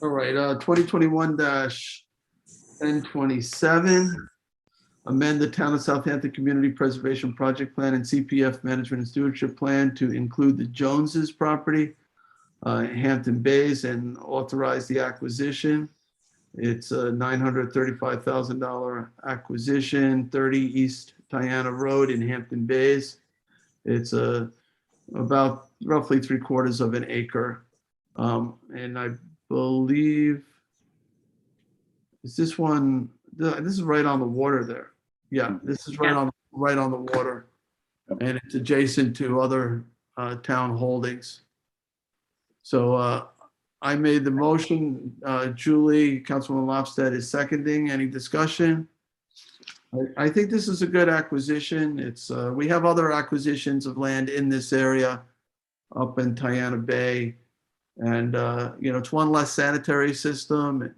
A: All right. 2021-1027. Amend the Town of Southampton Community Preservation Project Plan and CPF Management and Stewardship Plan to include the Joneses property, Hampton Bays, and authorize the acquisition. It's a $935,000 acquisition, 30 East Diana Road in Hampton Bays. It's about roughly 3/4 of an acre. And I believe, is this one, this is right on the water there. Yeah, this is right on the water. And it's adjacent to other town holdings. So I made the motion. Julie, Councilwoman Lofstad is seconding. Any discussion? I think this is a good acquisition. It's we have other acquisitions of land in this area up in Diana Bay. And, it's one less sanitary system,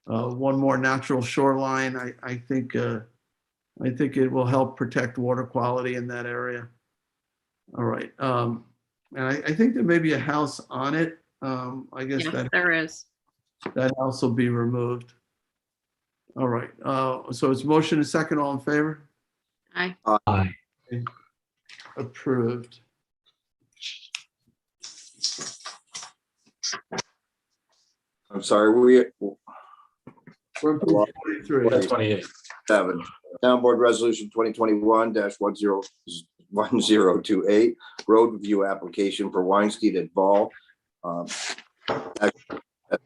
A: one more natural shoreline. I think it will help protect water quality in that area. All right. And I think there may be a house on it. I guess
F: Yes, there is.
A: that house will be removed. All right. So it's motion and second. All in favor?
F: Aye.
S: Aye.
A: approved.
S: I'm sorry, we're
A: We're on page 43.
H: 28.
S: 7. Town Board Resolution 2021-1028, road review application for Weinstein at Ball. As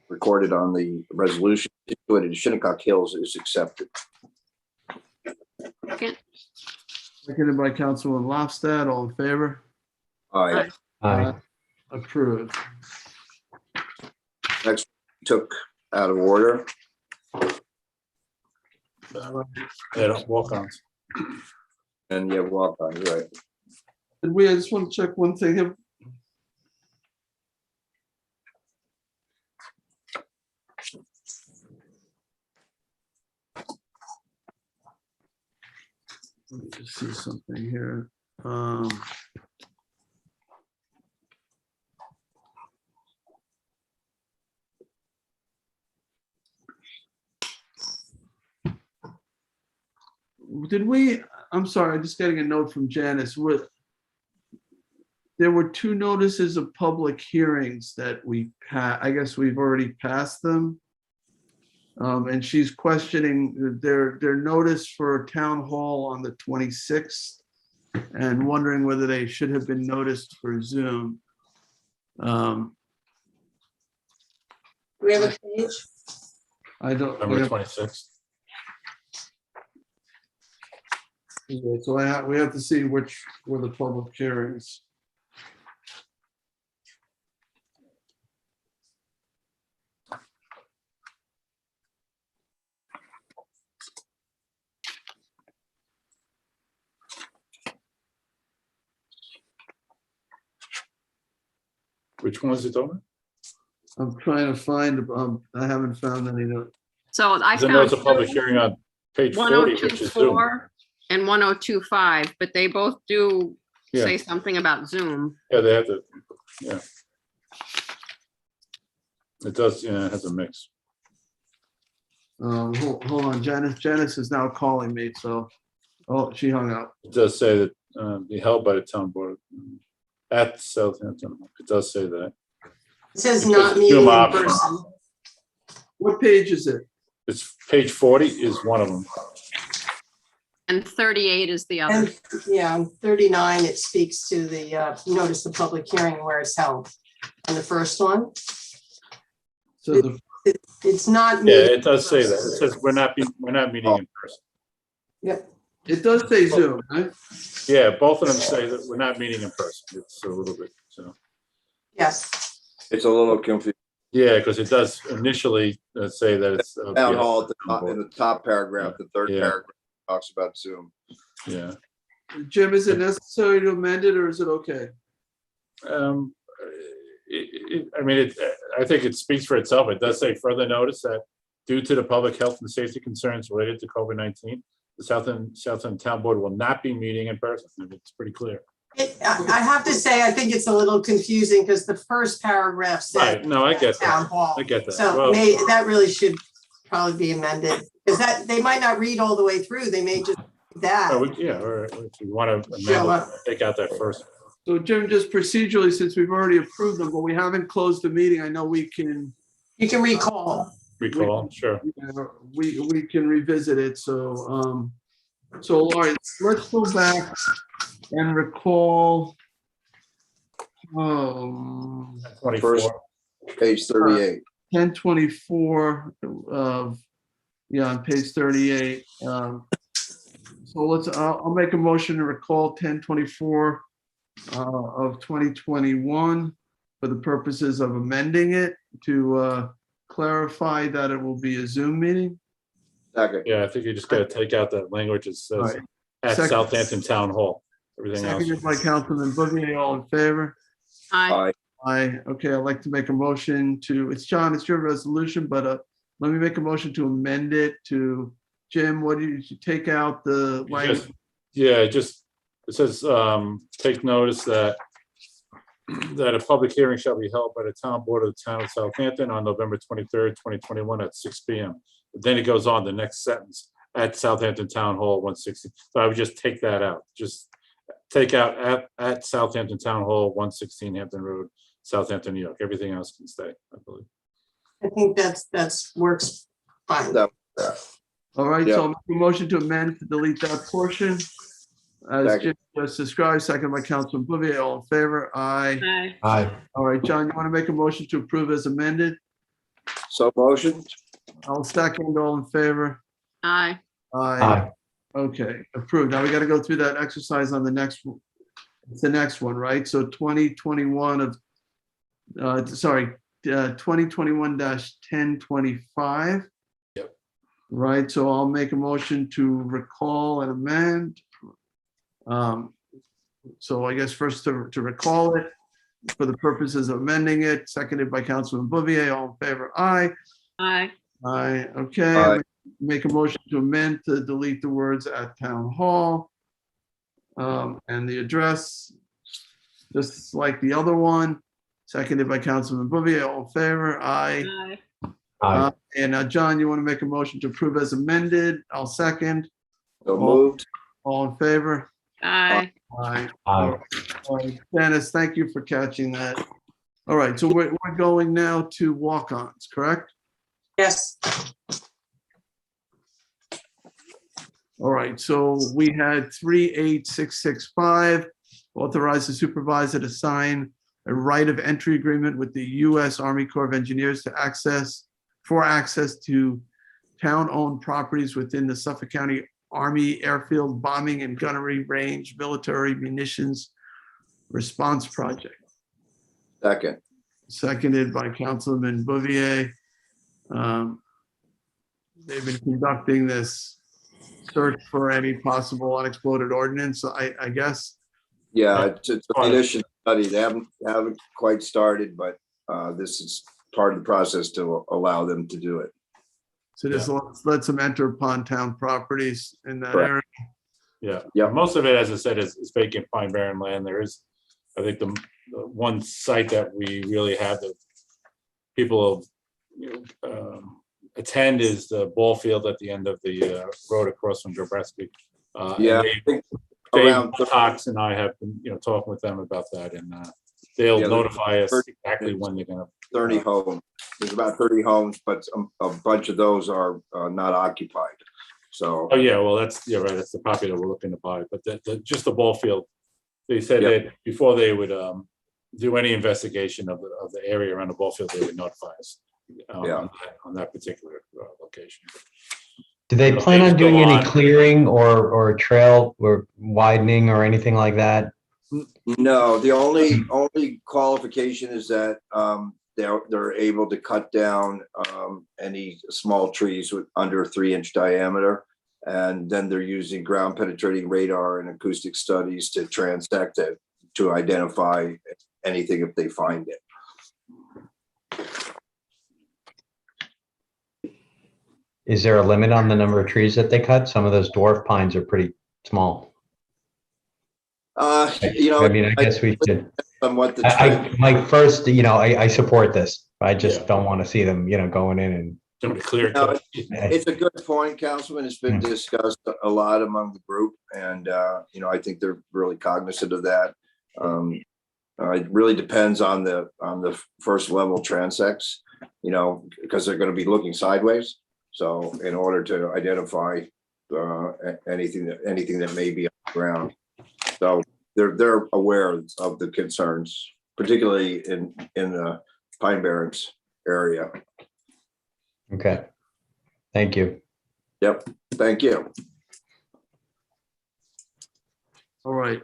S: recorded on the resolution, situated in Shinnecock Hills, is accepted.
F: Second.
A: Seconded by Councilman Lofstad. All in favor?
S: Aye.
R: Aye.
A: Approved.
S: Next, took out of order.
H: Yeah, walk-ons.
S: And yeah, walk on, right.
A: I just want to check one thing. Let me just see something here. I'm sorry, I'm just getting a note from Janice. There were 2 notices of public hearings that I guess we've already passed them. And she's questioning their notice for town hall on the 26th and wondering whether they should have been noticed for Zoom.
B: Do we have a page?
A: I don't.
H: Number 26.
A: Okay, so we have to see which were the public hearings.
H: Which one is it over?
A: I'm trying to find, I haven't found any note.
F: So I
H: I know it's a
F: found
H: public hearing on page 40, which is Zoom.
F: 1024 and 1025, but they both do
H: Yeah.
F: say something about Zoom.
H: Yeah, they have to, yeah. It does, yeah, it has a mix.
A: Hold on, Janice is now calling me, so, oh, she hung up.
H: It does say that be held by the town board at Southampton. It does say that.
B: It says
H: It
B: not
H: says
B: meeting
H: Zoom
B: in
H: option.
B: person.
A: What page is it?
H: It's page 40 is one of them.
F: And 38 is the other.
B: And yeah, on 39, it speaks to the notice of public hearing where it's held. On the first one,
A: So
B: it's not.
H: Yeah,
B: meeting
H: it does say
B: in
H: that.
B: person.
H: It says we're not meeting in person.
B: Yep.
A: it does say Zoom, right?
H: Yeah, both of them say that we're not meeting in person. It's a little bit, so.
B: Yes.
S: It's a little confusing.
H: Yeah, because it does initially say that it's.
S: Town hall at the top, in the top paragraph, the third
H: Yeah.
S: paragraph talks about Zoom.
H: Yeah.
A: Jim, is it necessary to amend it or is it okay?
H: I think it speaks for itself. It does say further notice that due to the public health and safety concerns related to COVID-19, the Southampton Town Board will not be meeting in person. I mean, it's pretty clear.
B: I have to say, I think it's a little confusing because the first paragraph said.
H: Right, no, I get
B: Town
H: that.
B: hall.
H: I get that.
B: So
H: Well,
B: that really should probably be amended, because that, they might not read all the way through, they may just read that.
H: yeah, or if you want to
B: Show
H: amend
B: up.
H: it, take out that first.
A: So Jim, just procedurally, since we've already approved them, but we haven't closed the meeting, I know we can.
B: You can recall.
H: Recall, sure.
A: We can revisit it, so, so all right, let's go back and recall.
S: First, page 38.
A: 1024 of, yeah, on page 38. So I'll make a motion to recall 1024 of 2021 for the purposes of amending it to clarify that it will be a Zoom meeting.
S: Second.
H: Yeah, I think you just got to take out that language that says
A: Right.
H: at
A: Second.
H: Southampton Town Hall. Everything
A: Seconded
H: else.
A: by Councilman Bouvier, all in favor?
F: Aye.
A: Aye. Okay, I'd like to make a motion to, it's John, it's your resolution, but let me make a motion to amend it to, Jim, what do you take out the language?
H: Just, it says, take notice that a public hearing shall be held by the town board of the town of Southampton on November 23rd, 2021 at 6 p.m. Then it goes on the next sentence, at Southampton Town Hall 160. So I would just take that out. Just, take out at Southampton Town Hall, 116 Hampton Road, Southampton, New York. Everything else can stay, I believe.
B: I think that's works fine.
D: That-
A: All right,
D: Yeah.
A: so I'll make a motion to amend to delete that portion. As
D: Second.
A: Jim just described, second by Councilman Bouvier, all in favor? Aye.
F: Aye.
R: Aye.
A: All right, John, you want to make a motion to approve as amended?
D: So motioned.
A: I'll second, all in favor?
F: Aye.
R: Aye.
A: Okay, approved. Now we got to go through that exercise on the next, it's the next one, right? So 2021 of, 2021-1025.
H: Yep.
A: Right, so I'll make a motion to recall and amend. So I guess first to recall it for the purposes of amending it, seconded by Councilman Bouvier, all in favor? Aye.
F: Aye.
A: Aye, okay.
D: Aye.
A: Make a motion to amend to delete the words "at town hall." And the address, just like the other one, seconded by Councilman Bouvier, all in favor? Aye.
F: Aye.
R: Aye.
A: And John, you want to make a motion to approve as amended? I'll second.
D: So moved.
A: All in favor?
F: Aye.
A: Aye.
R: Aye.
A: All right, Dennis, thank you for catching that. All right, so we're going now to walk-ons, correct?
B: Yes.
A: All right, so we had 38665, authorize the supervisor to sign a right of entry agreement with the U.S. Army Corps of Engineers to access to town-owned properties within the Suffolk County Army Airfield Bombing and Gunnery Range Military Munitions Response Project.
D: Second.
A: Seconded by Councilman Bouvier. They've been conducting this search for any possible unexploded ordnance, I guess.
D: Yeah, it's a initial study. They haven't quite started, but this is part of the process to allow them to do it.
A: So just lets them enter upon town properties in that
D: Correct.
A: area.
H: Yeah.
D: Yeah.
H: Most of it, as I said, is vacant pine barren land. There is, I think, the one site that we really have that people attend is the ball field at the end of the road across from Jobreski.
D: Yeah, I think around
H: Dave Cox and I have been, talking with them about that, and they'll
D: Yeah,
H: notify us exactly when they're gonna.
D: 30 homes. There's about 30 homes, but a bunch of those are not occupied. So.
H: Oh, yeah, well, right. That's the property that we're looking to buy, but just the ball field. They said
D: Yep.
H: that before they would do any investigation of the area around the ball field, they would notify us on that particular location.
R: Do they
H: So
R: plan
H: they
R: on
H: just
R: doing
H: go
R: any
H: on.
R: clearing or trail or widening or anything like that?
D: No, the only qualification is that they're able to cut down any small trees with under a 3-inch diameter. And then they're using ground penetrating radar and acoustic studies to transect it to identify anything if they find it.
R: Is there a limit on the number of trees that they cut? Some of those dwarf pines are pretty small. I guess we should.
D: Somewhat
R: Mike, first, I support this. I just don't want to see them, going in and.
H: Clear.
D: It's a good point, Councilman. It's been discussed a lot among the group, and I think they're really cognizant of that. It really depends on the first level transects, because they're going to be looking sideways. So in order to identify anything that may be on the ground, so they're aware of the concerns, particularly in the Pine Barrens area.
R: Okay. Thank you.
D: Yep. Thank you.
A: All right.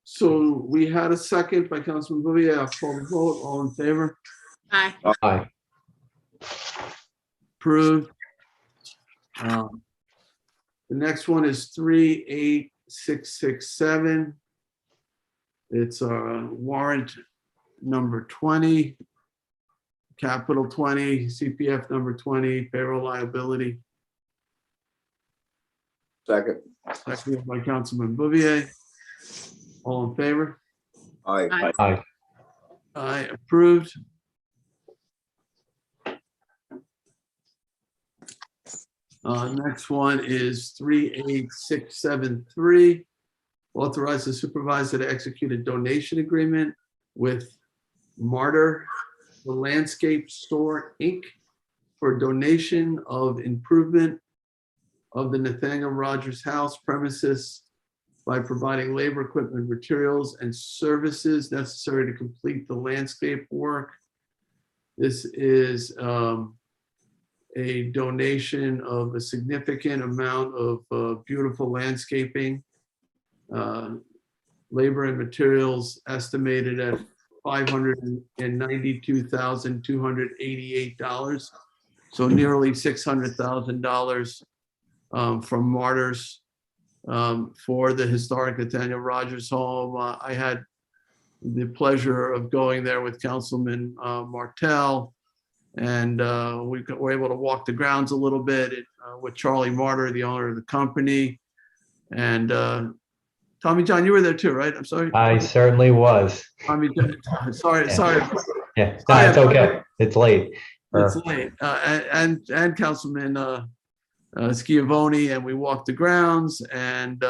A: So we had a second by Councilman Bouvier. I'll call the vote. All in favor?
F: Aye.
R: Aye.
A: Approved. The next one is 38667. It's warrant number 20, capital 20, CPF number 20, payroll liability.
D: Second.
A: Seconded by Councilman Bouvier. All in favor?
D: Aye.
R: Aye.
A: Aye, approved. Next one is 38673. authorize the supervisor to execute a donation agreement with Martyr the Landscape Store, Inc. for donation of improvement of the Nathaniel Rogers House premises by providing labor, equipment, materials, and services necessary to complete the landscape work. This is a donation of a significant amount of beautiful landscaping. Labor and materials estimated at $592,288. So nearly $600,000 from Martyrs for the historic Nathaniel Rogers home. I had the pleasure of going there with Councilman Martell, and we were able to walk the grounds a little bit with Charlie Martyr, the owner of the company. And Tommy John, you were there too, right? I'm sorry.
R: I certainly was.
A: Tommy John, sorry.
R: Yeah, no, it's okay. It's late.
A: It's late. And Councilman Schiavone, and we walked the grounds, and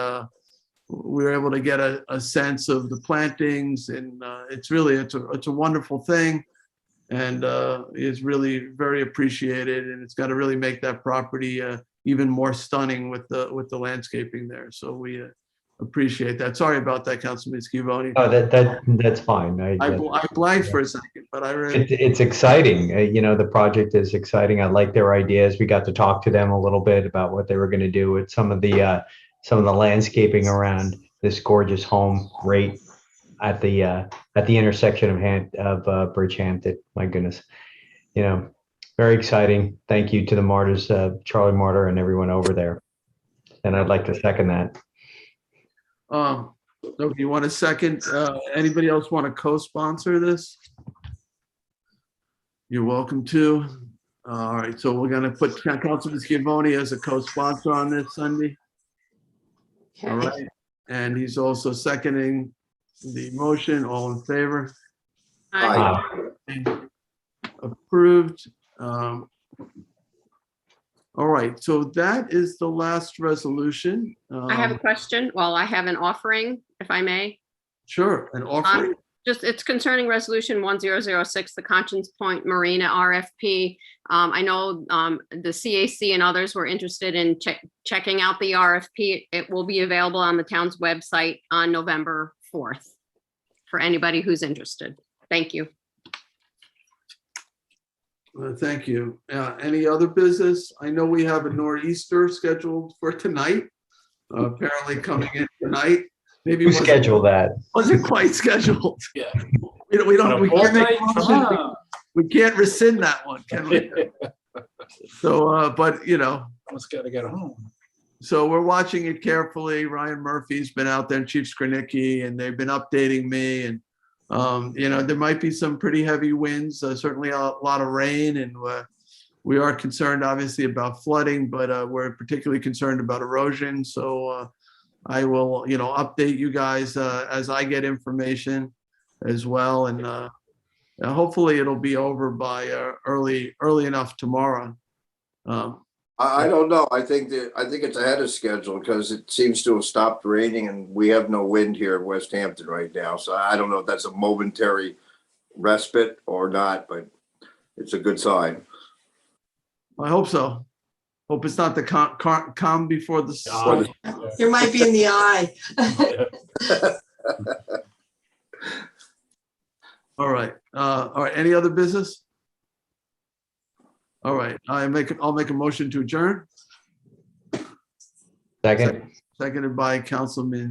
A: we were able to get a sense of the plantings, and it's a wonderful thing, and it's really very appreciated, and it's got to really make that property even more stunning with the landscaping there. So we appreciate that. Sorry about that, Councilman Schiavone.
R: Oh, that's fine.
A: I blanked for a second, but I really.
R: It's exciting. The project is exciting. I like their ideas. We got to talk to them a little bit about what they were going to do with some of the landscaping around this gorgeous home right at the intersection of Bridgehampton. My goodness, very exciting. Thank you to the Martyrs, Charlie Martyr, and everyone over there. And I'd like to second that.
A: So if you want a second, anybody else want to co-sponsor this? You're welcome to. All right, so we're going to put Councilman Schiavone as a co-sponsor on this Sunday. All right, and he's also seconding the motion. All in favor?
S: Aye.
A: Approved. All right, so that is the last resolution.
F: I have a question. Well, I have an offering, if I may.
A: Sure, an offering.
F: It's concerning resolution 1006, the Conscience Point Marina RFP. I know the CAC and others were interested in checking out the RFP. It will be available on the town's website on November 4th for anybody who's interested. Thank you.
A: Thank you. Any other business? I know we have a nor'easter scheduled for tonight. Apparently coming in tonight. Maybe
R: Who scheduled that?
A: Wasn't quite scheduled.
H: Yeah.
A: We can't rescind that one, can we? So, but
H: Almost got to get home.
A: So we're watching it carefully. Ryan Murphy's been out there, and Chief Skrnicki, and they've been updating me. And there might be some pretty heavy winds, certainly a lot of rain, and we are concerned, obviously, about flooding, but we're particularly concerned about erosion. So I will, update you guys as I get information as well, and hopefully it'll be over by early enough tomorrow.
S: I don't know. I think it's ahead of schedule because it seems to have stopped raining and we have no wind here in West Hampton right now. So I don't know if that's a momentary respite or not, but it's a good sign.
A: I hope so. Hope it's not the calm before the storm.
B: You might be in the eye.
A: All right. Any other business? All right. I'll make a motion to adjourn.
R: Second.
A: Seconded by Councilman